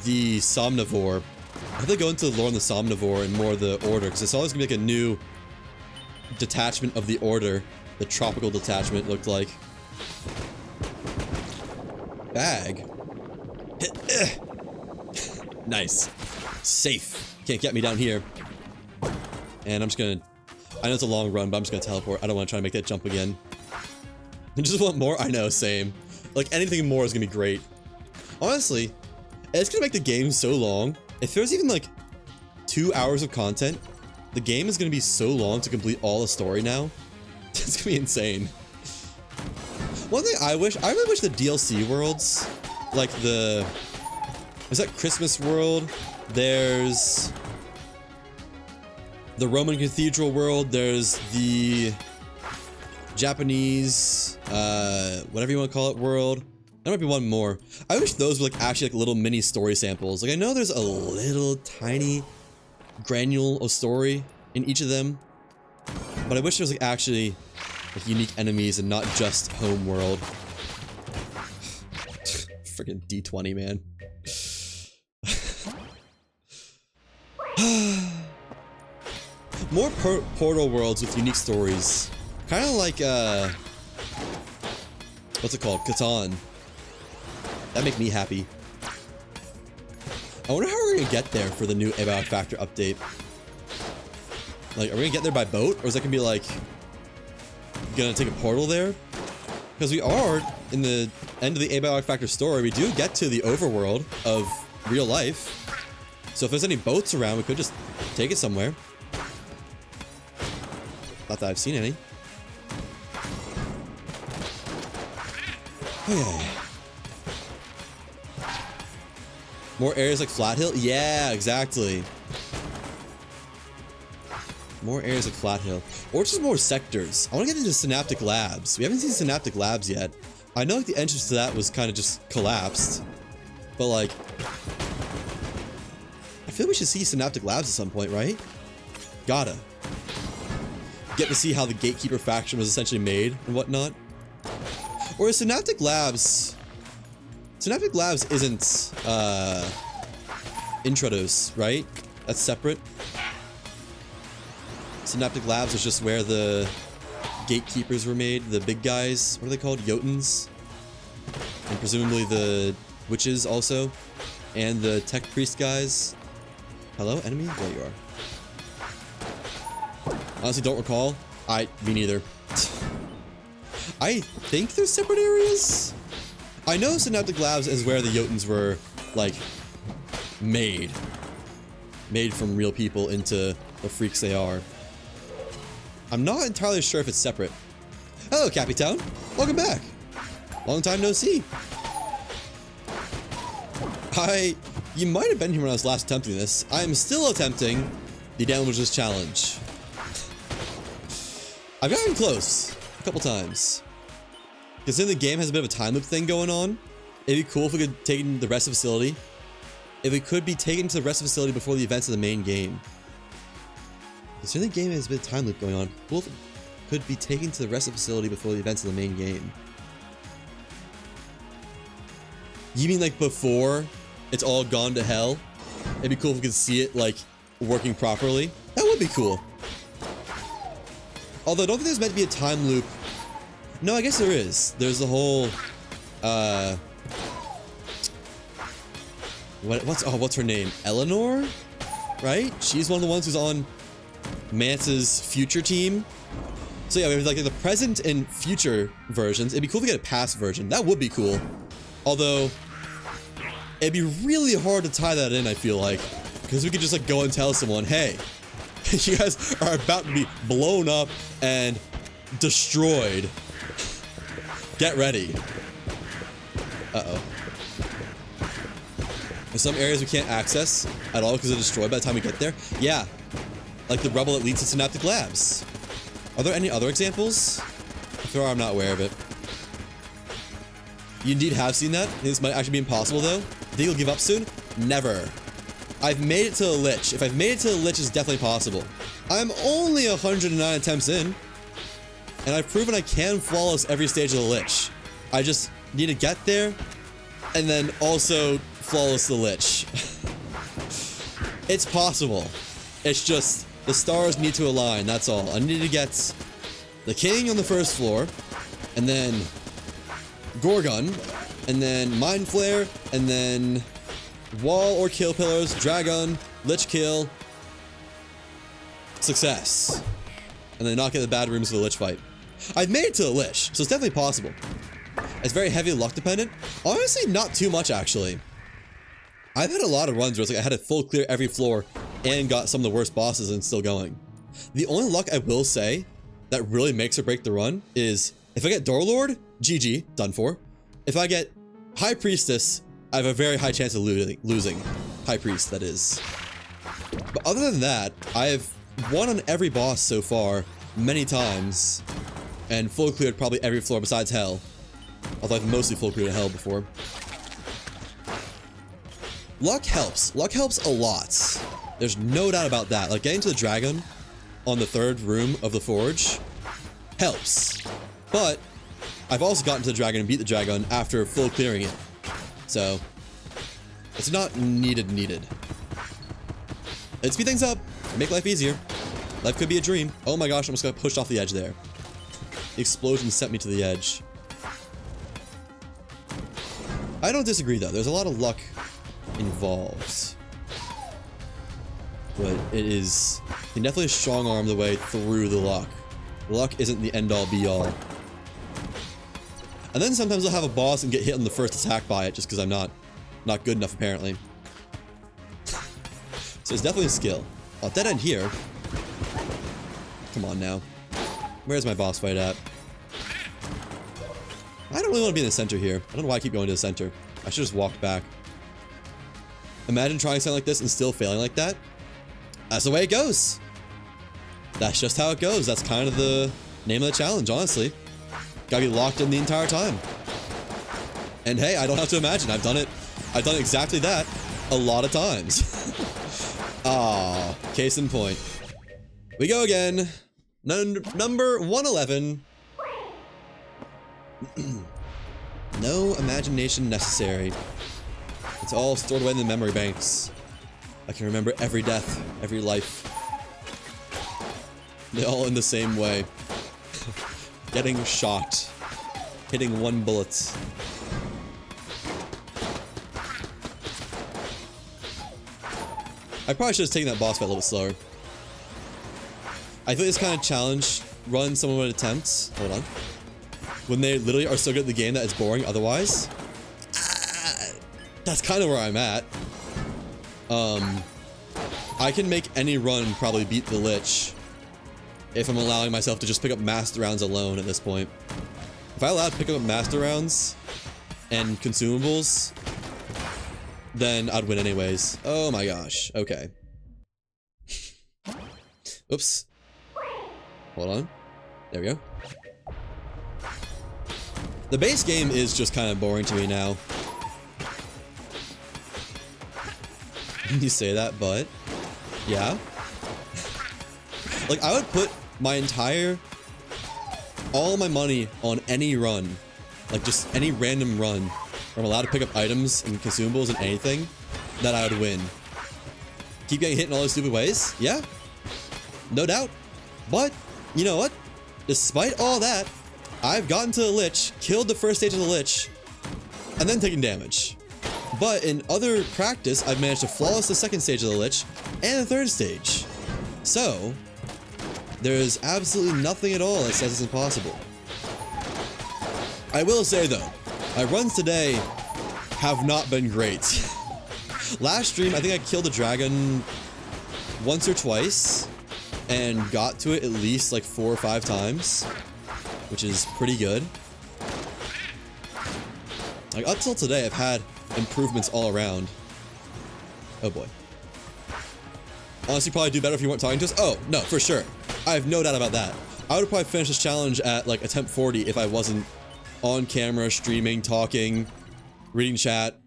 The Somnivore. I hope they go into the lore in the Somnivore and more of the Order, because I saw there's gonna be like a new detachment of the Order. The Tropical Detachment looked like. Bag. Nice. Safe. Can't get me down here. And I'm just gonna... I know it's a long run, but I'm just gonna teleport. I don't want to try to make that jump again. I just want more? I know, same. Like, anything more is gonna be great. Honestly, It's gonna make the game so long. If there's even like 2 hours of content, the game is gonna be so long to complete all the story now. It's gonna be insane. One thing I really wish the DLC worlds, like there's that Christmas world, there's the Roman Cathedral world, there's the Japanese, whatever you want to call it, world. There might be one more. I wish those were like actually like little mini story samples. Like I know there's a little tiny granule of story in each of them, but I wish there was like actually like unique enemies and not just home world. Freaking D20, man. More portal worlds with unique stories. Kind of like, what's it called? Catan. That'd make me happy. I wonder how we're gonna get there for the new abiotic factor update. Like, are we gonna get there by boat? Or is that gonna be like, gonna take a portal there? Because we are, in the end of the abiotic factor story, we do get to the overworld of real life. So if there's any boats around, we could just take it somewhere. Not that I've seen any. Okay. More areas like Flat Hill? Yeah, exactly. More areas like Flat Hill. Or just more sectors. I want to get into Synaptic Labs. We haven't seen Synaptic Labs yet. I know like the entrance to that was kind of just collapsed. But like, I feel we should see Synaptic Labs at some point, right? Gotta. Get to see how the Gatekeeper faction was essentially made and whatnot. Or is Synaptic Labs... Synaptic Labs isn't, Introdos, right? That's separate. Synaptic Labs is just where the Gatekeepers were made, the big guys. What are they called? Jotuns? And presumably the witches also. And the tech priest guys. Hello, enemy? There you are. Honestly, don't recall. Me neither. I think they're separate areas? I know Synaptic Labs is where the Jotuns were, like, made. Made from real people into the freaks they are. I'm not entirely sure if it's separate. Hello, Cappytown. Welcome back. Long time no see. You might have been here when I was last attempting this. I am still attempting the Damages Challenge. I've gotten close a couple times. Because then the game has a bit of a time loop thing going on. It'd be cool if we could take it to the rest of the facility. If we could be taken to the rest of the facility before the events of the main game. Because then the game has a bit of time loop going on. Cool if it could be taken to the rest of the facility before the events of the main game. You mean like before it's all gone to hell? It'd be cool if we could see it like working properly. That would be cool. Although I don't think there's meant to be a time loop. No, I guess there is. There's the whole, what's her name? Eleanor? Right? She's one of the ones who's on Mance's future team. So yeah, we have like the present and future versions. It'd be cool to get a past version. That would be cool. Although, it'd be really hard to tie that in, I feel like. Because we could just like go and tell someone, hey, you guys are about to be blown up and destroyed. Get ready. Uh-oh. There's some areas we can't access at all because they're destroyed by the time we get there. Yeah. Like the rubble that leads to Synaptic Labs. Are there any other examples? If there are, I'm not aware of it. You indeed have seen that? This might actually be impossible though. Think you'll give up soon? Never. I've made it to the Litch. If I've made it to the Litch, it's definitely possible. I'm only 109 attempts in. And I've proven I can flawless every stage of the Litch. I just need to get there, and then also flawless the Litch. It's possible. It's just, the stars need to align, that's all. I need to get the King on the first floor, and then Gorgon, and then Mind Flare, and then Wall or Kill Pillars, Dragon, Lich Kill, Success. And then not get the bad rooms for the Lich fight. I've made it to the Lich, so it's definitely possible. It's very heavy luck dependent. Honestly, not too much, actually. I've had a lot of runs where it's like I had to full clear every floor and got some of the worst bosses and still going. The only luck I will say that really makes or break the run is if I get Door Lord, GG, done for. If I get High Priestess, I have a very high chance of losing. High Priest, that is. But other than that, I have won on every boss so far many times and full cleared probably every floor besides Hell. Although I've mostly full cleared Hell before. Luck helps. Luck helps a lot. There's no doubt about that. Like getting to the dragon on the 3rd room of the forge helps. But I've also gotten to the dragon and beat the dragon after full clearing it. So it's not needed. It'd speed things up, make life easier. Life could be a dream. Oh my gosh, I almost got pushed off the edge there. The explosion sent me to the edge. I don't disagree though. There's a lot of luck involved. But it is, you can definitely strong arm the way through the luck. Luck isn't the end all be all. And then sometimes I'll have a boss and get hit on the first attack by it just because I'm not good enough apparently. So it's definitely a skill. Oh, dead end here. Come on now. Where's my boss fight at? I don't really want to be in the center here. I don't know why I keep going to the center. I should just walk back. Imagine trying something like this and still failing like that. That's the way it goes. That's just how it goes. That's kind of the name of the challenge, honestly. Gotta be locked in the entire time. And hey, I don't have to imagine. I've done it. I've done exactly that a lot of times. Ah, case in point. We go again. Number 111. No imagination necessary. It's all stored away in the memory banks. I can remember every death, every life. They're all in the same way. Getting shot. Hitting one bullet. I probably should have taken that boss fight a little bit slower. I think this kind of challenge run someone would attempt. Hold on. When they literally are so good at the game that it's boring otherwise. That's kind of where I'm at. I can make any run probably beat the Litch if I'm allowing myself to just pick up master rounds alone at this point. If I allowed to pick up master rounds and consumables, then I'd win anyways. Oh my gosh. Okay. Oops. Hold on. There we go. The base game is just kind of boring to me now. You say that, but yeah. Like, I would put my all my money on any run. Like, just any random run where I'm allowed to pick up items and consumables and anything that I would win. Keep getting hit in all those stupid ways? Yeah. No doubt. But, you know what? Despite all that, I've gotten to the Litch, killed the first stage of the Litch, and then taken damage. But in other practice, I've managed to flawless the second stage of the Litch and the third stage. So, there is absolutely nothing at all that says it's impossible. I will say though, my runs today have not been great. Last stream, I think I killed a dragon once or twice and got to it at least like 4 or 5 times, which is pretty good. Like up till today, I've had improvements all around. Oh boy. Honestly, probably do better if you weren't talking to us. Oh, no, for sure. I have no doubt about that. I would have probably finished this challenge at like attempt 40 if I wasn't on camera, streaming, talking, reading chat,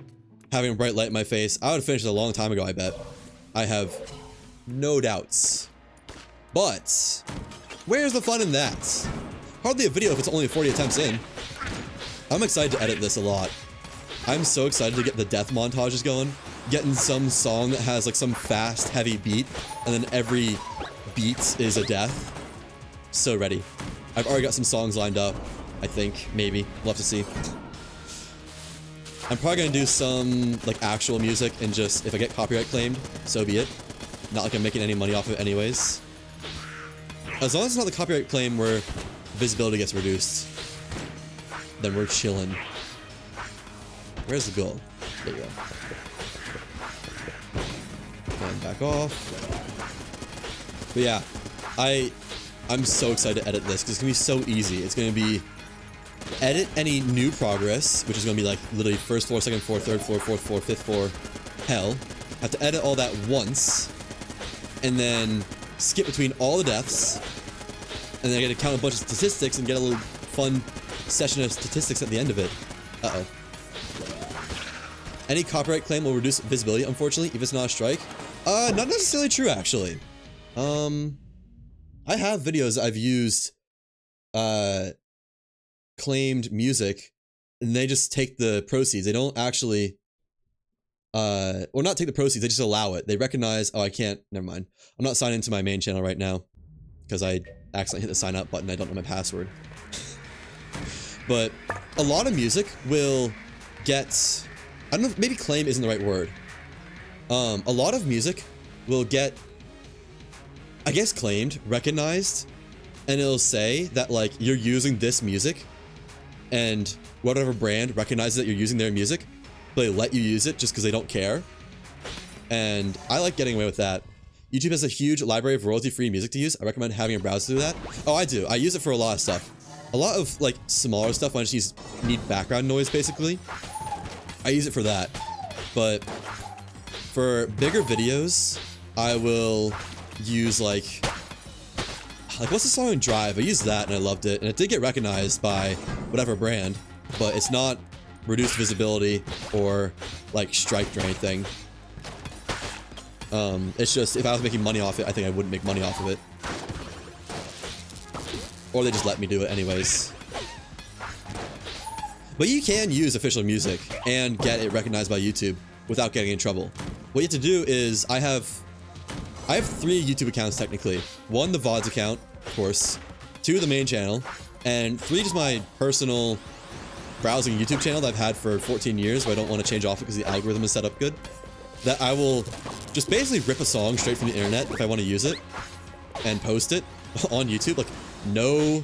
having a bright light in my face. I would have finished it a long time ago, I bet. I have no doubts. But where's the fun in that? Hardly a video if it's only 40 attempts in. I'm excited to edit this a lot. I'm so excited to get the death montages going. Getting some song that has like some fast, heavy beat, and then every beat is a death. So ready. I've already got some songs lined up, I think, maybe. We'll have to see. I'm probably gonna do some like actual music and just, if I get copyright claimed, so be it. Not like I'm making any money off of it anyways. As long as it's not the copyright claim where visibility gets reduced, then we're chilling. Where's the goal? There you go. and back off. But yeah, I'm so excited to edit this because it's gonna be so easy. It's gonna be edit any new progress, which is gonna be like literally first floor, second floor, third floor, fourth floor, fifth floor. Hell, I have to edit all that once, and then skip between all the deaths, and then I get to count a bunch of statistics and get a little fun session of statistics at the end of it. Uh-oh. Any copyright claim will reduce visibility, unfortunately, if it's not a strike. Not necessarily true, actually. I have videos I've used, claimed music, and they just take the proceeds. They don't actually, or not take the proceeds, they just allow it. They recognize, oh, I can't, never mind. I'm not signed into my main channel right now, because I accidentally hit the sign up button. I don't know my password. But a lot of music will get, I don't know, maybe claim isn't the right word. A lot of music will get, I guess, claimed, recognized, and it'll say that, like, you're using this music, and whatever brand recognizes that you're using their music, but they let you use it just because they don't care. And I like getting away with that. YouTube has a huge library of royalty-free music to use. I recommend having a browser do that. Oh, I do. I use it for a lot of stuff. A lot of, like, smaller stuff when I just need background noise, basically. I use it for that. But for bigger videos, I will use, like, what's the song in Drive? I used that and I loved it. And it did get recognized by whatever brand, but it's not reduced visibility or, like, striked or anything. It's just, if I was making money off it, I think I wouldn't make money off of it. Or they just let me do it anyways. But you can use official music and get it recognized by YouTube without getting in trouble. What you have to do is, I have 3 YouTube accounts technically. 1, the VODs account, of course. 2, the main channel. And 3, just my personal browsing YouTube channel that I've had for 14 years, but I don't want to change off it because the algorithm is set up good. That I will just basically rip a song straight from the internet if I want to use it and post it on YouTube. Like, no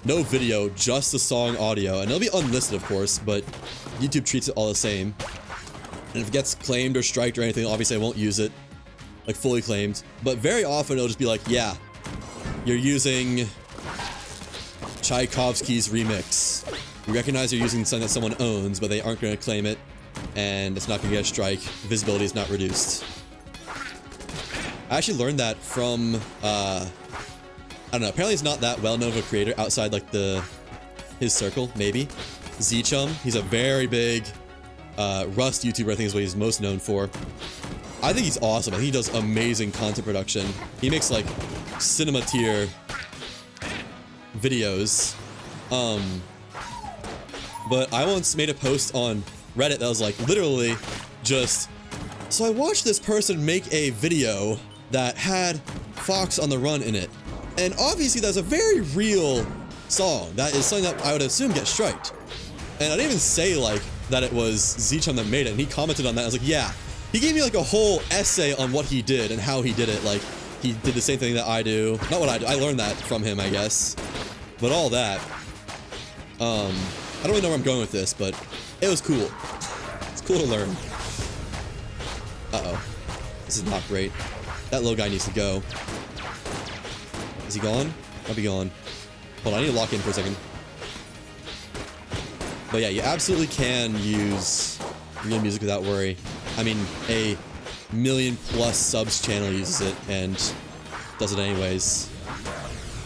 video, just the song audio. And it'll be unlisted, of course, but YouTube treats it all the same. And if it gets claimed or striked or anything, obviously I won't use it, like, fully claimed. But very often it'll just be like, yeah, you're using Tchaikovsky's remix. We recognize you're using something that someone owns, but they aren't going to claim it, and it's not going to get a strike. Visibility is not reduced. I actually learned that from, I don't know, apparently he's not that well-known of a creator outside, like, his circle, maybe. Zchum, he's a very big Rust YouTuber, I think is what he's most known for. I think he's awesome. I think he does amazing content production. He makes, like, cinema tier videos. But I once made a post on Reddit that was, like, literally just, so I watched this person make a video that had Fox on the Run in it. And obviously that's a very real song. That is something that I would assume gets striked. And I didn't even say, like, that it was Zchum that made it, and he commented on that. I was like, yeah. He gave me, like, a whole essay on what he did and how he did it. Like, he did the same thing that I do. Not what I do. I learned that from him, I guess. But all that. I don't really know where I'm going with this, but it was cool. It's cool to learn. Uh-oh. This is not great. That little guy needs to go. Is he gone? Might be gone. Hold on, I need to lock in for a second. But yeah, you absolutely can use real music without worry. I mean, a 1 million+ subs channel uses it and does it anyways.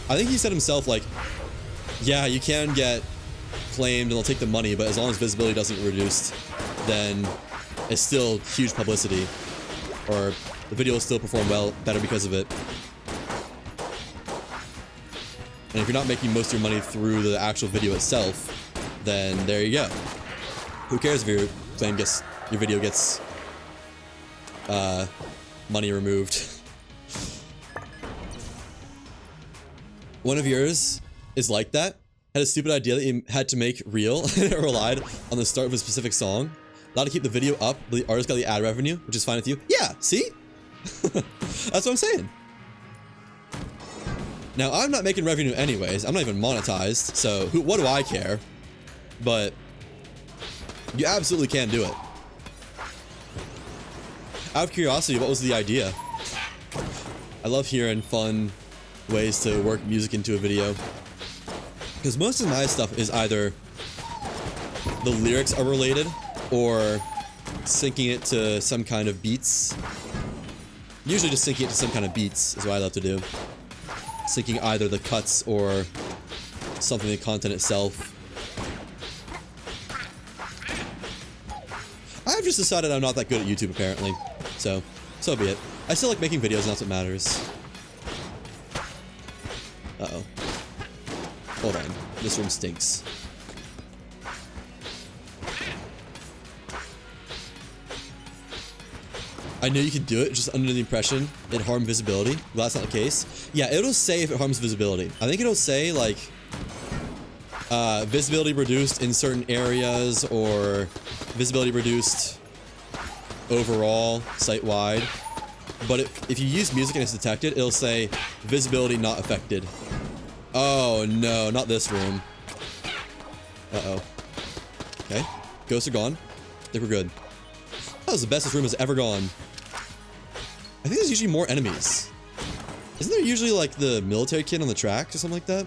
I think he said himself, like, yeah, you can get claimed and they'll take the money, but as long as visibility doesn't get reduced, then it's still huge publicity. Or the video will still perform better because of it. And if you're not making most of your money through the actual video itself, then there you go. Who cares if your claim gets, your video gets money removed? One of yours is like that. Had a stupid idea that you had to make real and it relied on the start of a specific song. Allowed to keep the video up, but the artist got the ad revenue, which is fine with you. Yeah, see? That's what I'm saying. Now, I'm not making revenue anyways. I'm not even monetized, so what do I care? But you absolutely can do it. Out of curiosity, what was the idea? I love hearing fun ways to work music into a video. Because most of my stuff is either the lyrics are related or syncing it to some kind of beats. Usually just syncing it to some kind of beats is what I love to do. Syncing either the cuts or something in the content itself. I've just decided I'm not that good at YouTube apparently. So be it. I still like making videos and that's what matters. Uh-oh. Hold on. This room stinks. I knew you could do it, just under the impression it harmed visibility. Well, that's not the case. Yeah, it'll say if it harms visibility. I think it'll say, like, visibility reduced in certain areas, or visibility reduced overall, site-wide. But if you use music and it's detected, it'll say visibility not affected. Oh, no, not this room. Uh-oh. Okay, ghosts are gone. I think we're good. That was the best this room has ever gone. I think there's usually more enemies. Isn't there usually like the military kid on the tracks or something like that?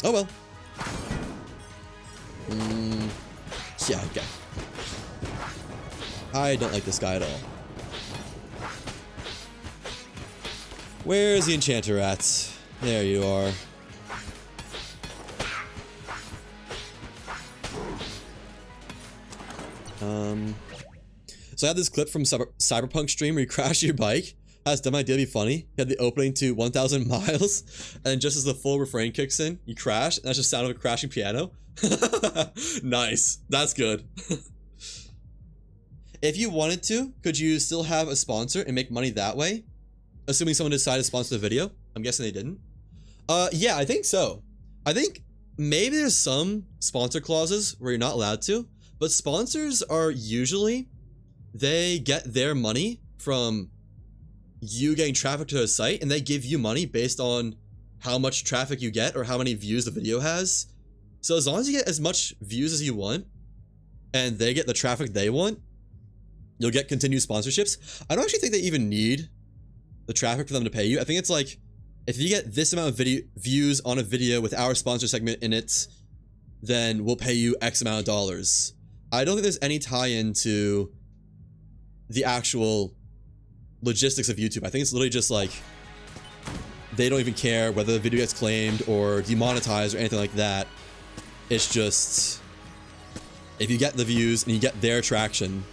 Oh well. Yeah, okay. I don't like this guy at all. Where's the enchanter at? There you are. So I had this clip from Cyberpunk stream where you crash your bike. That's a dumb idea, it'd be funny. You had the opening to 1,000 miles, and just as the full refrain kicks in, you crash, and that's just the sound of a crashing piano. Nice. That's good. If you wanted to, could you still have a sponsor and make money that way? Assuming someone decided to sponsor the video. I'm guessing they didn't. Yeah, I think so. I think maybe there's some sponsor clauses where you're not allowed to, but sponsors are usually, they get their money from you getting traffic to their site, and they give you money based on how much traffic you get or how many views the video has. So as long as you get as much views as you want, and they get the traffic they want, you'll get continued sponsorships. I don't actually think they even need the traffic for them to pay you. I think it's like, if you get this amount of video views on a video with our sponsor segment in it, then we'll pay you X amount of dollars. I don't think there's any tie-in to the actual logistics of YouTube. I think it's literally just like, they don't even care whether the video gets claimed or demonetized or anything like that. It's just, if you get the views and you get their traction,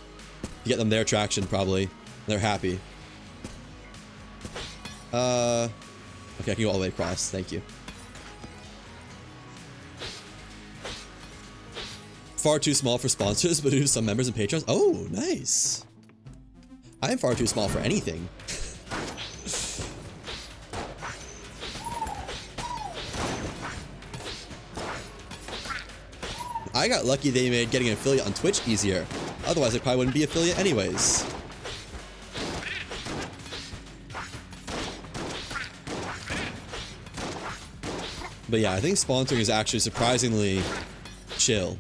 you get them their traction probably, they're happy. Okay, I can go all the way across, thank you. Far too small for sponsors, but due to some members and patrons. Oh, nice. I'm far too small for anything. I got lucky they made getting an affiliate on Twitch easier. Otherwise, I probably wouldn't be affiliate anyways. But yeah, I think sponsoring is actually surprisingly chill.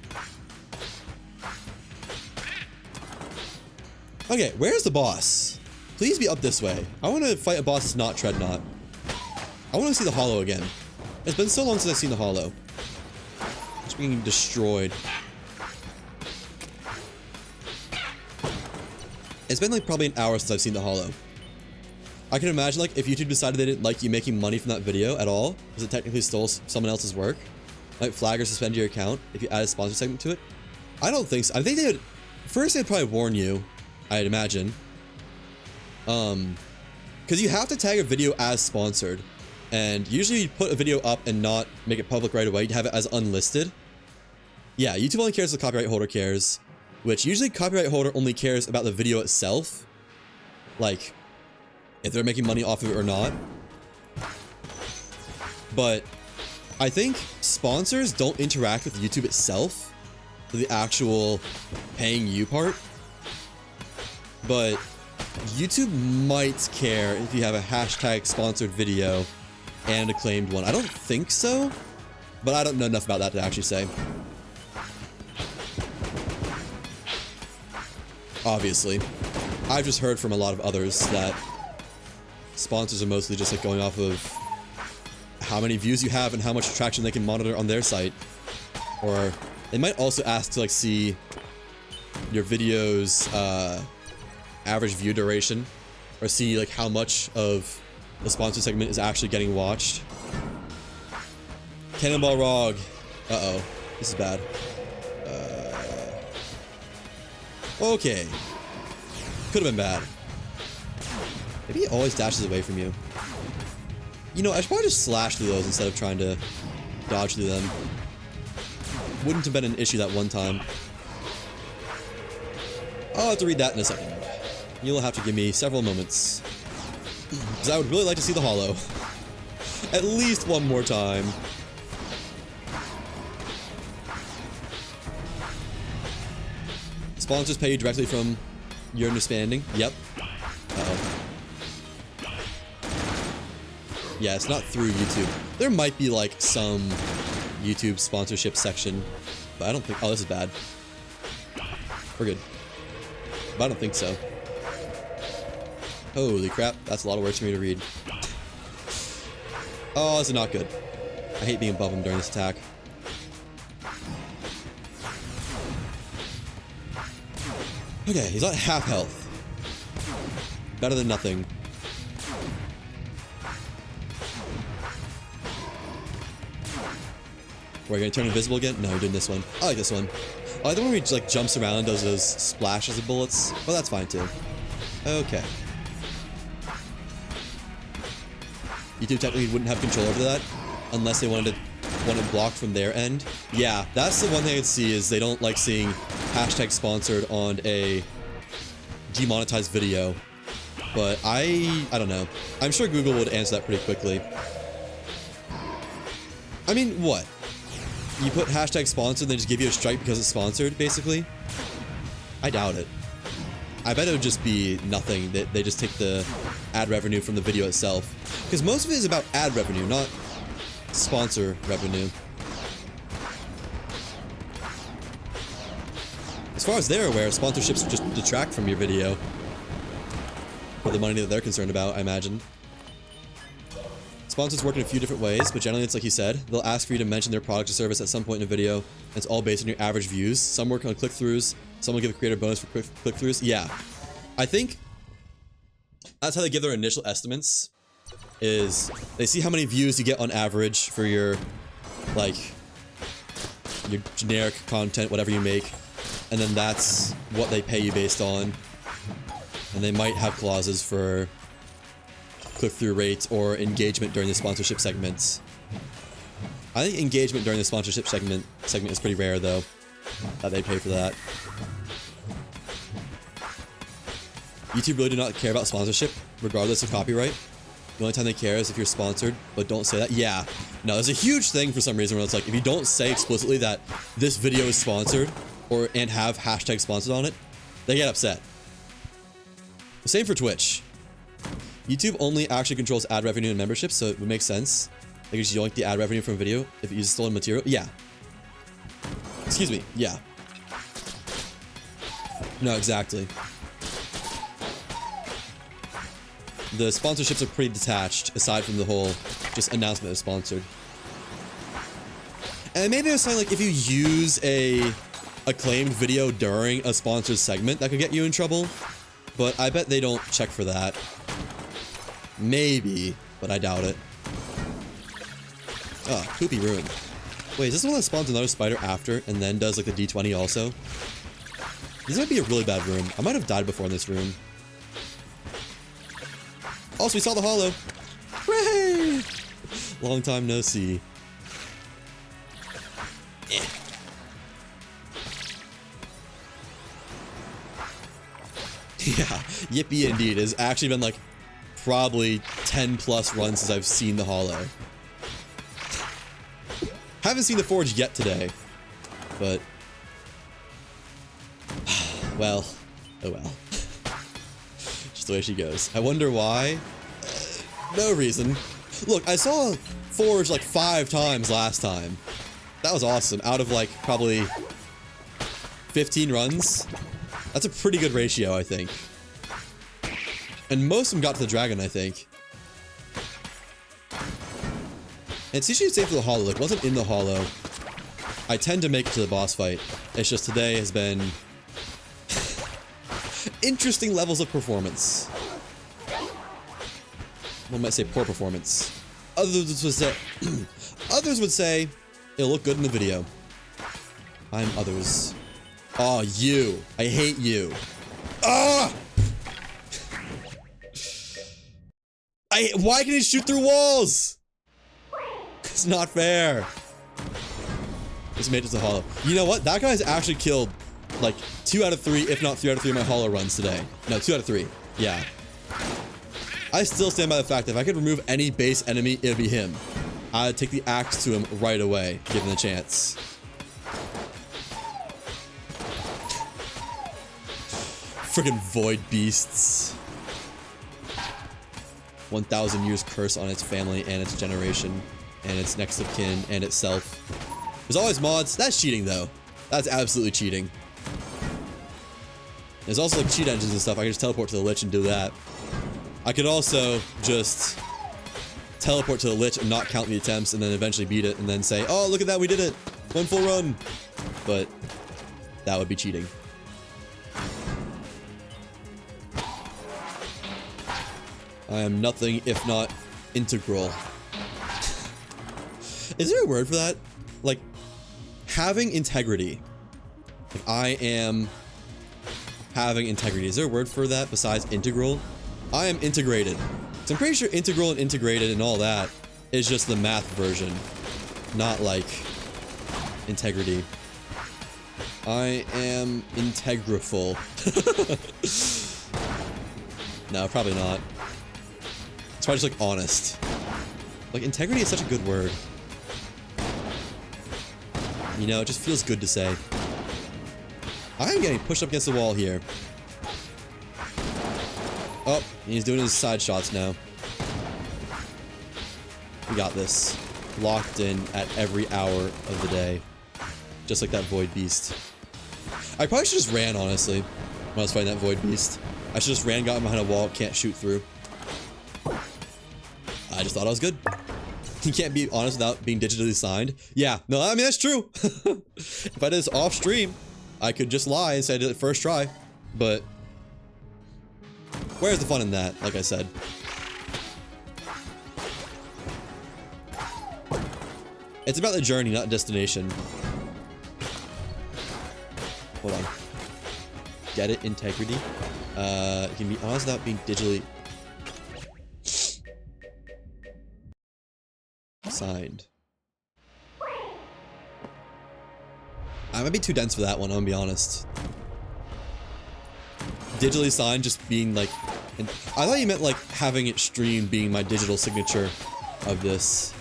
Okay, where's the boss? Please be up this way. I want to fight a boss that's not Treadnought. I want to see the hollow again. It's been so long since I've seen the hollow. It's being destroyed. It's been like probably an hour since I've seen the hollow. I can imagine like if YouTube decided they didn't like you making money from that video at all, because it technically stole someone else's work, might flag or suspend your account if you add a sponsor segment to it. I don't think so. I think they would, first they'd probably warn you, I'd imagine. Because you have to tag a video as sponsored, and usually you put a video up and not make it public right away. You'd have it as unlisted. Yeah, YouTube only cares if the copyright holder cares, which usually copyright holder only cares about the video itself, like if they're making money off of it or not. But I think sponsors don't interact with YouTube itself, the actual paying you part. But YouTube might care if you have a hashtag sponsored video and a claimed one. I don't think so, but I don't know enough about that to actually say. obviously. I've just heard from a lot of others that sponsors are mostly just like going off of how many views you have and how much traction they can monitor on their site. Or they might also ask to like see your video's average view duration, or see like how much of the sponsored segment is actually getting watched. Cannonball Rog. Uh-oh. This is bad. Okay. Could have been bad. Maybe he always dashes away from you. You know, I should probably just slash through those instead of trying to dodge through them. Wouldn't have been an issue that one time. I'll have to read that in a second. You'll have to give me several moments. Because I would really like to see the holo. At least one more time. Sponsors pay you directly from your understanding. Yep. Uh-oh. Yeah, it's not through YouTube. There might be like some YouTube sponsorship section, but I don't think... Oh, this is bad. We're good. But I don't think so. Holy crap, that's a lot of words for me to read. Oh, this is not good. I hate being above him during this attack. Okay, he's at half health. Better than nothing. We're gonna turn invisible again? No, we're doing this one. I like this one. I like the one where he like jumps around and does those splashes of bullets. Well, that's fine too. Okay. YouTube technically wouldn't have control over that unless they wanted it blocked from their end. Yeah, that's the one thing I could see is they don't like seeing hashtag sponsored on a demonetized video. But I don't know. I'm sure Google would answer that pretty quickly. I mean, what? You put hashtag sponsored and they just give you a strike because it's sponsored, basically? I doubt it. I bet it would just be nothing. They just take the ad revenue from the video itself. Because most of it is about ad revenue, not sponsor revenue. As far as they're aware, sponsorships just detract from your video. For the money that they're concerned about, I imagine. Sponsors work in a few different ways, but generally it's like you said. They'll ask for you to mention their product or service at some point in a video, and it's all based on your average views. Some work on click-throughs, some will give a creator bonus for click-throughs. Yeah. I think that's how they give their initial estimates, is they see how many views you get on average for your, like, your generic content, whatever you make, and then that's what they pay you based on. And they might have clauses for click-through rates or engagement during the sponsorship segments. I think engagement during the sponsorship segment is pretty rare, though, that they pay for that. YouTube really do not care about sponsorship, regardless of copyright. The only time they care is if you're sponsored, but don't say that. Yeah. No, there's a huge thing for some reason where it's like, if you don't say explicitly that this video is sponsored, and have hashtag sponsored on it, they get upset. Same for Twitch. YouTube only actually controls ad revenue and memberships, so it would make sense. Like, you just yoink the ad revenue from a video if it uses stolen material. Yeah. Excuse me. Yeah. No, exactly. The sponsorships are pretty detached, aside from the whole just announcement of sponsored. And maybe it was something like if you use a acclaimed video during a sponsored segment, that could get you in trouble. But I bet they don't check for that. Maybe, but I doubt it. Ah, poopy room. Wait, is this the one that spawns another spider after and then does like the D20 also? This might be a really bad room. I might have died before in this room. Also, we saw the holo. Hooray! Long time no see. Eh. Yeah, yippee indeed. It's actually been like probably 10 plus runs since I've seen the holo. Haven't seen the forge yet today, but well, oh well. Just the way she goes. I wonder why. No reason. Look, I saw forge like 5 times last time. That was awesome. Out of like probably 15 runs, That's a pretty good ratio, I think. And most of them got to the dragon, I think. And it's usually safe for the hollow. Like, once I'm in the hollow, I tend to make it to the boss fight. It's just today has been interesting levels of performance. One might say poor performance. Others would say, others would say it'll look good in the video. I'm others. Oh, you. I hate you. Ah! Why can he shoot through walls? It's not fair. Just made it to the hollow. You know what? That guy's actually killed like 2 out of 3, if not 3 out of 3 of my hollow runs today. No, 2 out of 3. Yeah. I still stand by the fact that if I could remove any base enemy, it would be him. I'd take the axe to him right away, given the chance. Friggin' void beasts. 1,000 years curse on its family and its generation and its next of kin and itself. There's always mods. That's cheating though. That's absolutely cheating. There's also like cheat engines and stuff. I can just teleport to the Litch and do that. I could also just teleport to the Litch and not count the attempts and then eventually beat it and then say, oh, look at that, we did it. 1 full run. But that would be cheating. I am nothing if not integral. Is there a word for that? Like, having integrity. Like, I am having integrity. Is there a word for that besides integral? I am integrated. So I'm pretty sure integral and integrated and all that is just the math version. Not like integrity. I am integriful. No, probably not. It's probably just like honest. Like integrity is such a good word. You know, it just feels good to say. I am getting pushed up against the wall here. Oh, he's doing his side shots now. We got this. Locked in at every hour of the day. Just like that void beast. I probably should just ran, honestly, when I was fighting that void beast. I should just ran, got behind a wall, can't shoot through. I just thought I was good. You can't be honest without being digitally signed. Yeah, no, I mean, that's true. If I did this off stream, I could just lie and say I did it first try. But where's the fun in that, like I said? It's about the journey, not destination. Hold on. Get it? Integrity? You can be honest without being digitally signed. I might be too dense for that one, I'm gonna be honest. Digitally signed just being like... I thought you meant like having it streamed being my digital signature of this.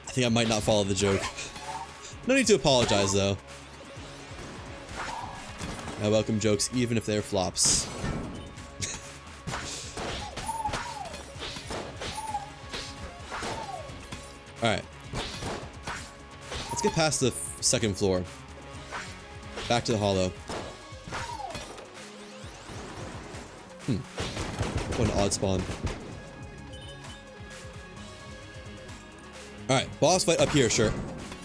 I think I might not follow the joke. No need to apologize though. I welcome jokes even if they're flops. Alright. Let's get past the second floor. Back to the hollow. What an odd spawn. Alright, boss fight up here, sure.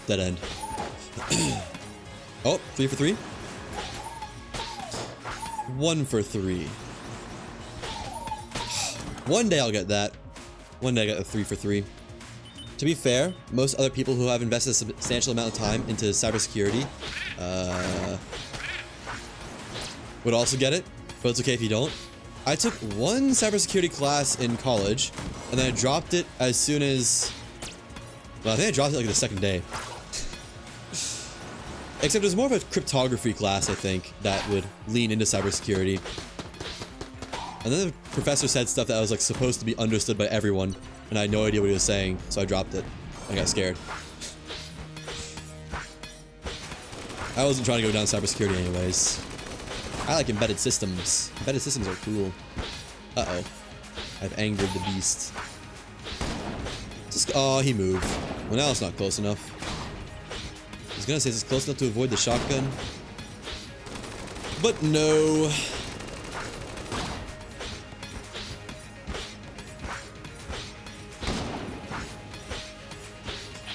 Dead end. Oh, 3 for 3? 1 for 3. One day I'll get that. One day I get a 3 for 3. To be fair, most other people who have invested a substantial amount of time into cybersecurity would also get it, but it's okay if you don't. I took one cybersecurity class in college, and then I dropped it as soon as... Well, I think I dropped it like the second day. Except it was more of a cryptography class, I think, that would lean into cybersecurity. And then the professor said stuff that was like supposed to be understood by everyone, and I had no idea what he was saying, so I dropped it. I got scared. I wasn't trying to go down cybersecurity anyways. I like embedded systems. Embedded systems are cool. Uh-oh. I've angered the beast. Just, oh, he moved. Well, now it's not close enough. I was gonna say, is this close enough to avoid the shotgun? But no.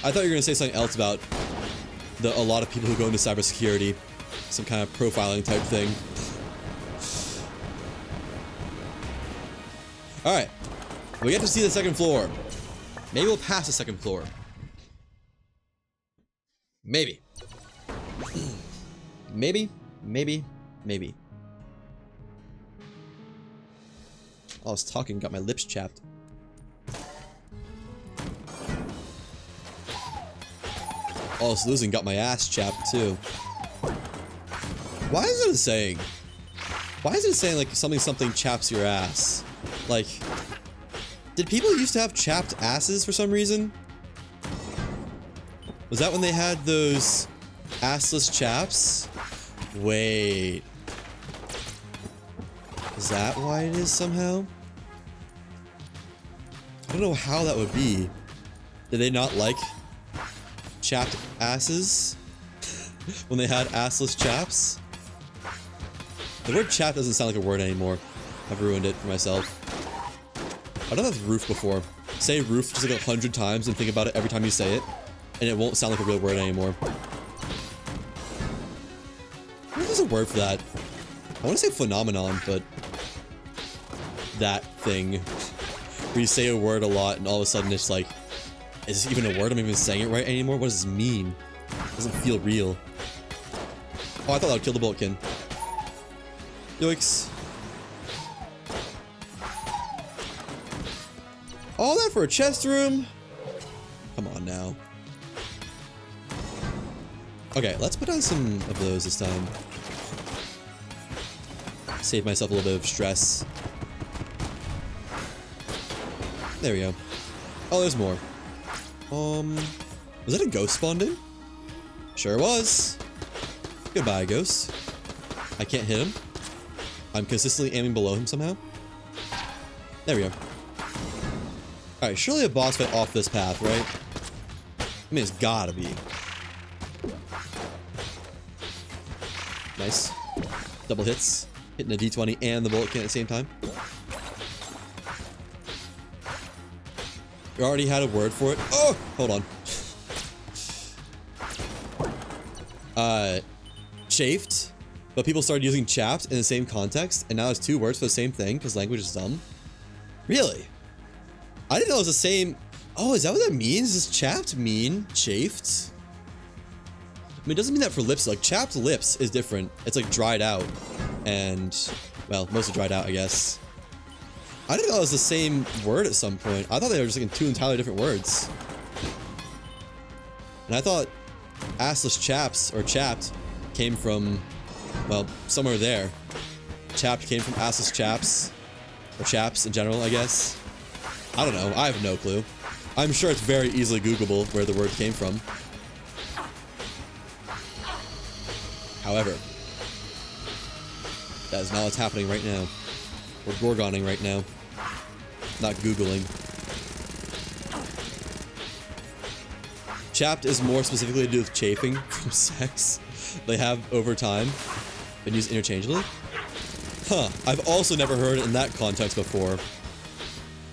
I thought you were gonna say something else about a lot of people who go into cybersecurity. Some kind of profiling type thing. Alright. We get to see the second floor. Maybe we'll pass the second floor. Maybe. Maybe. Maybe. I was talking, got my lips chapped. I was losing, got my ass chapped too. Why is it saying? Why is it saying like something chaps your ass? Like, did people used to have chapped asses for some reason? Was that when they had those assless chaps? Wait. Is that why it is somehow? I don't know how that would be. Did they not like chapped asses when they had assless chaps? The word chap doesn't sound like a word anymore. I've ruined it for myself. I've done that with roof before. Say roof just like 100 times and think about it every time you say it, and it won't sound like a real word anymore. There's a word for that. I want to say phenomenon, but that thing where you say a word a lot and all of a sudden it's like, is this even a word? I'm even saying it right anymore? What does this mean? It doesn't feel real. Oh, I thought that would kill the Boltkin. Yoicks. All that for a chest room? Come on now. Okay, let's put on some of those this time. Save myself a little bit of stress. There we go. Oh, there's more. Was that a ghost spawned in? Sure was. Goodbye, ghost. I can't hit him. I'm consistently aiming below him somehow. There we go. Alright, surely a boss fight off this path, right? I mean, it's gotta be. Nice. Double hits. Hitting a D20 and the Boltkin at the same time. We already had a word for it. Oh! Hold on. Chafed. But people started using chapped in the same context, and now there's two words for the same thing, because language is dumb. Really? I didn't know it was the same. Oh, is that what that means? Does chapped mean chafed? I mean, it doesn't mean that for lips. Like, chapped lips is different. It's like dried out. And, well, mostly dried out, I guess. I didn't know it was the same word at some point. I thought they were just like two entirely different words. And I thought assless chaps, or chapped, came from, well, somewhere there. Chapped came from assless chaps. Or chaps in general, I guess. I don't know. I have no clue. I'm sure it's very easily Googleable where the word came from. However, that is not what's happening right now. We're Gorgoning right now. Not Googling. Chapped is more specifically to do with chafing from sex they have over time. Been used interchangeably. Huh. I've also never heard it in that context before.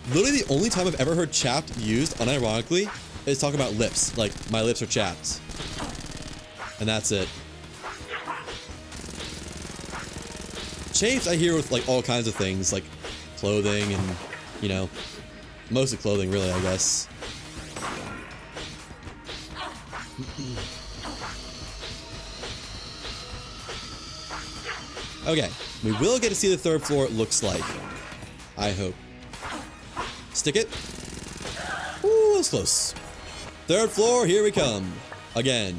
Literally the only time I've ever heard chapped used, unironically, is talking about lips. Like, my lips are chapped. And that's it. Chafed I hear with, like, all kinds of things, like clothing and, you know, mostly clothing, really, I guess. Okay, we will get to see the third floor, it looks like. I hope. Stick it. Ooh, that's close. Third floor, here we come. Again.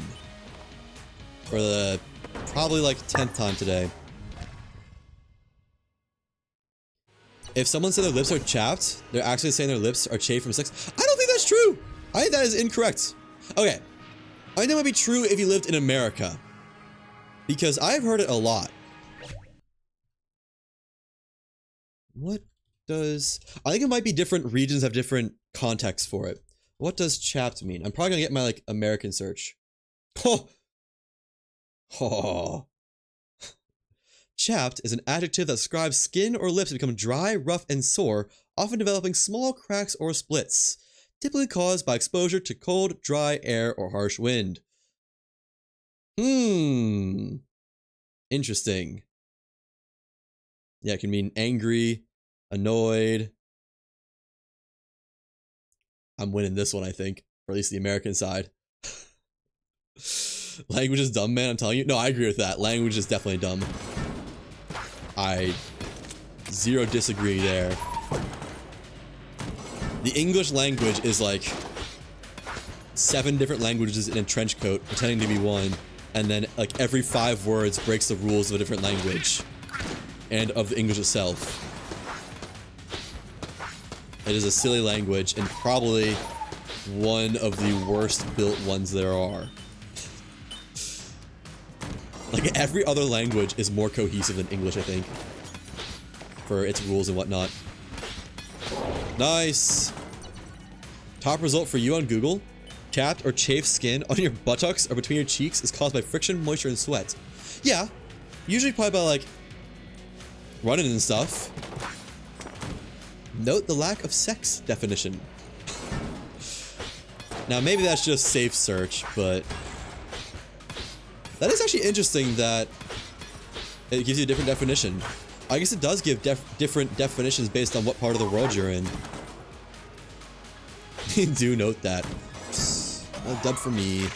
For the probably like 10th time today. If someone said their lips are chapped, they're actually saying their lips are chafed from sex. I don't think that's true. I think that is incorrect. Okay. I think that might be true if you lived in America. Because I've heard it a lot. What does... I think it might be different regions have different contexts for it. What does chapped mean? I'm probably gonna get my, like, American search. Oh! Oh. Chapped is an adjective that describes skin or lips that become dry, rough, and sore, often developing small cracks or splits, typically caused by exposure to cold, dry air or harsh wind. Interesting. Yeah, it can mean angry, annoyed. I'm winning this one, I think. Or at least the American side. Language is dumb, man, I'm telling you. No, I agree with that. Language is definitely dumb. I zero disagree there. The English language is like 7 different languages in a trench coat pretending to be one, and then like every 5 words breaks the rules of a different language and of the English itself. It is a silly language and probably one of the worst built ones there are. Like every other language is more cohesive than English, I think, for its rules and whatnot. Nice. Top result for you on Google. Chapped or chafed skin on your buttocks or between your cheeks is caused by friction, moisture, and sweat. Yeah, usually probably by like running and stuff. Note the lack of sex definition. Now maybe that's just safe search, but that is actually interesting that it gives you a different definition. I guess it does give different definitions based on what part of the world you're in. Do note that. A dub for me.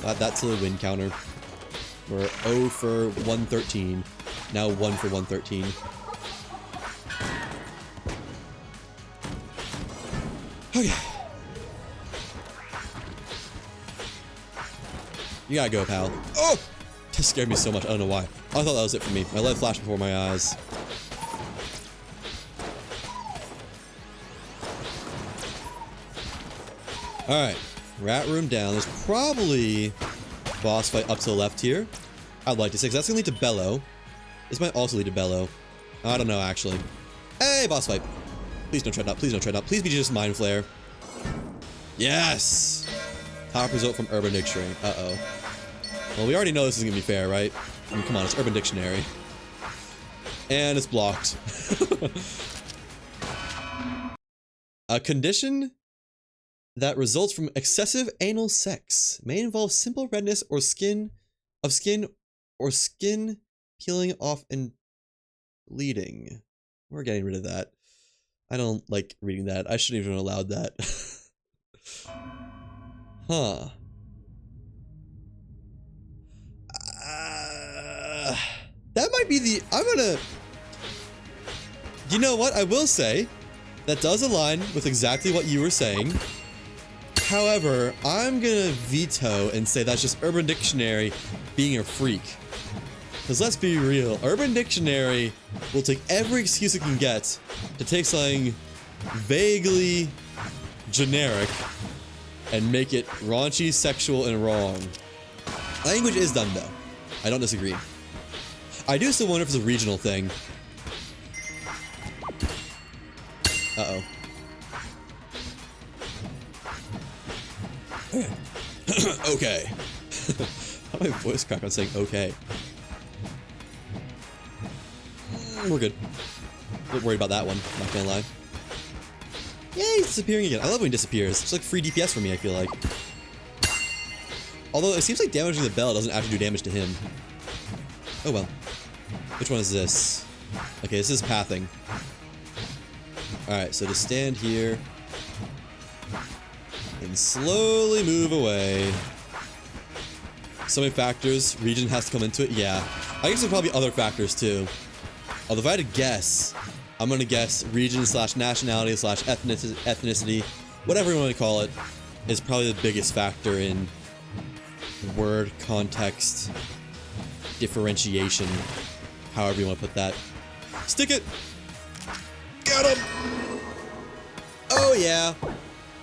Add that to the win counter. We're 0 for 113. Now 1 for 113. Okay. You gotta go, pal. Oh! That scared me so much. I don't know why. I thought that was it for me. My lead flashed before my eyes. Alright. Rat room down. There's probably boss fight up to the left here. I'd like to say, because that's gonna lead to Bellow. This might also lead to Bellow. I don't know, actually. Hey, boss fight. Please don't tread up. Please don't tread up. Please be just Mind Flare. Yes! Top result from Urban Dictionary. Uh-oh. Well, we already know this is gonna be fair, right? I mean, come on, it's Urban Dictionary. And it's blocked. A condition that results from excessive anal sex may involve simple redness or skin peeling off and bleeding. We're getting rid of that. I don't like reading that. I shouldn't even have allowed that. Huh. That might be the... You know what? I will say that does align with exactly what you were saying. However, I'm gonna veto and say that's just Urban Dictionary being a freak. Because let's be real, Urban Dictionary will take every excuse it can get to take something vaguely generic and make it raunchy, sexual, and wrong. Language is dumb though. I don't disagree. I do still wonder if it's a regional thing. Uh-oh. Okay. How do my voice crack on saying okay? We're good. A bit worried about that one, not gonna lie. Yeah, he's disappearing again. I love when he disappears. It's like free DPS for me, I feel like. Although it seems like damaging the bell doesn't actually do damage to him. Oh well. Which one is this? Okay, this is pathing. Alright, so just stand here. And slowly move away. So many factors. Region has to come into it. Yeah. I guess there's probably other factors too. Although if I had to guess, I'm gonna guess region slash nationality slash ethnicity, whatever you want to call it, is probably the biggest factor in word context differentiation, however you want to put that. Stick it! Got him! Oh yeah!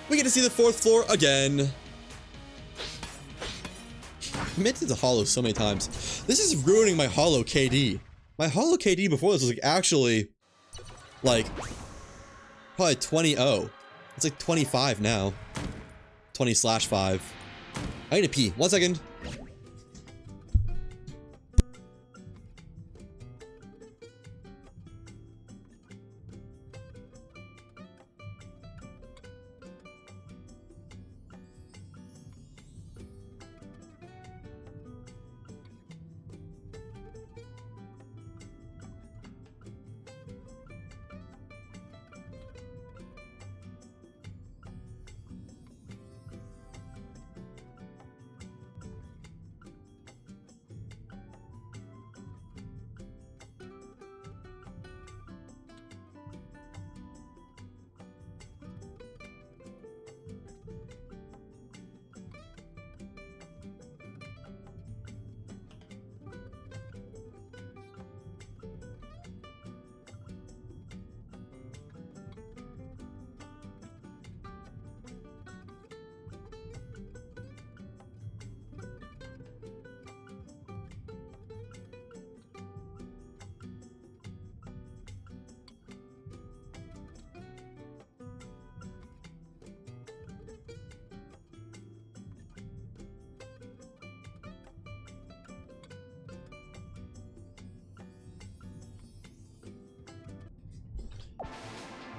We get to see the 4th floor again. I meant to hollow so many times. This is ruining my hollow KD. My hollow KD before this was like actually like probably 20-0. It's like 25 now. 20/5. I need to pee. 1 second.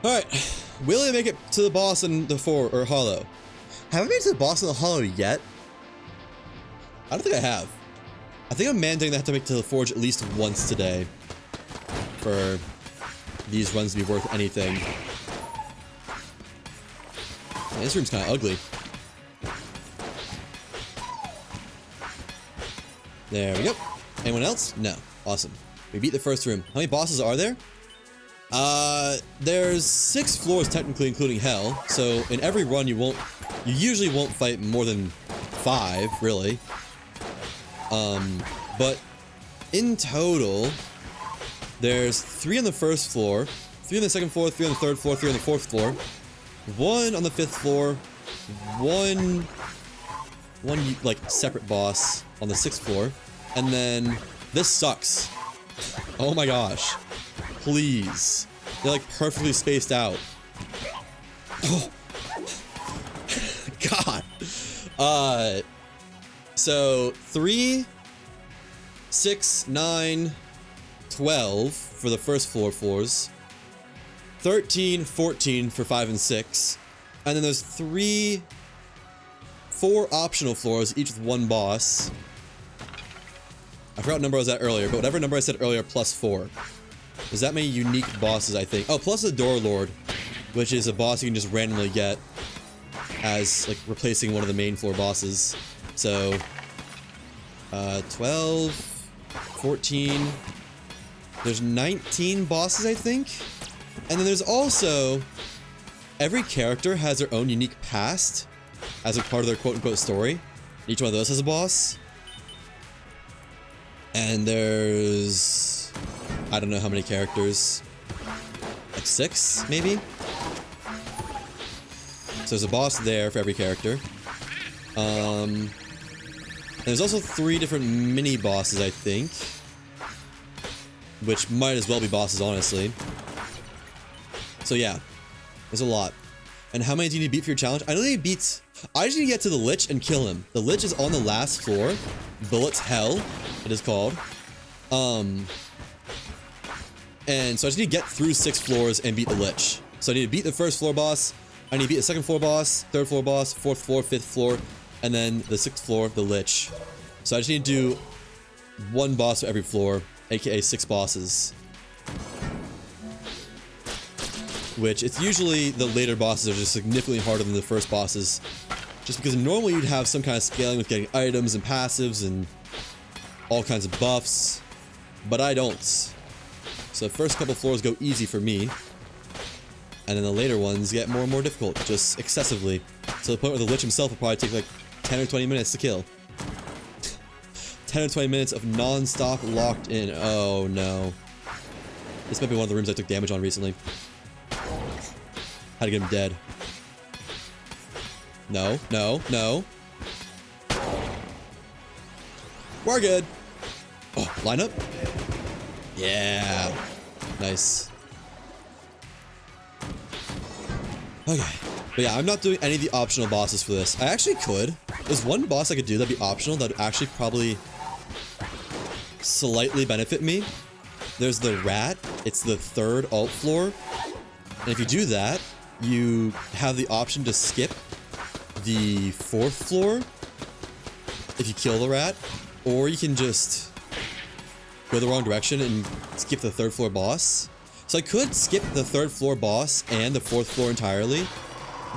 Alright, will I make it to the boss in the hollow? Have I made it to the boss in the hollow yet? I don't think I have. I think I'm mandating that I have to make it to the forge at least once today for these runs to be worth anything. Man, this room's kind of ugly. There we go. Anyone else? No. Awesome. We beat the first room. How many bosses are there? There's 6 floors technically, including hell. So in every run, you usually won't fight more than 5, really. But in total, there's 3 on the first floor, 3 on the second floor, 3 on the third floor, 3 on the fourth floor, 1 on the 5th floor, one like separate boss on the 6th floor, and then this sucks. Oh my gosh. Please. They're like perfectly spaced out. Oh. God. So 3, 6, 9, 12 for the first floors, 13, 14 for 5 and 6, and then there's 4 optional floors, each with 1 boss. I forgot what number I was at earlier, but whatever number I said earlier, plus 4. There's that many unique bosses, I think. Oh, plus the Door Lord, which is a boss you can just randomly get as, like, replacing one of the main floor bosses. So, 12, 14, there's 19 bosses, I think? And then there's also, every character has their own unique past as a part of their quote-unquote story. Each one of those has a boss. And there's, I don't know how many characters, like 6, maybe? So there's a boss there for every character. And there's also 3 different mini-bosses, I think. Which might as well be bosses, honestly. So yeah, there's a lot. And how many do you need to beat for your challenge? I just need to get to the Litch and kill him. The Litch is on the last floor. Bullets Hell, it is called. And so I just need to get through 6 floors and beat the Litch. So I need to beat the first floor boss, I need to beat the second floor boss, third floor boss, 4th floor, 5th floor, and then the 6th floor, the Litch. So I just need to do 1 boss for every floor, aka 6 bosses. Which, it's usually the later bosses are just significantly harder than the first bosses. Just because normally you'd have some kind of scaling with getting items and passives and all kinds of buffs. But I don't. So the first couple floors go easy for me. And then the later ones get more and more difficult, just excessively. To the point where the Lich himself will probably take like 10 or 20 minutes to kill. 10 or 20 minutes of non-stop locked in. Oh no. This might be one of the rooms I took damage on recently. Had to get him dead. No, no, no. We're good. Oh, line up? Yeah. Nice. Okay. But yeah, I'm not doing any of the optional bosses for this. I actually could. There's one boss I could do that'd be optional that would actually probably slightly benefit me. There's the rat. It's the 3rd alt floor. And if you do that, you have the option to skip the 4th floor if you kill the rat, or you can just go the wrong direction and skip the 3rd floor boss. So I could skip the 3rd floor boss and the 4th floor entirely,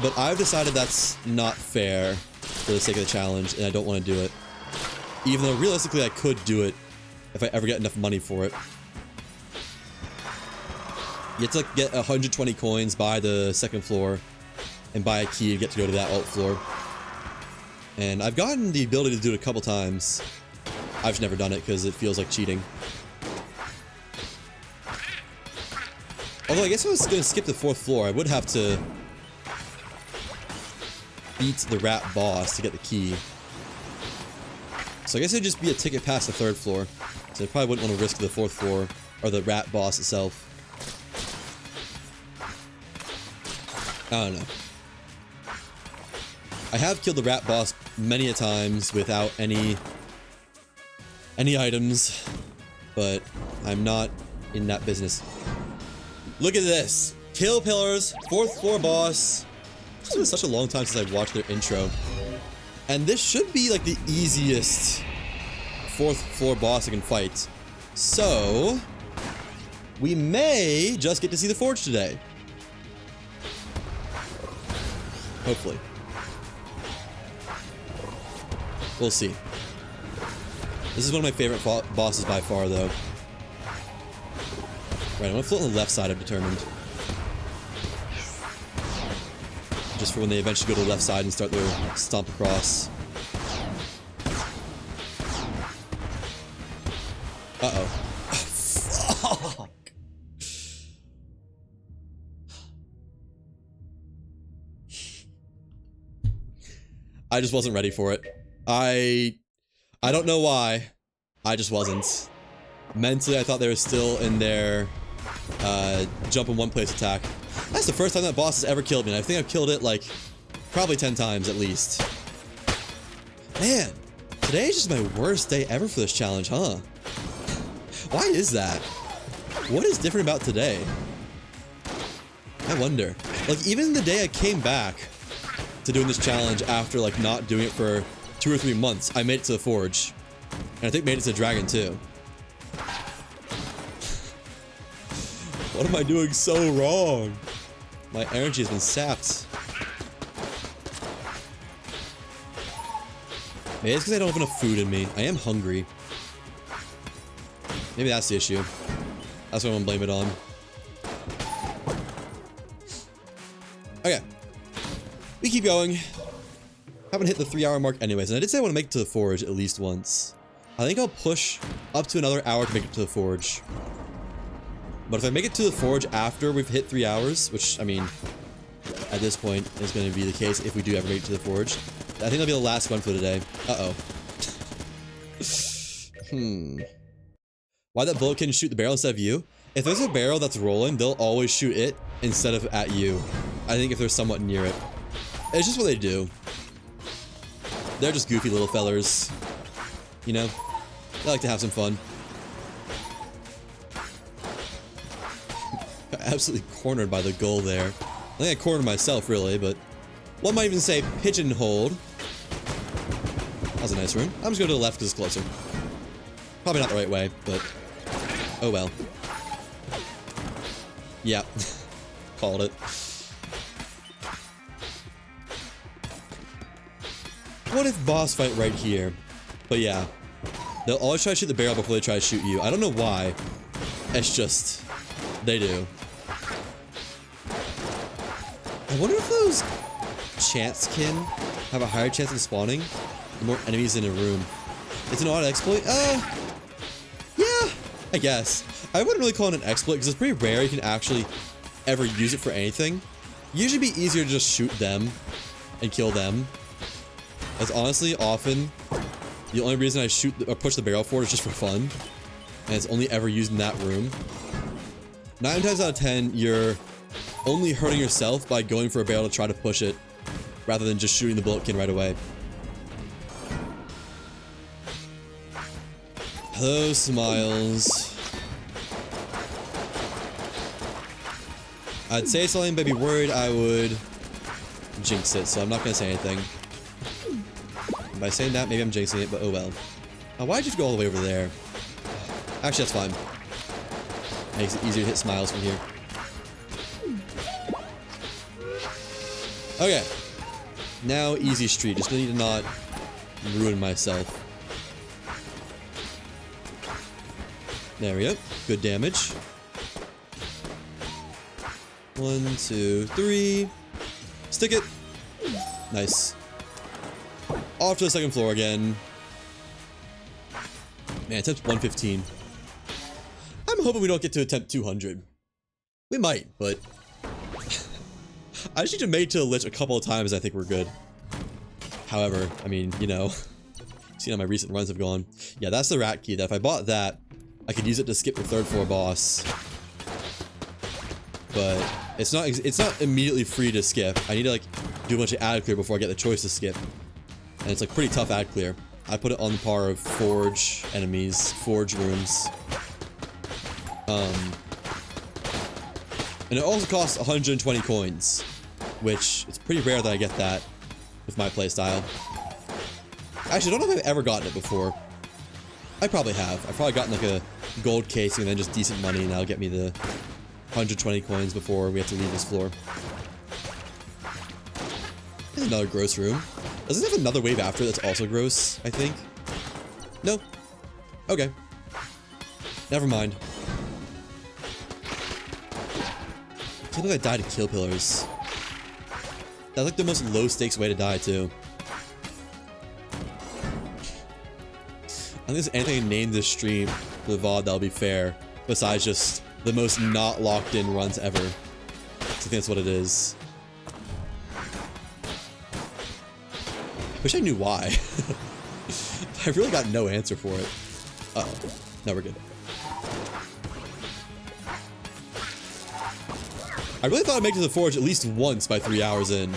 but I've decided that's not fair for the sake of the challenge, and I don't want to do it. Even though realistically I could do it if I ever get enough money for it. You have to like get 120 coins, buy the 2nd floor, and buy a key to get to go to that alt floor. And I've gotten the ability to do it a couple times. I've just never done it because it feels like cheating. Although I guess if I was going to skip the 4th floor, I would have to beat the rat boss to get the key. So I guess it would just be a ticket past the 3rd floor. So I probably wouldn't want to risk the 4th floor, or the rat boss itself. I don't know. I have killed the rat boss many a times without any items, but I'm not in that business. Look at this. Kill Pillars, 4th floor boss. It's been such a long time since I've watched their intro. And this should be like the easiest 4th floor boss I can fight. So, we may just get to see the forge today. Hopefully. We'll see. This is one of my favorite bosses by far, though. Right, I'm gonna float on the left side, I've determined. Just for when they eventually go to the left side and start their stomp across. Uh-oh. Fuck! I just wasn't ready for it. I don't know why. I just wasn't. Mentally, I thought they were still in their jump in one place attack. That's the first time that boss has ever killed me, and I think I've killed it, like, probably 10 times at least. Man, today is just my worst day ever for this challenge, huh? Why is that? What is different about today? I wonder. Like, even the day I came back to doing this challenge after, like, not doing it for 2 or 3 months, I made it to the forge. And I think made it to the dragon, too. What am I doing so wrong? My energy has been sapped. Maybe it's because I don't have enough food in me. I am hungry. Maybe that's the issue. That's what I'm gonna blame it on. Okay. We keep going. Haven't hit the 3-hour mark anyways, and I did say I want to make it to the forge at least once. I think I'll push up to another hour to make it to the forge. But if I make it to the forge after we've hit 3 hours, which, I mean, at this point is going to be the case if we do ever make it to the forge, I think that'll be the last one for today. Uh-oh. Why that bullet can shoot the barrel instead of you? If there's a barrel that's rolling, they'll always shoot it instead of at you. I think if they're somewhat near it. It's just what they do. They're just goofy little fellers. You know? They like to have some fun. Got absolutely cornered by the goal there. I think I cornered myself, really, but one might even say pigeonholed. That was a nice room. I'm just going to the left because it's closer. Probably not the right way, but oh well. Yeah. Called it. What if boss fight right here? But yeah. They'll always try to shoot the barrel before they try to shoot you. I don't know why. It's just... they do. I wonder if those chance kin have a higher chance of spawning the more enemies in a room. It's an odd exploit? Yeah, I guess. I wouldn't really call it an exploit because it's pretty rare you can actually ever use it for anything. Usually it'd be easier to just shoot them and kill them. As honestly, often, the only reason I shoot or push the barrel forward is just for fun. And it's only ever used in that room. 9 times out of 10, you're only hurting yourself by going for a barrel to try to push it, rather than just shooting the bulletkin right away. Hello, Smiles. I'd say something, but I'd be worried I would jinx it, so I'm not gonna say anything. And by saying that, maybe I'm jinxing it, but oh well. Now, why'd you have to go all the way over there? Actually, that's fine. Makes it easier to hit Smiles from here. Okay. Now, easy street. Just need to not ruin myself. There we go. Good damage. 1, 2, 3. Stick it. Nice. Off to the 2nd floor again. Man, attempt 115. I'm hoping we don't get to attempt 200. We might, but... I just need to make it to the Litch a couple of times, I think we're good. However, I mean, you know... See how my recent runs have gone. Yeah, that's the rat key. That if I bought that, I could use it to skip the 3rd floor boss. But it's not immediately free to skip. I need to, like, do a bunch of ad clear before I get the choice to skip. And it's, like, pretty tough ad clear. I put it on the par of forge enemies, forge rooms. And it also costs 120 coins, which it's pretty rare that I get that with my playstyle. Actually, I don't know if I've ever gotten it before. I probably have. I've probably gotten like a gold casing and then just decent money, and that'll get me the 120 coins before we have to leave this floor. There's another gross room. Does it have another wave after that's also gross, I think? No. Okay. Never mind. I can't believe I died to kill pillars. That's like the most low stakes way to die too. I don't think there's anything to name this stream for the VOD that'll be fair, besides just the most not locked in runs ever. I think that's what it is. Wish I knew why. I really got no answer for it. Uh-oh. No, we're good. I really thought I'd make it to the forge at least once by 3 hours in.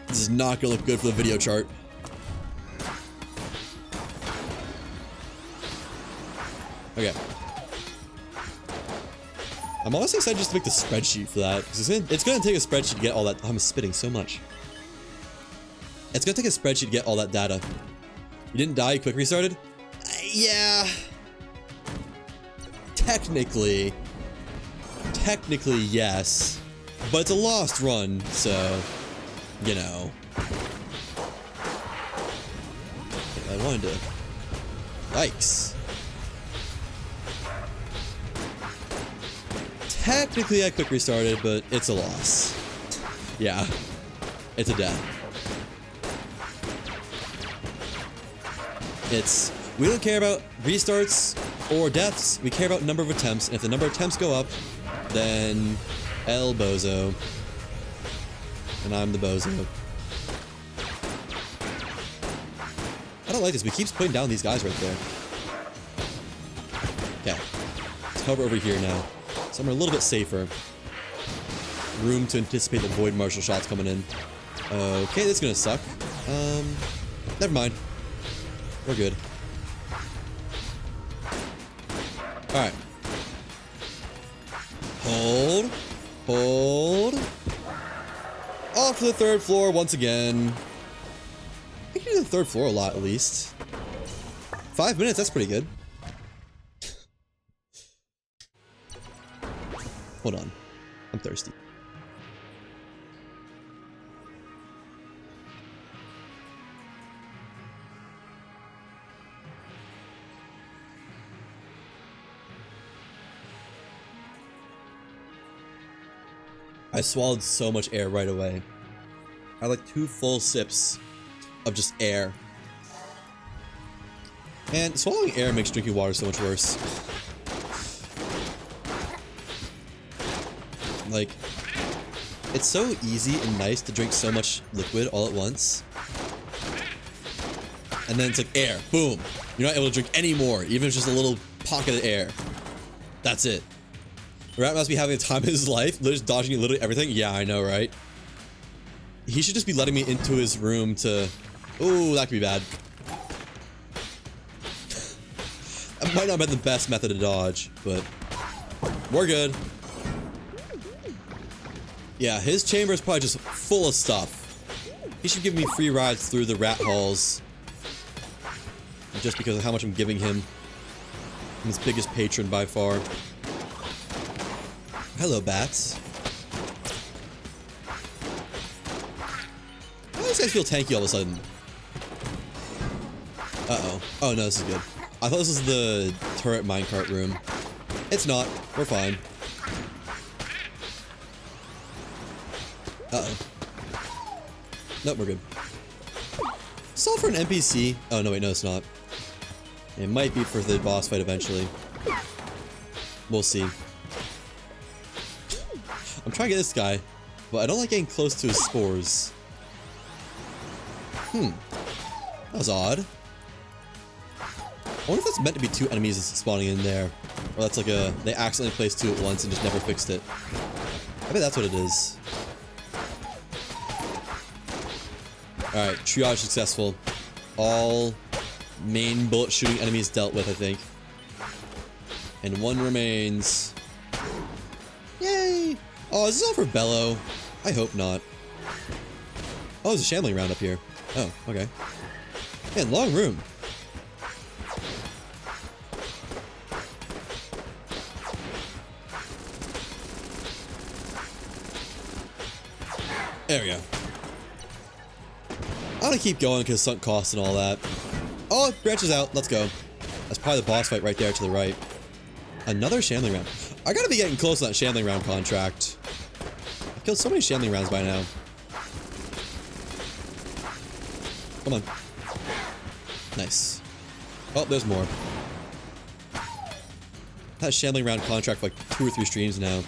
This is not gonna look good for the video chart. Okay. I'm honestly excited just to make the spreadsheet for that, because it's gonna take a spreadsheet to get all that. I'm spitting so much. It's gonna take a spreadsheet to get all that data. You didn't die, you quick restarted? Yeah. Technically, yes. But it's a lost run, so, you know. I wanted to... Yikes. Technically, I quick restarted, but it's a loss. Yeah. It's a death. We don't care about restarts or deaths. We care about number of attempts. And if the number of attempts go up, then El Bozo. And I'm the Bozo. I don't like this. We keep putting down these guys right there. Okay. Let's hover over here now. Somewhere a little bit safer. Room to anticipate the void martial shots coming in. Okay, this is gonna suck. Never mind. We're good. Alright. Hold. Hold. Off to the third floor once again. I can do the third floor a lot, at least. 5 minutes, that's pretty good. Hold on. I'm thirsty. I swallowed so much air right away. I had like 2 full sips of just air. And swallowing air makes drinking water so much worse. Like, it's so easy and nice to drink so much liquid all at once. And then it's like air, boom. You're not able to drink any more, even if it's just a little pocket of air. That's it. Rat must be having a time of his life, just dodging literally everything. Yeah, I know, right? He should just be letting me into his room to... Ooh, that could be bad. That might not have been the best method to dodge, but... We're good. Yeah, his chamber is probably just full of stuff. He should give me free rides through the rat halls. Just because of how much I'm giving him. I'm his biggest patron by far. Hello, bats. Why do these guys feel tanky all of a sudden? Uh-oh. Oh, no, this is good. I thought this was the turret minecart room. It's not. We're fine. Uh-oh. Nope, we're good. Solve for an NPC. Oh, no, wait, no, it's not. It might be for the boss fight eventually. We'll see. I'm trying to get this guy, but I don't like getting close to his spores. That was odd. I wonder if that's meant to be 2 enemies spawning in there. Or that's like a... They accidentally placed 2 at once and just never fixed it. I bet that's what it is. Alright, triage successful. All main bullet shooting enemies dealt with, I think. And one remains. Yay! Oh, is this all for Bello? I hope not. Oh, there's a shambling round up here. Oh, okay. Man, long room. There we go. I'm gonna keep going because sunk costs and all that. Oh, it branches out. Let's go. That's probably the boss fight right there to the right. Another shambling round. I gotta be getting close to that shambling round contract. I've killed so many shambling rounds by now. Come on. Nice. Oh, there's more. That shambling round contract for like 2 or 3 streams now.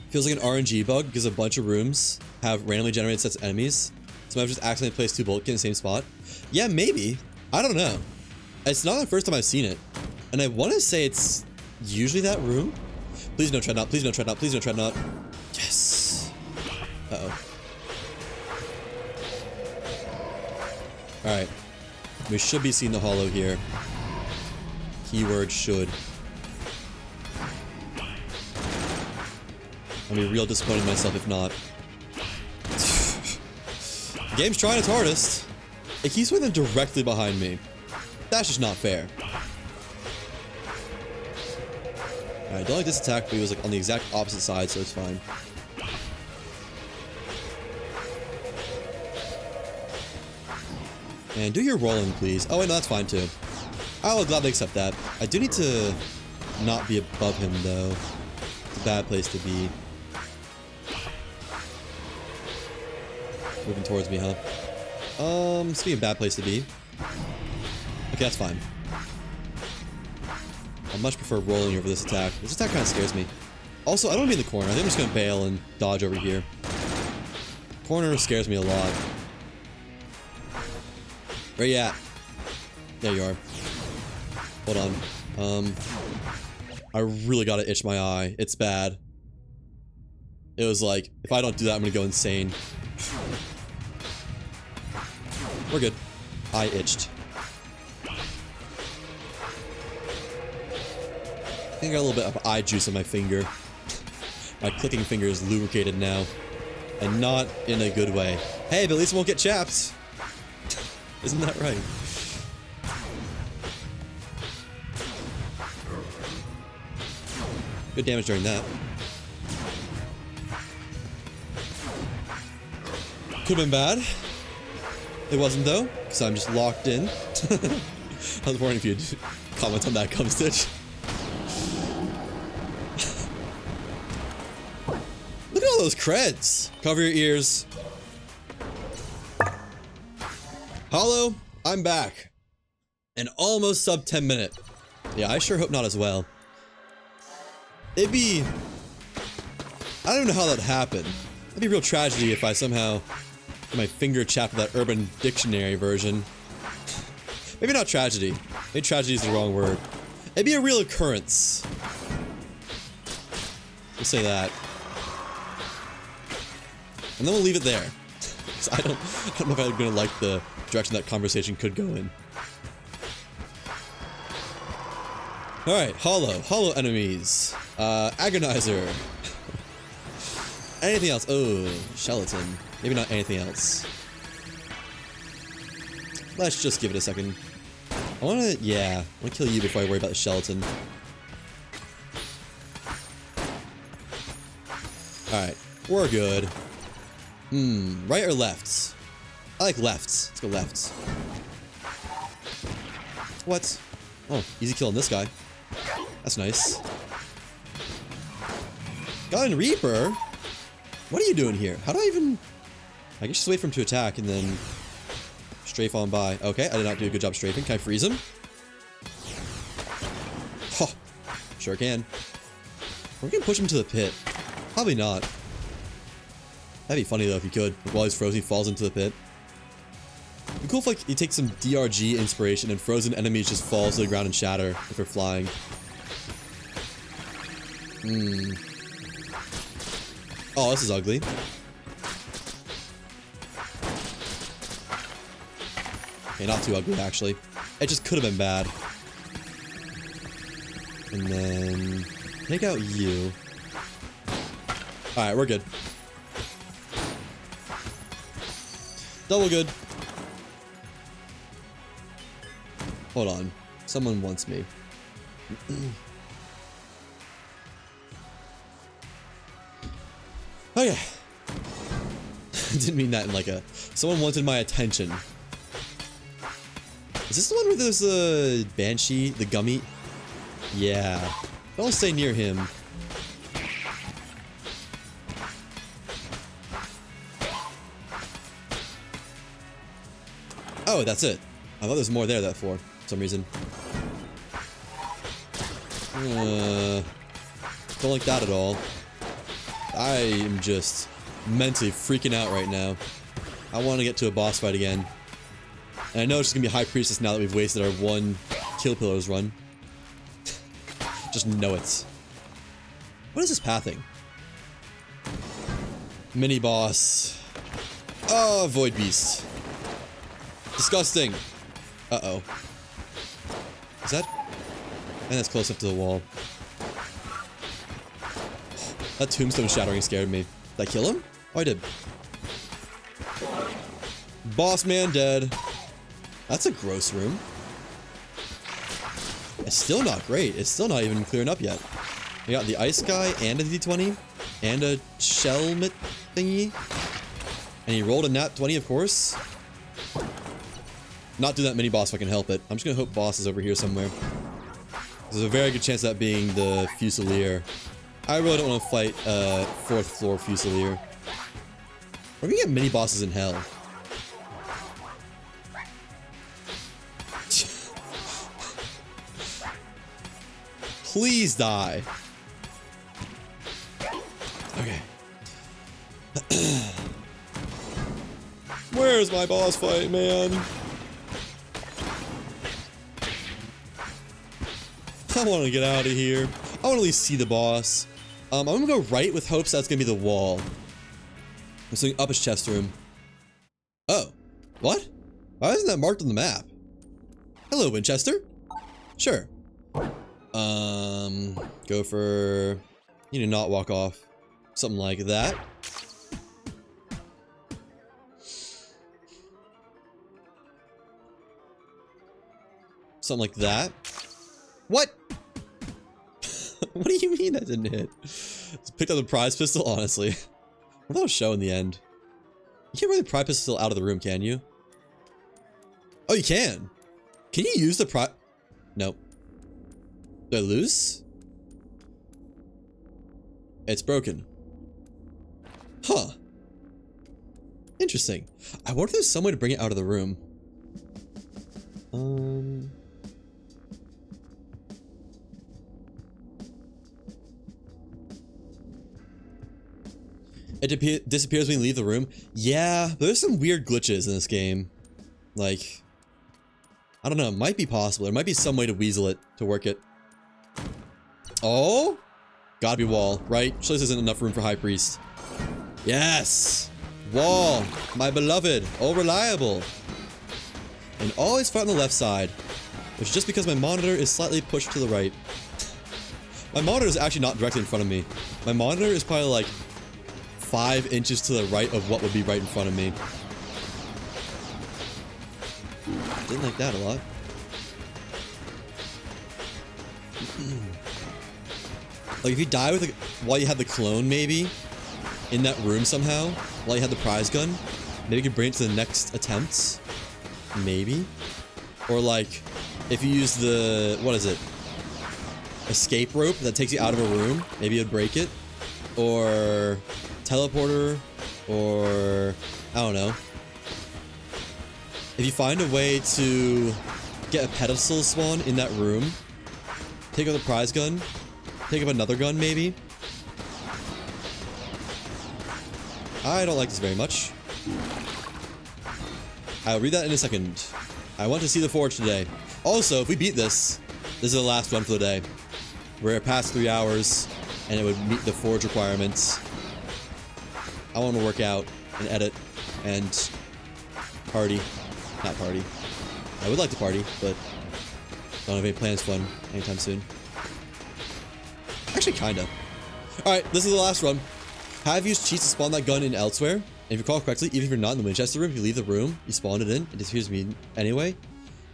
Feels like an RNG bug because a bunch of rooms have randomly generated sets of enemies. So I've just accidentally placed 2 bullet kits in the same spot. Yeah, maybe. I don't know. It's not the first time I've seen it. And I want to say it's usually that room. Please no tread knot, please no tread knot, please no tread knot. Yes. Uh-oh. Alright. We should be seeing the hollow here. Keyword should. I'll be real disappointed in myself if not. The game's trying its hardest. It keeps with them directly behind me. That's just not fair. Alright, I don't like this attack, but he was like on the exact opposite side, so it's fine. And do your rolling, please. Oh wait, no, that's fine too. I will gladly accept that. I do need to not be above him though. It's a bad place to be. Moving towards me, huh? Speaking of bad place to be. Okay, that's fine. I much prefer rolling over this attack. This attack kind of scares me. Also, I don't want to be in the corner. I think I'm just going to bail and dodge over here. Corner scares me a lot. Where you at? There you are. Hold on. I really gotta itch my eye. It's bad. It was like, if I don't do that, I'm gonna go insane. We're good. I itched. I think I got a little bit of eye juice on my finger. My clicking finger is lubricated now. And not in a good way. Hey, but at least it won't get chapped. Isn't that right? Good damage during that. Could've been bad. It wasn't though, because I'm just locked in. I was wondering if you'd comment on that, Stitch. Look at all those creds. Cover your ears. Hollow, I'm back. An almost sub 10 minute. Yeah, I sure hope not as well. It'd be... I don't know how that happened. It'd be a real tragedy if I somehow get my finger chapped with that Urban Dictionary version. Maybe not tragedy. Maybe tragedy is the wrong word. It'd be a real occurrence. We'll say that. And then we'll leave it there. I don't know if I'm gonna like the direction that conversation could go in. Alright, hollow enemies. Agonizer. Anything else? Oh, Skeleton. Maybe not anything else. Let's just give it a second. I wanna kill you before I worry about the Skeleton. Alright, we're good. Right or left? I like lefts. Let's go lefts. What? Oh, easy kill on this guy. That's nice. Gun Reaper? What are you doing here? How do I even... I guess just wait for him to attack and then strafe on by. Okay, I did not do a good job strafing. Can I freeze him? Oh, sure can. We're gonna push him to the pit. Probably not. That'd be funny though if you could. While he's frozen, he falls into the pit. It'd be cool if like you take some DRG inspiration and frozen enemies just fall to the ground and shatter if they're flying. Oh, this is ugly. Okay, not too ugly actually. It just could have been bad. And then take out you. Alright, we're good. Double good. Hold on. Someone wants me. Okay. Didn't mean that in like a... Someone wanted my attention. Is this the one where there's a banshee? The gummy? Yeah. Don't stay near him. Oh, that's it. I thought there was more there that for some reason. Don't like that at all. I am just mentally freaking out right now. I want to get to a boss fight again. And I know it's just gonna be High Priestess now that we've wasted our one Kill Pillars run. Just know it. What is this pathing? Mini boss. Oh, Void Beast. Disgusting. Uh-oh. Is that? And that's close up to the wall. That tombstone shattering scared me. Did I kill him? Oh, I did. Boss man dead. That's a gross room. It's still not great. It's still not even clearing up yet. We got the ice guy and a D20 and a shell mitt thingy. And he rolled a nat 20, of course. Not do that mini boss if I can help it. I'm just gonna hope boss is over here somewhere. There's a very good chance of that being the Fusilier. I really don't want to fight 4th floor Fusilier. We're gonna get mini bosses in hell. Please die. Okay. Where's my boss fight, man? I want to get out of here. I want to at least see the boss. I'm gonna go right with hopes that's gonna be the wall. I'm swinging up his chest room. Oh. What? Why isn't that marked on the map? Hello, Winchester. Sure. Go for... You need to not walk off. Something like that. Something like that. What? What do you mean that didn't hit? Just picked up the prize pistol, honestly. What that'll show in the end. You can't bring the prize pistol out of the room, can you? Oh, you can. Can you use the prize? Nope. Did I lose? It's broken. Huh. Interesting. I wonder if there's some way to bring it out of the room. It disappears when you leave the room. Yeah, there's some weird glitches in this game. Like, I don't know, it might be possible. There might be some way to weasel it, to work it. Oh? Gotta be wall, right? Surely this isn't enough room for High Priest. Yes! Wall, my beloved, all reliable. And always fight on the left side, which is just because my monitor is slightly pushed to the right. My monitor is actually not directly in front of me. My monitor is probably like 5 inches to the right of what would be right in front of me. Didn't like that a lot. Like if you die with while you had the clone maybe in that room somehow, while you had the prize gun, maybe you could bring it to the next attempts. Maybe. Or like if you use the, what is it? Escape rope that takes you out of a room, maybe you'd break it. Or teleporter, or I don't know. If you find a way to get a pedestal spawn in that room, take out the prize gun, take up another gun maybe. I don't like this very much. I'll read that in a second. I want to see the forge today. Also, if we beat this, this is the last one for the day. We're past 3 hours, and it would meet the forge requirements. I want to work out and edit and party. Not party. I would like to party, but don't have any plans for one anytime soon. Actually, kinda. Alright, this is the last run. Have used cheats to spawn that gun in elsewhere. And if you recall correctly, even if you're not in the Winchester room, if you leave the room, you spawn it in, it disappears anyway.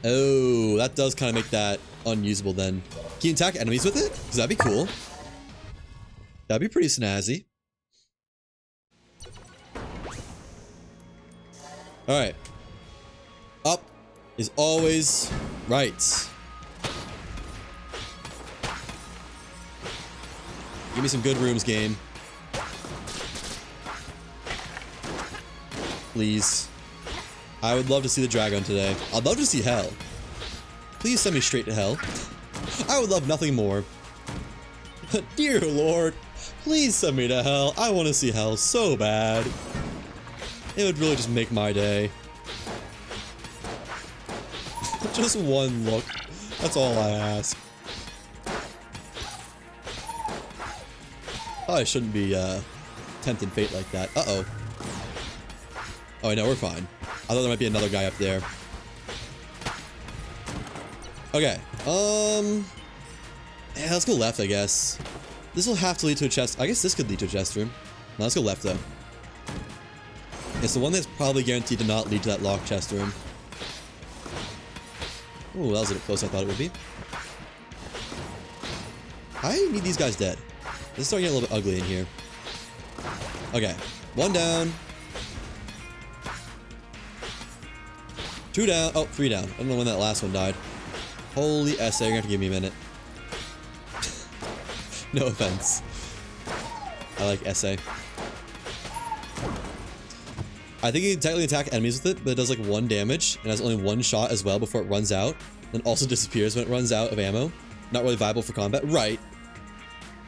Oh, that does kind of make that unusable then. Can you attack enemies with it? Because that'd be cool. That'd be pretty snazzy. Alright. Up is always right. Give me some good rooms, game. Please. I would love to see the dragon today. I'd love to see hell. Please send me straight to hell. I would love nothing more. Dear Lord, please send me to hell. I want to see hell so bad. It would really just make my day. Just one look. That's all I ask. Oh, I shouldn't be tempting fate like that. Uh-oh. Oh, no, we're fine. I thought there might be another guy up there. Okay. Yeah, let's go left, I guess. This will have to lead to a chest. I guess this could lead to a chest room. No, let's go left, though. It's the one that's probably guaranteed to not lead to that locked chest room. Ooh, that was a bit close I thought it would be. I need these guys dead. This is starting to get a little bit ugly in here. Okay. One down. Two down. Oh, three down. I don't know when that last one died. Holy essay, you're gonna have to give me a minute. No offense. I like essay. I think you can technically attack enemies with it, but it does like 1 damage and has only 1 shot as well before it runs out. And also disappears when it runs out of ammo. Not really viable for combat. Right.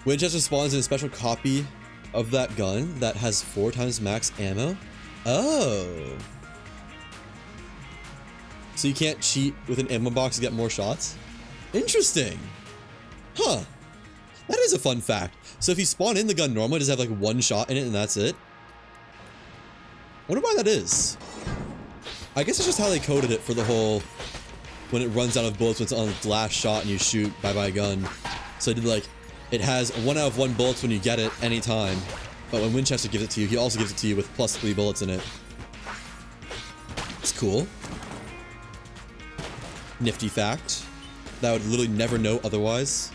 Winchester spawns in a special copy of that gun that has 4 times max ammo. Oh. So you can't cheat with an ammo box to get more shots? Interesting. Huh. That is a fun fact. So if you spawn in the gun normally, does it have like 1 shot in it and that's it? I wonder why that is. I guess it's just how they coded it for the whole... when it runs out of bullets when it's on the last shot and you shoot bye-bye gun. So they did like... it has 1 out of 1 bullets when you get it anytime. But when Winchester gives it to you, he also gives it to you with plus 3 bullets in it. It's cool. Nifty fact. That I would literally never know otherwise.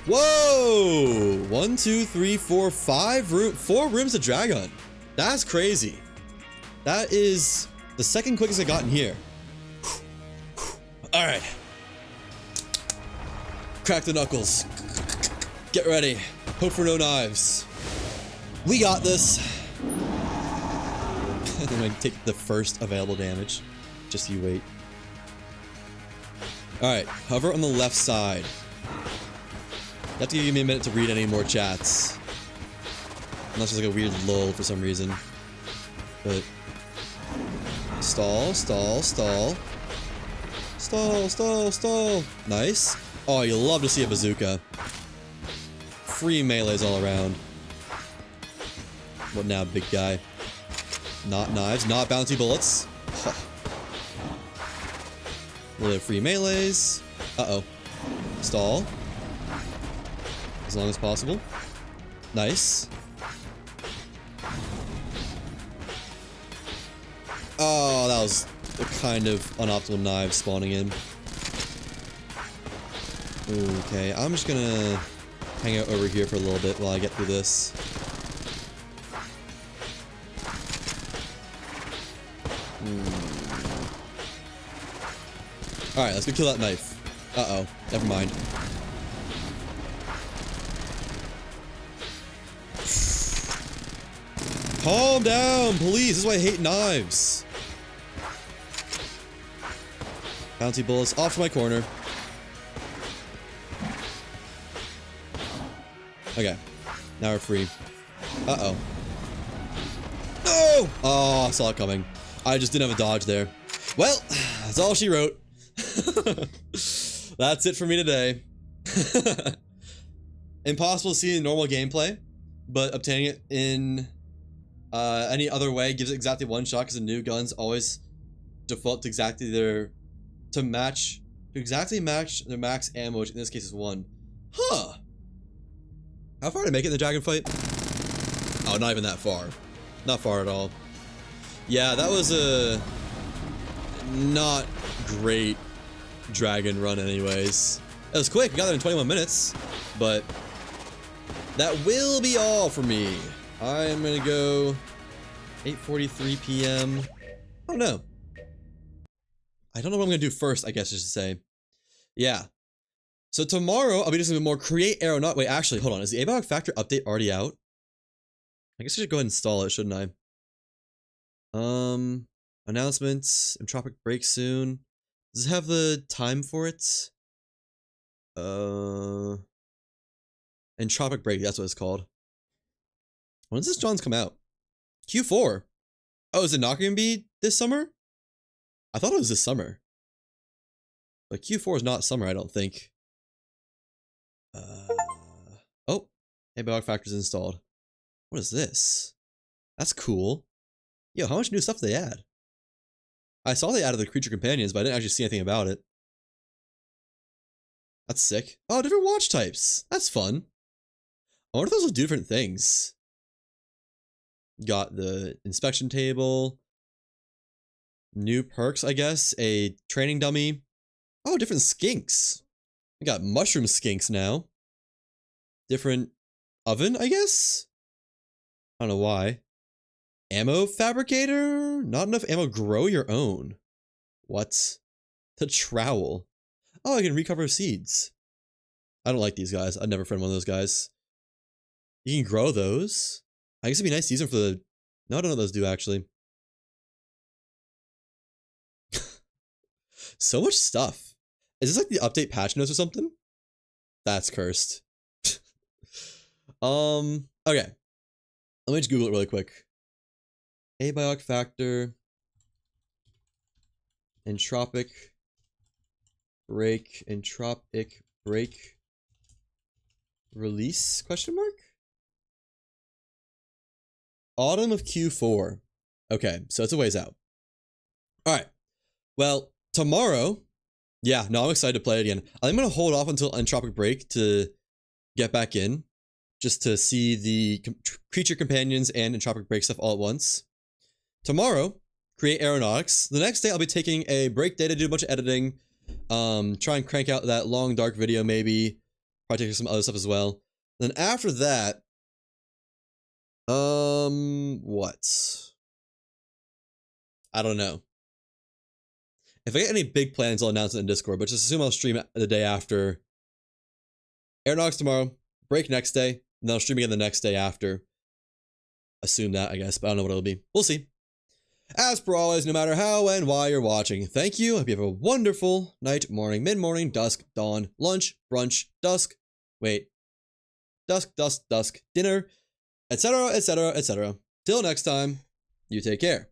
Whoa! 1, 2, 3, 4, 4 rooms of Dragon. That's crazy. That is the second quickest I got in here. Alright. Crack the knuckles. Get ready. Hope for no knives. We got this. And then I take the first available damage. Just you wait. Alright, hover on the left side. You have to give me a minute to read any more chats. Unless there's like a weird lull for some reason. But... stall, stall, stall. Stall, stall, stall. Nice. Oh, you love to see a bazooka. Free melees all around. What now, big guy? Not knives, not bounty bullets. Huh. A little bit of free melees. Uh-oh. Stall. As long as possible. Nice. Oh, that was a kind of unoptimal knife spawning in. Okay, I'm just gonna hang out over here for a little bit while I get through this. Alright, let's go kill that knife. Uh-oh, never mind. Calm down, please. This is why I hate knives. Bounty bullets off to my corner. Okay. Now we're free. Uh-oh. No! Oh, I saw it coming. I just didn't have a dodge there. Well, that's all she wrote. That's it for me today. Impossible to see in normal gameplay, but obtaining it in any other way gives it exactly 1 shot because the new guns always default to exactly exactly match their max ammo, which in this case is 1. Huh. How far did I make it in the dragon fight? Oh, not even that far. Not far at all. Yeah, that was a not great dragon run anyways. It was quick, we got there in 21 minutes, but that will be all for me. I'm gonna go 8:43 p.m. I don't know. I don't know what I'm gonna do first, I guess I should say. Yeah. So tomorrow, I'll be doing something more. Create aeronaut. Wait, actually, hold on. Is the Abiotic Factor update already out? I guess I should go ahead and install it, shouldn't I? Announcements. Entropic break soon. Does it have the time for it? Entropic break, that's what it's called. When does this John's come out? Q4. Oh, is it not going to be this summer? I thought it was this summer. But Q4 is not summer, I don't think. Oh, Abiotic Factor's installed. What is this? That's cool. Yo, how much new stuff did they add? I saw they added the creature companions, but I didn't actually see anything about it. That's sick. Oh, different watch types. That's fun. I wonder if those will do different things. Got the inspection table. New perks, I guess. A training dummy. Oh, different skinks. We got mushroom skinks now. Different oven, I guess? I don't know why. Ammo fabricator? Not enough ammo. Grow your own. What? The trowel. Oh, I can recover seeds. I don't like these guys. I'd never friend one of those guys. You can grow those. I guess it'd be nice to use them for the... No, I don't know what those do, actually. So much stuff. Is this like the update patch notes or something? That's cursed. Okay. Let me just Google it really quick. Abiotic Factor. Entropic break. Entropic break. Release? Question mark? Autumn of Q4. Okay, so it's a ways out. Alright. Well, tomorrow... Yeah, no, I'm excited to play it again. I'm going to hold off until Entropic Break to get back in. Just to see the creature companions and Entropic Break stuff all at once. Tomorrow, create aeronautics. The next day, I'll be taking a break day to do a bunch of editing. Try and crank out that long, dark video, maybe. Probably take some other stuff as well. Then after that... what? I don't know. If I get any big plans, I'll announce it in Discord, but just assume I'll stream the day after. Aeronautics tomorrow, break next day, and then I'll stream again the next day after. Assume that, I guess, but I don't know what it'll be. We'll see. As per always, no matter how and why you're watching, thank you. I hope you have a wonderful night, morning, mid-morning, dusk, dawn, lunch, brunch, dusk, wait, dusk, dinner, etc., etc., etc. Till next time, you take care.